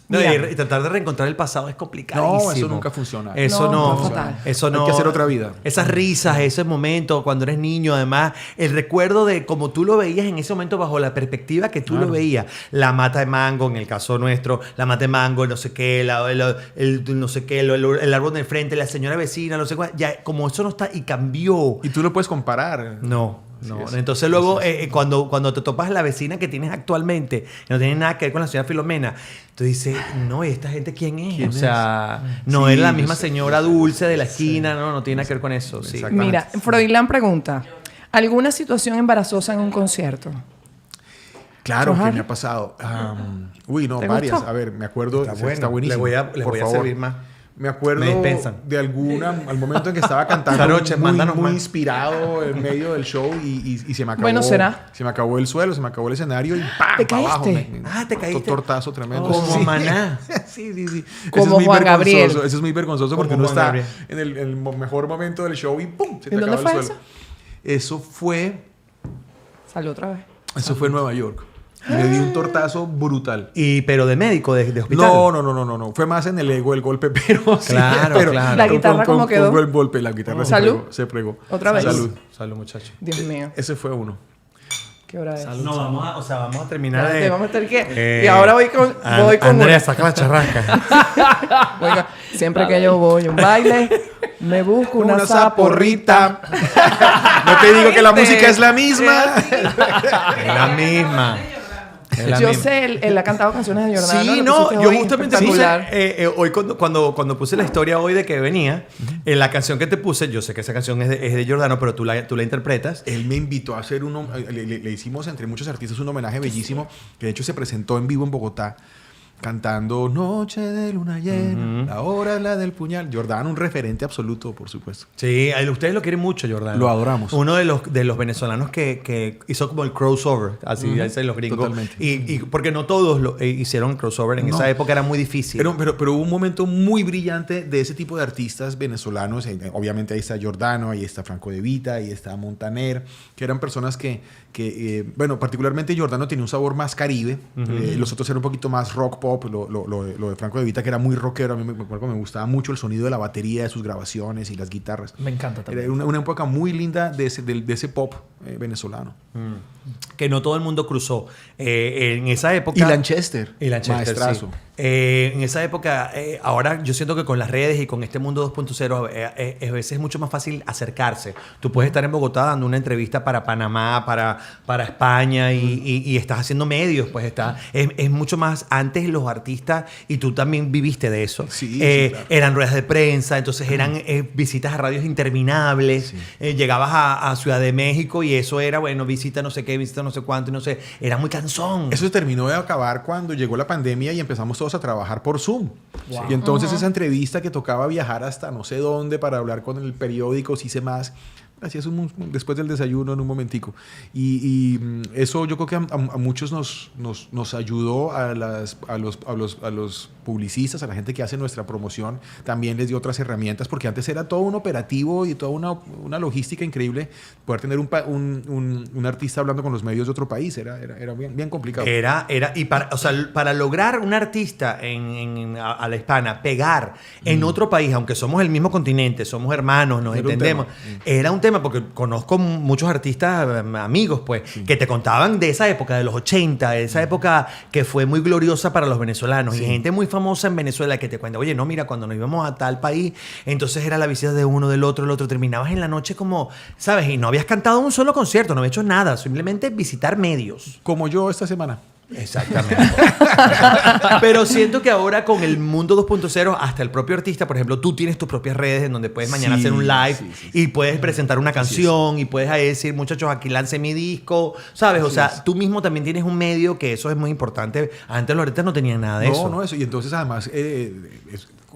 No, Mira. y tratar de reencontrar el pasado es complicadísimo. No, eso nunca funciona. Eso No, no. fatal. Eso no. Hay que hacer otra vida. Esas risas, ese momento cuando eres niño, además, el recuerdo de cómo tú lo veías en ese momento bajo la perspectiva que tú Claro. lo veías. La mata de mango, en el caso nuestro, la mata de mango, el no sé qué, el no sé qué, el árbol del frente, la señora vecina, no sé cuál. Ya, como eso no está y cambió. Y tú lo puedes comparar. No. Sí, No, es- entonces luego cuando te topas la vecina que tienes actualmente, que no tiene nada que ver con la señora Filomena, tú dices, no, ¿y esta gente quién es? ¿Quién o sea, no Sí, es la yo misma sé. señora dulce de la esquina, no tiene nada que ver con eso. Sí. Exacto. Mira, Froilán pregunta, ¿alguna situación embarazosa en un concierto? Claro que Ajá. me ha pasado. Uy, no, ¿Te varias. gustó? A ver, me acuerdo. Está bueno. Está buenísimo. Les Por voy a favor. servir más. Me acuerdo Me dispensan. de alguna, al momento en que estaba cantando, Jaroche, mándanos muy más. inspirado en medio del show y se me acabó. Bueno, será. Se me acabó el suelo, se me acabó el escenario y ¡pam! ¿Te pa' abajo. caíste? Te caíste. Tortazo tremendo. Como Sí. Maná. Sí, sí, sí. Como Eso es muy Juan Gabriel. vergonzoso. Eso es muy vergonzoso porque Como uno Juan está Gabriel. en el mejor momento del show y ¡pum! Se te ¿En dónde acaba el fue suelo. Eso Salió otra vez. fue en Nueva York. Y me di un tortazo brutal. Pero de médico, de hospital. No. Fue más en el ego el golpe, pero sí, Claro, pero claro. ¿La guitarra cómo quedó? Con el golpe, la guitarra ¿Salud? se pregó. ¿Otra vez? Salud. Salud, muchachos. Dios mío, Ese fue uno. ¿qué hora es? No, vamos a terminar Espérate, de... vamos a tener que... y ahora voy con Andrea, una. saca la charrasca. Voy con- siempre que yo voy a un baile, me busco una zaporrita. No te digo que la música es la misma. Es la misma. Es la Yo misma. sé, él ha cantado canciones de Jordano. Sí, lo no, pusiste yo hoy, justamente puse, espectacular. hoy cuando puse la historia hoy de que venía, en la canción que te puse, yo sé que esa canción es de Jordano, pero tú la interpretas. Él me invitó a hacer le hicimos entre muchos artistas un homenaje bellísimo, que de hecho se presentó en vivo en Bogotá. cantando Noche de luna llena, la hora es la del puñal. Giordano, un referente absoluto, por supuesto. Sí, ustedes lo quieren mucho, Giordano. Lo adoramos. Uno de los venezolanos que hizo como el crossover, así dicen los gringos. Totalmente. Y porque no todos hicieron el crossover. En esa época era muy difícil. Pero hubo un momento muy brillante de ese tipo de artistas venezolanos. Obviamente ahí está Giordano, ahí está Franco De Vita, ahí está Montaner, que eran personas que bueno, particularmente Giordano tenía un sabor más caribe. Los otros eran un poquito más rock pop. Lo de Franco De Vita, que era muy rockero. A mí me gustaba mucho el sonido de la batería de sus grabaciones y las guitarras. Me encanta también. Era una época muy linda de ese pop venezolano. Que no todo el mundo cruzó. En esa época... Y Lanchester. Maestrazo. Sí. En esa época, ahora yo siento que con las redes y con este mundo 2.0 a veces es mucho más fácil acercarse. Tú puedes estar en Bogotá dando una entrevista para Panamá, para España y estás haciendo medios. Pues es mucho más antes los artistas, y tú también viviste de eso. Sí, claro. Eran ruedas de prensa, entonces eran visitas a radios interminables. Sí. Llegabas a Ciudad de México y eso era, bueno, visita no sé qué, visita no sé cuánto, y no sé. Era muy cansón. Eso terminó de acabar cuando llegó la pandemia y empezamos todos a trabajar por Zoom. Wow. Y entonces esa entrevista que tocaba viajar hasta no sé dónde para hablar con el periódico, se hice más. Hacías después del desayuno en un momentico. Y eso yo creo que a muchos nos ayudó, a los publicistas, a la gente que hace nuestra promoción, también les dio otras herramientas, porque antes era todo un operativo y toda una logística increíble. Poder tener un artista hablando con los medios de otro país era bien complicado. Y para lograr un artista a la hispana pegar en otro país, aunque somos el mismo continente, somos hermanos, nos entendemos, era un tema, porque conozco muchos artistas, amigos, pues, que te contaban de esa época, de los 80, de esa época que fue muy gloriosa para los venezolanos. Y gente muy famosa en Venezuela que te cuenta, oye, no, mira, cuando nos íbamos a tal país, entonces era la visita de uno, del otro, el otro, terminabas en la noche como, ¿sabes? Y no habías cantado un solo concierto, no habías hecho nada, simplemente visitar medios. Como yo esta semana. Exactamente. Pero siento que ahora con el mundo 2.0, hasta el propio artista, por ejemplo, tú tienes tus propias redes en donde puedes mañana hacer un live y puedes presentar una canción y puedes decir, muchachos, aquí lancé mi disco, ¿sabes? O sea, tú mismo también tienes un medio, que eso es muy importante. Antes los artistas no tenían nada de eso. No, eso. Y entonces además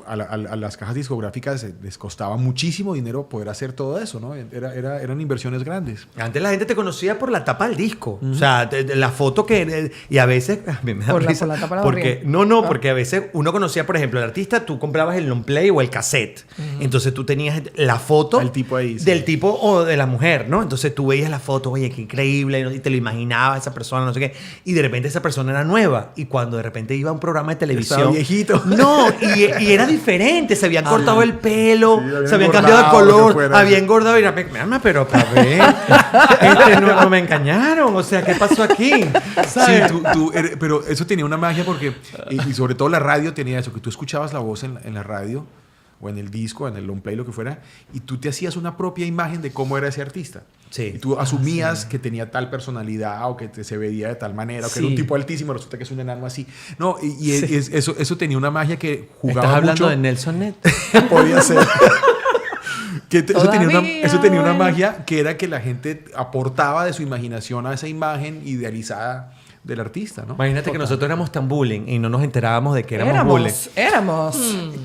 a las cajas discográficas les costaba muchísimo dinero poder hacer todo eso, ¿no? Eran inversiones grandes. Antes la gente te conocía por la tapa del disco. O sea, la foto que... Y a veces... A mí me da risa. Por la tapa porque porque a veces uno conocía, por ejemplo, el artista, tú comprabas el long play o el cassette. Entonces tú tenías la foto del tipo ahí, del tipo o de la mujer, ¿no? Entonces tú veías la foto, oye, qué increíble, ¿no? Y te lo imaginabas, esa persona, no sé qué. Y de repente esa persona era nueva. Y cuando de repente iba a un programa de televisión... Estaba viejito. No, y era diferente. Se habían cortado el pelo, se habían cambiado de color, había engordado. Y era, pero para ver, no me engañaron. O sea, ¿qué pasó aquí? ¿Sabes? Sí, pero eso tenía una magia porque, y sobre todo la radio tenía eso, que tú escuchabas la voz en la radio o en el disco, en el long play, lo que fuera, y tú te hacías una propia imagen de cómo era ese artista. Sí. Y tú asumías que tenía tal personalidad o que se veía de tal manera, o que era un tipo altísimo, resulta que es un enano así. No, eso tenía una magia que jugaba ¿Estás hablando mucho. de Nelson Net? Podía ser. Eso tenía una magia que era que la gente aportaba de su imaginación a esa imagen idealizada del artista, ¿no? Imagínate que nosotros éramos tan bullying y no nos enterábamos de que éramos bullying.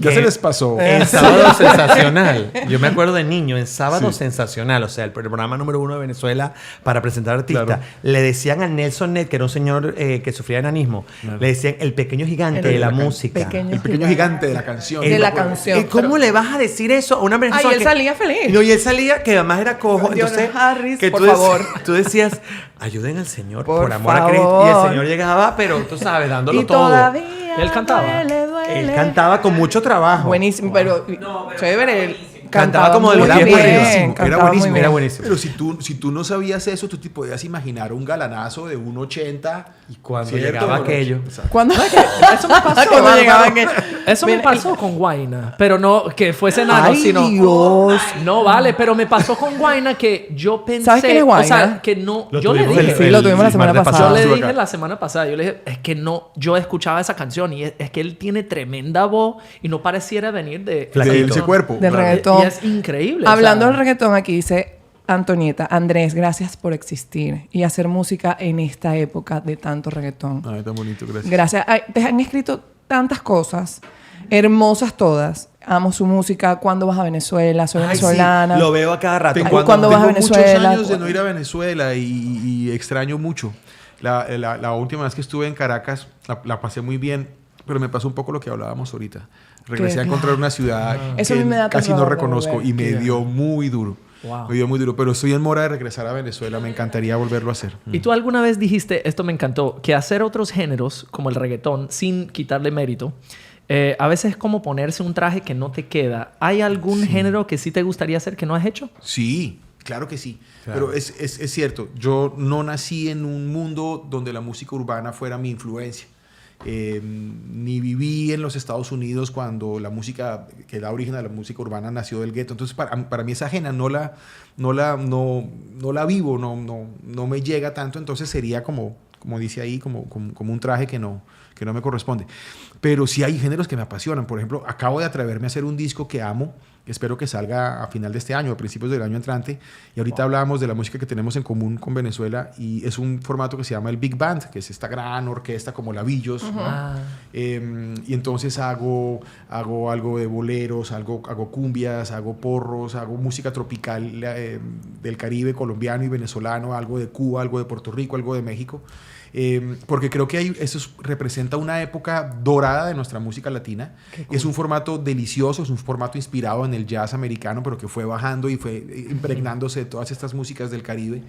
Ya se les pasó. En Sábado Sensacional. Yo me acuerdo de niño, en Sábado Sensacional, o sea, el programa número 1 de Venezuela para presentar artistas, claro, le decían a Nelson Net, que era un señor que sufría de enanismo, claro, le decían el pequeño gigante de la música. El pequeño gigante de la canción. De la canción. ¿Y cómo le vas a decir eso a una persona? Ay, él salía feliz. No, y él salía, que además era cojo. Entonces, Harris, que por favor. Tú decías, ayuden al Señor, por amor favor a Cristo. Y el Señor llegaba, pero tú sabes, dándolo y todo. Todavía él cantaba. Él cantaba con mucho trabajo. Buenísimo, pero chévere. Cantaba como de los muy 10 bien, Era buenísimo. Pero si tú no sabías eso, tú te podías imaginar un galanazo de 1.80. Y cuando llegaba aquello. ¿Cuándo? Eso me pasó. Cuando llegaba aquello. Eso me pasó con Guayna. Pero no que fuese enano, Ay, sino... Dios. No, vale, pero me pasó con Guayna que yo pensé... ¿Sabes quién es Guayna? O sea, que no... Lo yo le tuvimos dije... Sí, lo tuvimos la semana pasada. Yo le dije la semana pasada, yo le dije, es que no... Yo escuchaba esa canción y es que él tiene tremenda voz y no pareciera venir de Ese cuerpo. Del claro. reggaetón. Y es increíble. Hablando o sea, del reggaetón, aquí dice Antonieta, Andrés, gracias por existir y hacer música en esta época de tanto reggaetón. Ay, tan bonito, gracias. Gracias. Ay, te han escrito tantas cosas, hermosas todas. Amo su música. ¿Cuándo vas a Venezuela? Soy Ay, venezolana. sí, lo veo a cada rato. Tengo, ¿Cuándo vas a tengo muchos Venezuela? años de no ir a Venezuela y extraño mucho. La última vez que estuve en Caracas la pasé muy bien, pero me pasó un poco lo que hablábamos ahorita. Regresé a encontrar una ciudad Eso a que mí me da casi no terror de reconozco volver. y me dio muy duro. Wow. Me dio muy duro, pero estoy en mora de regresar a Venezuela. Me encantaría volverlo a hacer. Y tú alguna vez dijiste, esto me encantó, que hacer otros géneros como el reggaetón sin quitarle mérito, a veces es como ponerse un traje que no te queda. ¿Hay algún género que sí te gustaría hacer que no has hecho? Sí, claro que sí. Claro. Pero es cierto, yo no nací en un mundo donde la música urbana fuera mi influencia. Ni viví en los Estados Unidos cuando la música que da origen a la música urbana nació del gueto. Entonces, para mí esa ajena no la vivo, no me llega tanto. Entonces sería como dice ahí, como un traje que no me corresponde. Pero sí hay géneros que me apasionan. Por ejemplo, acabo de atreverme a hacer un disco que amo. Espero que salga a final de este año, a principios del año entrante. Y ahorita hablábamos de la música que tenemos en común con Venezuela. Y es un formato que se llama el Big Band, que es esta gran orquesta como Lavillos, ¿no? Y entonces hago algo de boleros, hago cumbias, hago porros, hago música tropical del Caribe colombiano y venezolano, algo de Cuba, algo de Puerto Rico, algo de México. Porque creo que eso representa una época dorada de nuestra música latina. Cool. Es un formato delicioso, es un formato inspirado en el jazz americano, pero que fue bajando y fue impregnándose de todas estas músicas del Caribe.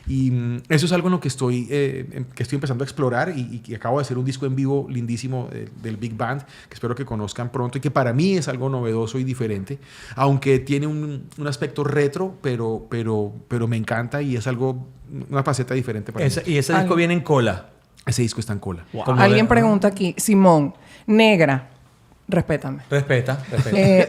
Y eso es algo en lo que estoy empezando a explorar y acabo de hacer un disco en vivo lindísimo del Big Band, que espero que conozcan pronto y que para mí es algo novedoso y diferente, aunque tiene un aspecto retro, pero me encanta y es una faceta diferente para mí. ¿Y ese disco viene en cola? Ese disco está en cola. Wow. Alguien pregunta aquí, Simón, negra, respétame. Respeta.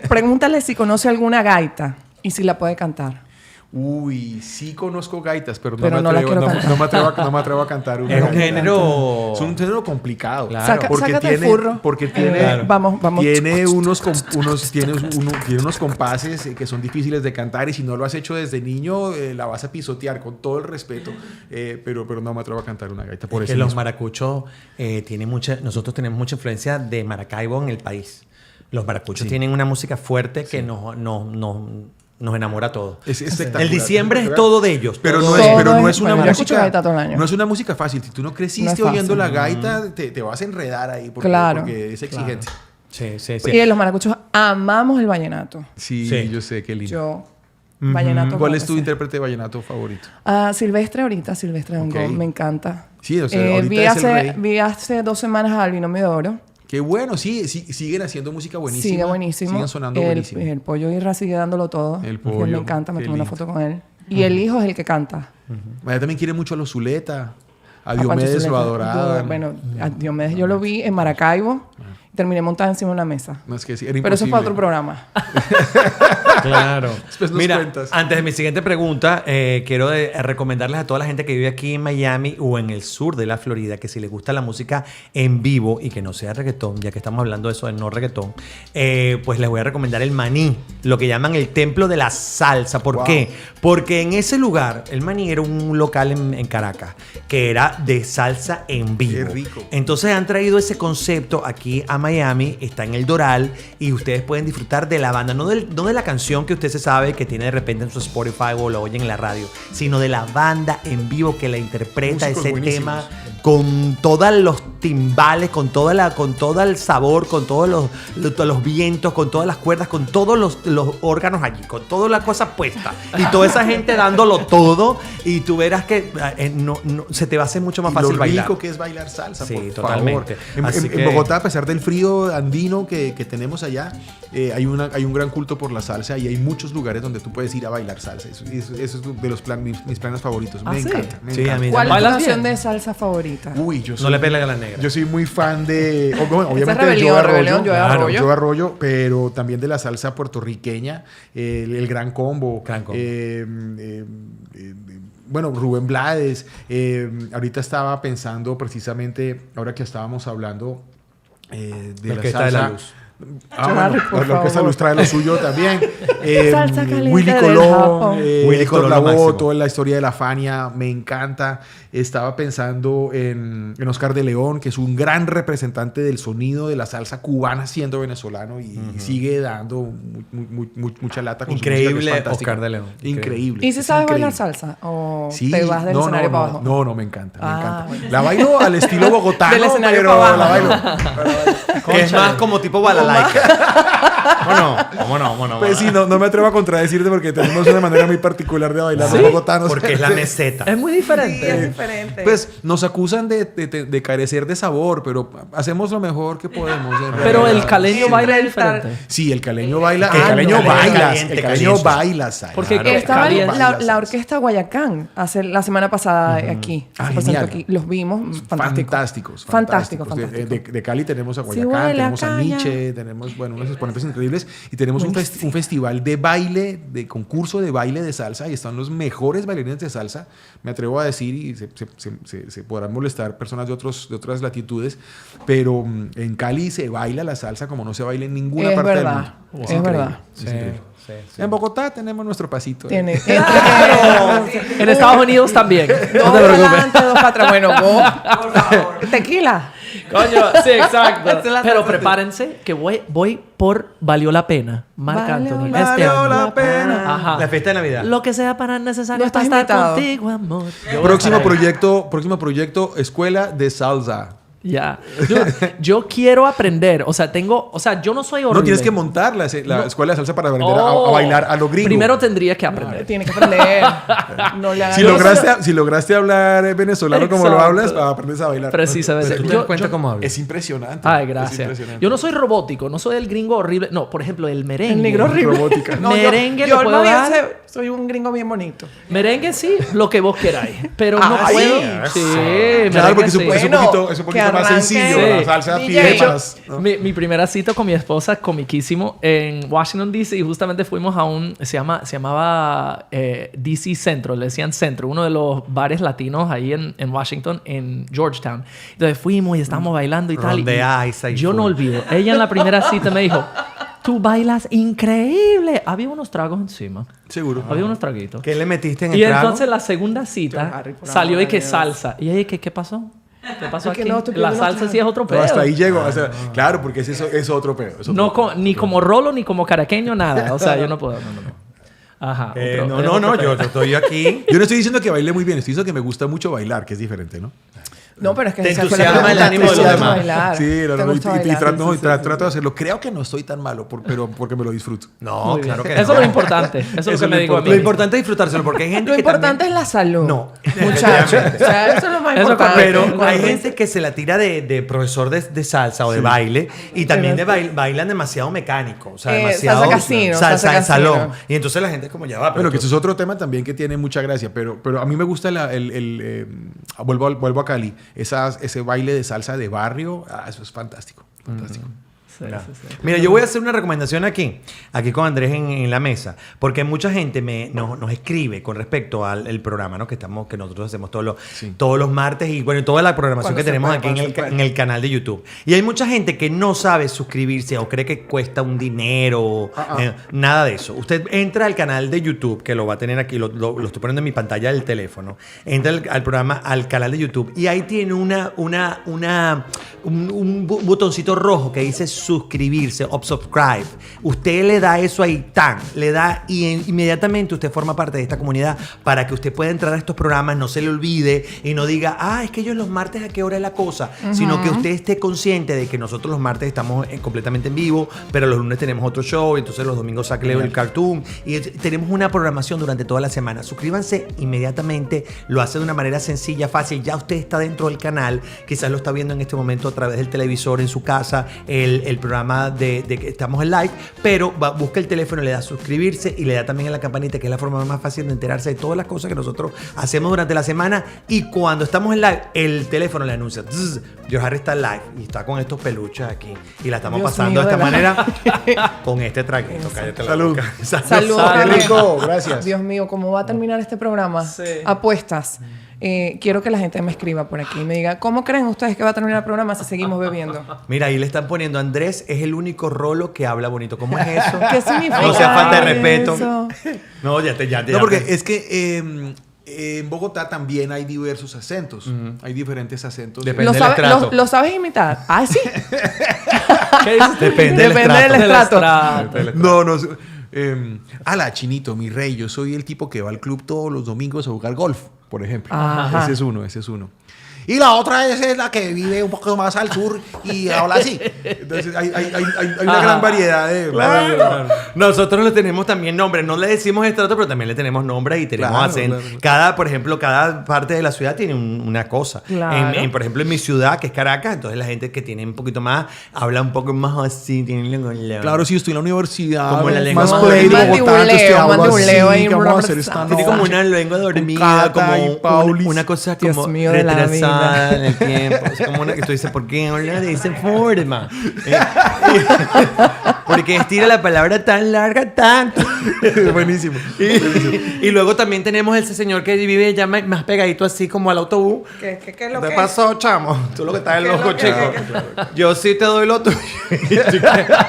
Pregúntale si conoce alguna gaita y si la puede cantar. Uy, sí conozco gaitas, pero no me atrevo a cantar una Es un gaita. género... Es un género complicado. Claro. Sácate el furro. Porque tiene, Claro. Vamos. tiene unos compases que son difíciles de cantar y si no lo has hecho desde niño la vas a pisotear con todo el respeto. Pero no me atrevo a cantar una gaita por Es eso. que los maracuchos nosotros tenemos mucha influencia de Maracaibo en el país. Los maracuchos tienen una música fuerte que nos enamora a todos. Es espectacular. El diciembre es todo de ellos. Pero todo no de ellos. es una bueno, yo escucho música. gaita todo el año. No es una música fácil. Si tú no creciste No es fácil. oyendo la gaita, te vas a enredar ahí porque es exigente. Sí. Y los maracuchos amamos el vallenato. Sí, Sí. yo sé, qué lindo. Yo, vallenato. ¿Cuál es tu como que intérprete de vallenato favorito? sea. Silvestre Dangond, Ok. me encanta. Sí, o sea, ahorita es el rey. Vi hace 2 semanas al Binomio de Oro. Qué bueno, sí, siguen haciendo música buenísima. Sigue buenísimo. Siguen sonando buenísimo. El Pollo Irra sigue dándolo todo. El Y Pollo, me encanta, me qué tomé una lindo. foto con él. Y el hijo es el que canta. Ella también quiere mucho a los Zuleta. A Pancho Diomedes Zuleta. lo adoraban. Bueno, a Diomedes yo lo vi en Maracaibo. Terminé montada encima de una mesa. No, es que sí, era Pero eso es imposible. para otro programa. Claro. Después nos Mira, cuentas. antes de mi siguiente pregunta, quiero recomendarles a toda la gente que vive aquí en Miami o en el sur de la Florida que si les gusta la música en vivo y que no sea reggaetón, ya que estamos hablando de eso de no reggaetón, pues les voy a recomendar el Maní, lo que llaman el templo de la salsa. ¿Por Wow. qué? Porque en ese lugar, el Maní era un local en Caracas que era de salsa en vivo. Qué rico. Entonces han traído ese concepto aquí a Miami, está en el Doral y ustedes pueden disfrutar de la banda, no de la canción que usted se sabe que tiene de repente en su Spotify o lo oyen en la radio, sino de la banda en vivo que la interpreta Músicos ese buenísimos. tema con todos los timbales, con todo el sabor, con todos los vientos, con todas las cuerdas, con todos los órganos allí, con toda la cosa puesta y toda esa gente dándolo todo y tú verás que se te va a hacer mucho más Y fácil lo bailar. rico que es bailar salsa, Sí, por totalmente. favor. Así En que- Bogotá, a pesar del frío andino que tenemos allá, hay un gran culto por la salsa y hay muchos lugares donde tú puedes ir a bailar salsa. Eso es de los mis planes favoritos. ¿Ah, Me sí? encanta. Me Sí, encanta. a mí ¿Cuál es tu ¿Bailas canción bien? de salsa favorita? Uy, yo No soy, le pegues a la negra. yo soy muy fan de, bueno, obviamente de Rebelión, Joe Arroyo, Rebelión, Joe claro, Arroyo. Joe Arroyo, pero también de la salsa puertorriqueña, el Gran Combo. Gran Combo. Bueno, Rubén Blades. Ahorita estaba pensando precisamente, ahora que estábamos hablando de La la Orquesta salsa. de la Luz. Bueno, Charlie, por la Orquesta de favor. Luz trae lo suyo también. Salsa caliente Willy del Colón, Japón. Willy Héctor Colón, lo Lavoe, máximo. toda la historia de la Fania, me encanta. Estaba pensando en Oscar de León, que es un gran representante del sonido de la salsa cubana siendo venezolano y sigue dando mucha lata con Increíble su música, que es fantástica. Oscar de León. Increíble. ¿Y si es sabes increíble. bailar salsa? ¿O Sí, te vas del no, escenario no, para no, abajo? no, me encanta, me Ah, encanta. bueno. La bailo al estilo bogotano, Del escenario pero para la abajo. bailo. Que es más como tipo balalaica. Vámonos. Pues sí, no me atrevo a contradecirte porque tenemos una manera muy particular de bailar los bogotanos. Porque es la meseta. Es muy Sí, diferente. es diferente. Pues nos acusan de carecer de sabor, pero hacemos lo mejor que podemos. en Pero realidad. el caleño Siempre baila estar- diferente. Sí, el caleño baila. Que El caleño no, baila. caliente, El caleño caliente. baila salsa. Porque Claro, Estaba caliente. baila la salsa. orquesta Guayacán la semana pasada aquí. Ah, Se presentó genial. aquí. Los vimos. Fantástico. Fantástico. Fantástico. De Cali tenemos a Sí, Guayacán, huele a tenemos a caña. Nietzsche, tenemos unos exponentes increíbles y tenemos un festival de baile, de concurso de baile de salsa y están los mejores bailarines de salsa, me atrevo a decir, y se podrán molestar personas de otras latitudes, pero en Cali se baila la salsa como no se baila en ninguna Es parte verdad, del mundo. es increíble, verdad. es increíble. En Bogotá tenemos nuestro pasito. Tiene. En Estados Unidos también. Dos No te preocupes. adelante, dos para atrás. Bueno, vos. Por favor. Tequila. Coño, sí, exacto. Esa es la Pero salsa. prepárense que voy por Valió la Pena. Marc Valió Anthony. la Este Valió año. la pena. Ajá. La fiesta de Navidad. Lo que sea para necesario No estás para estar invitado. contigo, amor. Yo voy a Próximo estar ahí. proyecto, Escuela de Salsa. Ya. Yo quiero aprender. O sea, yo no soy horrible. No tienes que montar la escuela de salsa para aprender Oh. a bailar a lo gringo. Primero tendría que aprender. Tiene que aprender. No le hagas. Si lograste hablar venezolano como lo Exacto. hablas, aprendes a bailar. Precisamente. Pero tú te das cuenta cómo hablas. Es impresionante. Ay, Es gracias. impresionante. Yo no soy robótico, no soy el gringo horrible. No, por ejemplo, el merengue. El negro horrible. Robótica. No, Merengue yo lo puedo más bien dar. soy un gringo bien bonito. Merengue sí, lo que vos queráis. Pero no Ah, puedo. sí. Sí, Claro, porque es un, merengue sí. Bueno, es un que poquito más arranque. sencillo. Sí. La salsa DJ. tiene De hecho, más, ¿no? Mi primera cita con mi esposa, comiquísimo, en Washington, D.C. y justamente fuimos a se llamaba D.C. Centro, le decían Centro, uno de los bares latinos ahí en Washington, en Georgetown. Entonces fuimos y estábamos bailando y tal. Donde y hay seis yo no full. olvido. Ella en la primera cita me dijo, tú bailas increíble. Había unos tragos encima. Seguro. Había unos traguitos. ¿Qué le metiste en el Y trago? entonces la segunda cita Harry, por salió amor de de que Dios. salsa. Y ella, ¿qué pasó? ¿Qué pasó Es que aquí? no, estoy La pidiendo salsa unos sí es otro No, pedo. hasta ahí llego. O sea, claro, porque es otro pedo. es otro No, pedo. ni como rolo, ni como caraqueño, nada. O sea, yo no puedo. No. Ajá. Yo estoy aquí. Yo no estoy diciendo que baile muy bien, estoy diciendo que me gusta mucho bailar, que es diferente, ¿no? No, pero es que Te esa fue la entusiasma el pregunta. ánimo ¿Te de los gusta demás. bailar? Sí, ¿Te gusta bailar? trato de hacerlo. Creo que no estoy tan malo, pero porque me lo disfruto. No, Muy bien. claro que Eso no. es lo importante. Eso es lo Eso que me es digo a mí. Lo importante es disfrutárselo porque hay gente Lo que importante también... es la salud. No, Muchachos. O sea, eso es lo más Eso importante. Pero hay gente que se la tira de profesor de salsa o de baile y también bailan demasiado mecánico. O sea, demasiado... salsa casino, Salsa salsa de salón. casino. Y entonces la gente es como ya va. Bueno, que tú- eso es otro tema también que tiene mucha gracia, pero a mí me gusta vuelvo a Cali, ese baile de salsa de barrio, eso es fantástico, fantástico. Sí, sí. Mira, yo voy a hacer una recomendación aquí con Andrés en la mesa, porque mucha gente nos escribe con respecto al programa, ¿no? Que nosotros hacemos todos los martes y bueno, toda la programación Cuando que se tenemos puede, aquí cuando se puede. en el canal de YouTube. Y hay mucha gente que no sabe suscribirse o cree que cuesta un dinero, nada de eso. Usted entra al canal de YouTube, que lo va a tener aquí, lo estoy poniendo en mi pantalla del teléfono, entra al programa, al canal de YouTube y ahí tiene un botoncito rojo que dice suscribirse o subscribe. Usted le da eso ahí, le da y inmediatamente usted forma parte de esta comunidad para que usted pueda entrar a estos programas, no se le olvide y no diga, es que ellos los martes a qué hora es la cosa, sino que usted esté consciente de que nosotros los martes estamos completamente en vivo, pero los lunes tenemos otro show, y entonces los domingos saca Leo el cartoon y tenemos una programación durante toda la semana. Suscríbanse inmediatamente, lo hace de una manera sencilla, fácil, ya usted está dentro del canal, quizás lo está viendo en este momento a través del televisor en su casa, el programa de que estamos en live, pero busca el teléfono, le da suscribirse y le da también a la campanita, que es la forma más fácil de enterarse de todas las cosas que nosotros hacemos durante la semana. Y cuando estamos en live, el teléfono le anuncia, George Harry está live y está con estos peluches aquí y la estamos Dios pasando mío, de esta de manera con este traguito. Cállate la Salud. boca. Salud. Qué rico, gracias. Dios mío, ¿cómo va a terminar este programa? Sí. Apuestas. quiero que la gente me escriba por aquí y me diga, ¿cómo creen ustedes que va a terminar el programa si seguimos bebiendo? Mira, ahí le están poniendo, Andrés es el único rolo que habla bonito. ¿Cómo es eso? ¿Qué significa No sea falta de respeto. eso? No, ya. No, porque es que en Bogotá también hay diversos acentos. Hay diferentes acentos. Depende ¿Lo, del sabe- estrato. lo sabes imitar? Ah, sí. ¿Qué dices? Depende del Depende del estrato. estrato. No, no. Ala, Chinito, mi rey. Yo soy el tipo que va al club todos los domingos a jugar golf, por ejemplo. Ajá. Ese es uno. Y la otra es la que vive un poco más al sur y habla así. Entonces hay una gran variedad de... Claro. Nosotros le tenemos también nombre. No le decimos estrato, pero también le tenemos nombre y tenemos Claro, acento. claro. Por ejemplo, cada parte de la ciudad tiene una cosa. Claro. Por ejemplo, en mi ciudad, que es Caracas, entonces la gente que tiene un poquito más, habla un poco más así. Claro, sí, estoy en la universidad. Como la lengua más más play de dormida. Bogotá, entonces te hablo Mandibuleo así, ahí, que vamos a hacer stand-up. tiene como una lengua dormida, Cata y como Paulis. una cosa Dios como mío de la retrasada vida. en el tiempo. Es como una que tú dices, ¿por qué habla de esa forma? Porque estira la palabra tan larga tanto. Buenísimo. Y luego también tenemos ese señor que vive ya más pegadito así como al autobús. ¿Qué es lo ¿Qué que pasó, chamo? Tú lo que estás ¿Qué en es loco, lo que- chico. Yo sí te doy lo tuyo.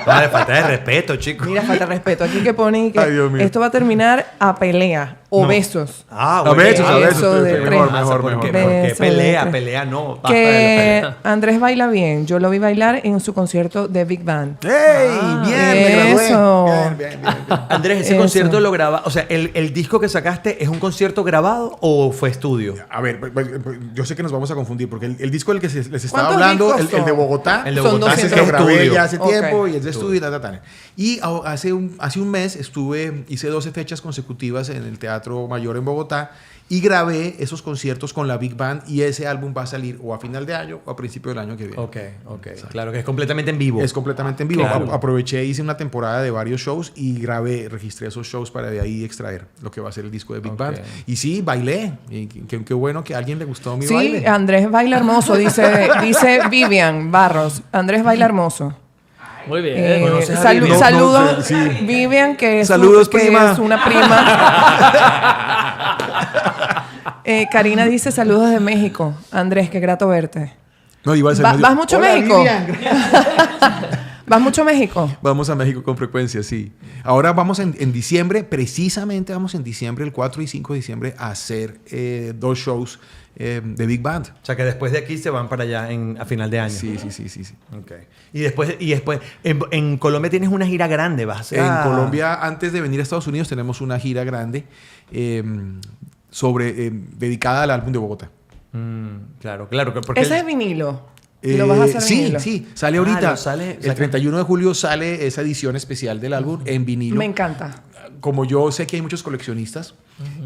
Vale, falta de respeto, chico. Mira, falta de respeto. Aquí que ponen que Ay, Dios mío. esto va a terminar a pelea o besos. Ah, A besos, a besos. Eso de Mejor, tres. mejor, ¿Por qué? mejor. ¿Por qué Beso de pelea? tres. Pelea no. Basta de la Que pelea. Andrés baila bien. Yo lo vi bailar en su concierto de Big Band. ¡Ey! Bien, me gradué. eso. Bien. Andrés, ese Eso. concierto lo graba, o sea, el disco que sacaste es un concierto grabado o fue estudio? A ver, yo sé que nos vamos a confundir porque el disco del que les estaba ¿Cuántos hablando, discos el de son? Bogotá, El de Son Bogotá, ese 200. ese es lo grabé estudio. ya hace Ok. tiempo y es de estudio y tal. Y hace un mes hice 12 fechas consecutivas en el Teatro Mayor en Bogotá y grabé esos conciertos con la Big Band y ese álbum va a salir o a final de año o a principio del año que viene. Ok. Claro que es completamente en vivo. Es completamente en vivo. Claro. Aproveché, hice una temporada de varios shows y registré esos shows para de ahí extraer lo que va a ser el disco de Big Ok. Band. Y sí, bailé. Y qué bueno que a alguien le gustó mi Sí, baile. Andrés baila hermoso, dice Vivian Barros. Andrés baila hermoso. Muy bien. ¿Conoces a Saludos, Vivian? No, sí. Vivian, que es, Saludos, que prima. es una prima. Karina dice saludos de México. Andrés, qué grato verte. No, iba a ser ¿Vas mucho a Hola, México? Vivian. ¿Vas mucho a México? Vamos a México con frecuencia, sí. Ahora vamos en diciembre, precisamente vamos en diciembre, el 4 y 5 de diciembre, a hacer 2 shows de Big Band. O sea, que después de aquí se van para allá a final de año. Sí. Ok. Y después en Colombia tienes una gira grande, vas a hacer. En Colombia, antes de venir a Estados Unidos, tenemos una gira grande dedicada al álbum de Bogotá. Claro, porque Ese es vinilo. ¿Lo vas a hacer sí, vinilo? sí, sale ahorita. Claro, sale- el 31 de julio sale esa edición especial del álbum en vinilo. Me encanta. Como yo sé que hay muchos coleccionistas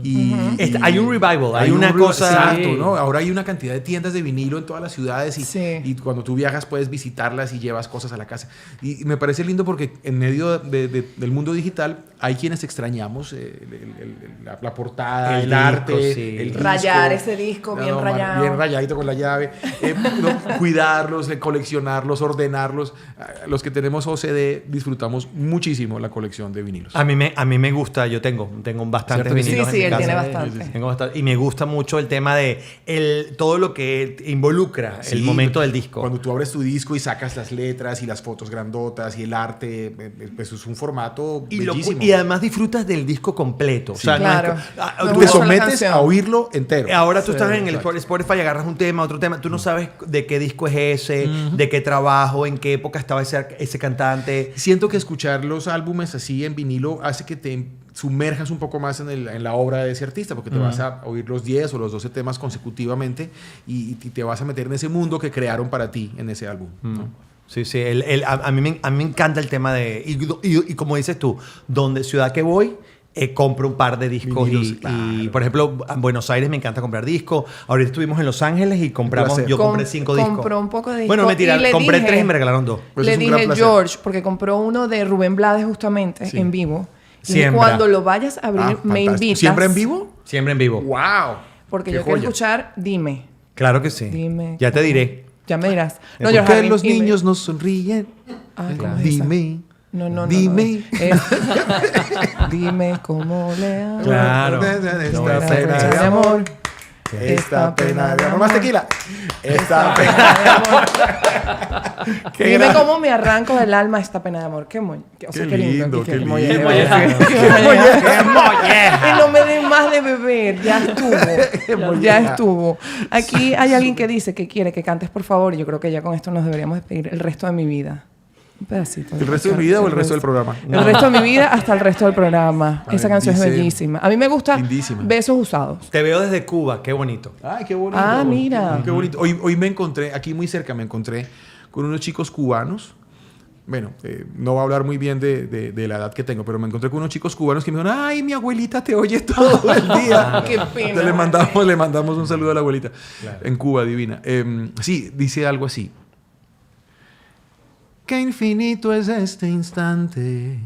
y hay un revival, hay una un cosa. exacto, Sí. ¿no? Ahora hay una cantidad de tiendas de vinilo en todas las ciudades y, Sí. y cuando tú viajas puedes visitarlas y llevas cosas a la casa. Y me parece lindo porque en medio del mundo digital hay quienes extrañamos la portada, El el, disco, arte, sí. el Rayar disco. ese disco bien man, rayado. bien rayadito con la llave. Cuidarlos, coleccionarlos, ordenarlos. Los que tenemos OCD disfrutamos muchísimo la colección de vinilos. A mí me gusta, yo tengo bastantes ¿Cierto que sí? vinilos Sí, en mi él casa. tiene bastante. Tengo bastante. Y me gusta mucho el tema de todo lo que involucra el Sí, momento del disco. Cuando tú abres tu disco y sacas las letras y las fotos grandotas y el arte, pues es un formato bellísimo. Y además disfrutas del disco completo. O sea, no es Claro. que- No es Te una sola sometes canción. a oírlo entero. Ahora tú estás en el exacto. Spotify y agarras un tema, otro tema. Tú no sabes de qué disco es ese, de qué trabajo, en qué época estaba ese cantante. Siento que escuchar los álbumes así en vinilo hace que te sumerjas un poco más en la obra de ese artista, porque te vas a oír los 10 o los 12 temas consecutivamente y te vas a meter en ese mundo que crearon para ti en ese álbum. ¿no? Sí, a mí me encanta el tema de... Y como dices tú, donde ciudad que voy, compro un par de discos. Vinilos, Y, claro. por ejemplo, en Buenos Aires me encanta comprar discos. Ahorita estuvimos en Los Ángeles y compramos... placer. Yo compré 5 discos. Compró un poco de disco. Bueno, mentira, y le compré dije- 3 y me regalaron 2. Pues le es un gran dije placer. George, porque compró uno de Rubén Blades justamente Sí. en vivo. Y Siembra. cuando lo vayas a abrir, me fantástico. invitas. ¿Siempre en vivo? Siempre en vivo. ¡Wow! Porque ¡Qué yo quiero joya! escuchar Dime. Claro que sí. Dime. Ya te diré. Ya me dirás. ¿Por George qué Harry, los dime. niños no sonríen? Ah, ¿cómo es esa? Dime. No. Dime. Dime cómo le hago. Claro. Esta Para pena de amor. Esta pena de amor. Más tequila. Esta pena de amor. Dime cómo me arranco del alma esta pena de amor. Qué lindo. Qué lindo. molleja. Y no me den más de beber. Ya estuvo. Ya estuvo. Aquí hay alguien que dice que quiere que cantes, por favor. Y yo creo que ya con esto nos deberíamos despedir el resto de mi vida. Un pedacito. ¿El resto de mi vida o el resto del programa? El resto de mi vida hasta el resto del programa. Esa canción es bellísima. A mí me gusta Lindísima. Besos Usados. Te veo desde Cuba, qué bonito. Ay, qué bonito. Ah, mira. Qué bonito. Hoy me encontré, aquí muy cerca me encontré con unos chicos cubanos. Bueno, no voy a hablar muy bien de la edad que tengo, pero me encontré con unos chicos cubanos que me dijeron, ay, mi abuelita te oye todo el día. Qué pena. Le mandamos un saludo a la abuelita. Claro. En Cuba, divina. Sí, dice algo así. Qué infinito es este instante,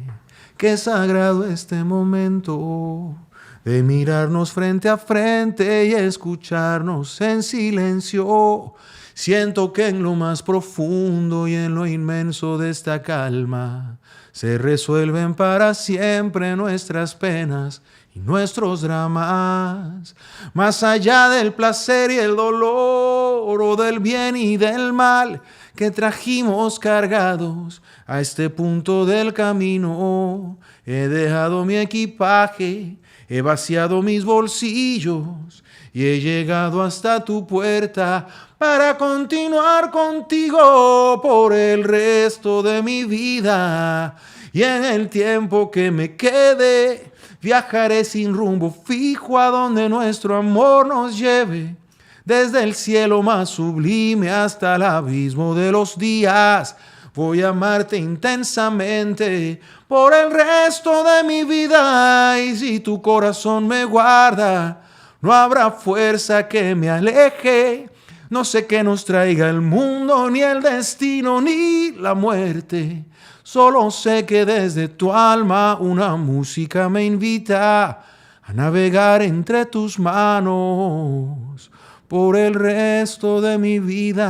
qué sagrado este momento de mirarnos frente a frente y escucharnos en silencio. Siento que en lo más profundo y en lo inmenso de esta calma se resuelven para siempre nuestras penas y nuestros dramas. Más allá del placer y el dolor o del bien y del mal que trajimos cargados a este punto del camino, he dejado mi equipaje, he vaciado mis bolsillos y he llegado hasta tu puerta para continuar contigo por el resto de mi vida. Y en el tiempo que me quede, viajaré sin rumbo fijo a donde nuestro amor nos lleve. Desde el cielo más sublime hasta el abismo de los días, voy a amarte intensamente por el resto de mi vida. Y si tu corazón me guarda, no habrá fuerza que me aleje. No sé qué nos traiga el mundo, ni el destino, ni la muerte. Solo sé que desde tu alma una música me invita a navegar entre tus manos por el resto de mi vida.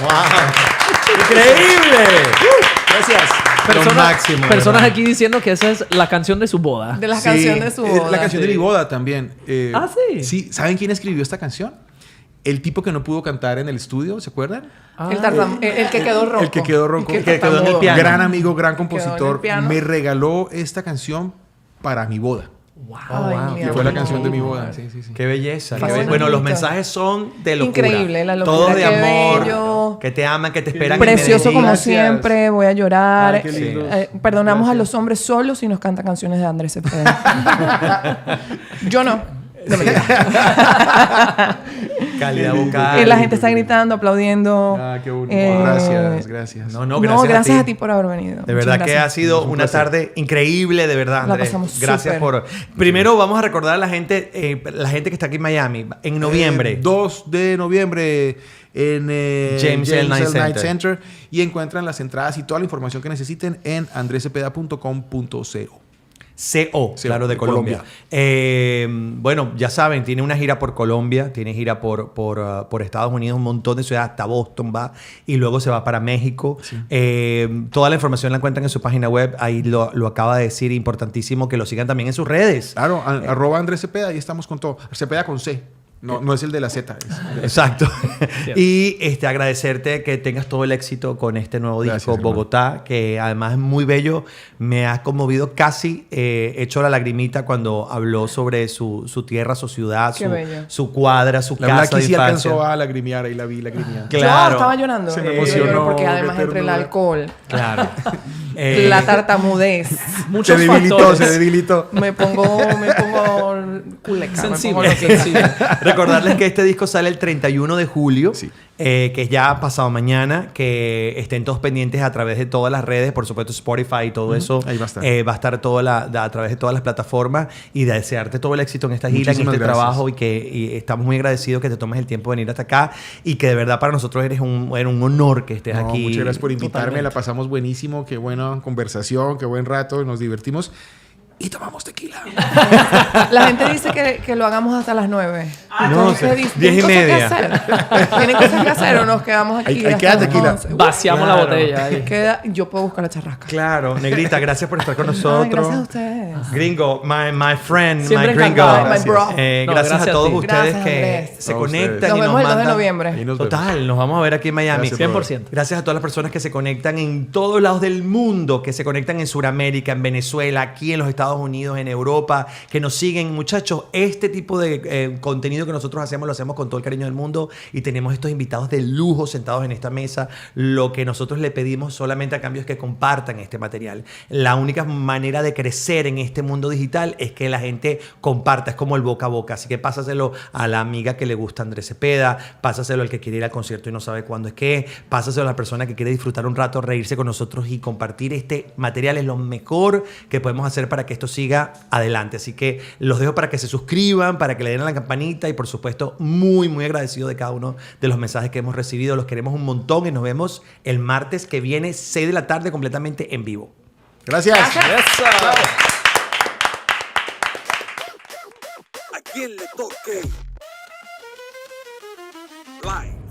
¡Wow! ¡Increíble! Gracias. Personas aquí diciendo que esa es la canción de su boda. De las canciones de su boda. La canción de mi boda también. Sí. Sí, ¿saben quién escribió esta canción? El tipo que no pudo cantar en el estudio, ¿se acuerdan? El que quedó ronco. El que quedó ronco. El que quedó en el piano. Gran amigo, gran Quedó en compositor. el piano. Me regaló esta canción para mi boda. Wow. Ay, Que fue la canción de mi boda. Sí. Qué belleza. Qué Bueno, bonito. los mensajes son de locura. Increíble, la locura. Todos de Qué amor, bello. que te aman, que te esperan. Precioso en como Medellín. siempre, voy a llorar. Ay, qué lindo. Perdonamos Gracias. a los hombres solos si nos cantan canciones de Andrés Cepeda. Yo no. No me digas. Calidad vocal. Y la gente está gritando, aplaudiendo. Ah, qué bonito. Gracias. No, gracias a ti por haber venido. De verdad Muchas que gracias. ha sido Un una placer. tarde increíble, de verdad, La Andrés. pasamos Gracias súper. por... Primero vamos a recordar a la gente que está aquí en Miami, en noviembre. 2 de noviembre en James L. Knight Center. Y encuentran las entradas y toda la información que necesiten en andrecepeda.com.co. Claro, de Colombia. Bueno, ya saben, tiene una gira por Colombia, tiene gira por Estados Unidos, un montón de ciudades, hasta Boston va, y luego se va para México. Sí. Toda la información la encuentran en su página web, ahí lo acaba de decir, importantísimo que lo sigan también en sus redes. Claro, @ Andrés Cepeda, ahí estamos con todo. Cepeda con C. No es el de la Z. Exacto. Y agradecerte que tengas todo el éxito con este nuevo disco, Gracias, hermano. Bogotá, que además es muy bello. Me ha conmovido, casi hecho la lagrimita cuando habló sobre su tierra, su ciudad, Qué bello. su cuadra, su La casa verdad que de sí infancia. alcanzó a lagrimear, ahí la vi lagrimeando. Claro. Yo estaba llorando. Se me emocionó, Porque qué además entre el ternura. alcohol, Claro. la tartamudez, Muchos Se debilitó, factores. se debilitó. me pongo culeca. Sensible. Me pongo loquita. Recordarles que este disco sale el 31 de julio, Sí. que es ya pasado mañana, que estén todos pendientes a través de todas las redes, por supuesto Spotify y todo eso. Ahí va a estar. Va a estar a través de todas las plataformas y de desearte todo el éxito en esta gira, en Muchísimas este gracias. trabajo y estamos muy agradecidos que te tomes el tiempo de venir hasta acá y que de verdad para nosotros era un honor que estés No, aquí. muchas gracias por invitarme. Totalmente. La pasamos buenísimo. Qué buena conversación, qué buen rato. Nos divertimos. y tomamos tequila. La gente dice que lo hagamos hasta las 9. No, Entonces, 10:30. ¿Tienen cosas que hacer o nos quedamos aquí? Ahí queda hasta las tequila. 11? Vaciamos la Claro. botella ahí. Yo puedo buscar la charrasca. Claro, Negrita, gracias por estar con nosotros. Ay, gracias a ustedes. Gringo, my friend, Siempre my gringo. encantado. My bro. No, Gracias gracias a a todos ti. ustedes Gracias, que Andrés. se A conectan ustedes. Nos y vemos nos el 2 de mandan. noviembre. Ahí nos vemos. Total, nos vamos a ver aquí en Miami. Gracias, 100%. Gracias a todas las personas que se conectan en todos lados del mundo, que se conectan en Sudamérica, en Venezuela, aquí en los Estados Unidos, en Europa, que nos siguen. Muchachos, este tipo de contenido que nosotros hacemos, lo hacemos con todo el cariño del mundo y tenemos estos invitados de lujo sentados en esta mesa. Lo que nosotros le pedimos solamente a cambio es que compartan este material. La única manera de crecer en este mundo digital es que la gente comparta, es como el boca a boca. Así que pásaselo a la amiga que le gusta Andrés Cepeda, pásaselo al que quiere ir al concierto y no sabe cuándo es que, pásaselo a la persona que quiere disfrutar un rato, reírse con nosotros y compartir este material. Es lo mejor que podemos hacer para que esto siga adelante. Así que los dejo para que se suscriban, para que le den a la campanita y por supuesto muy agradecido de cada uno de los mensajes que hemos recibido. Los queremos un montón y nos vemos el martes que viene, 6 de la tarde, completamente en vivo. Gracias. Eso. A quien le toque. Live.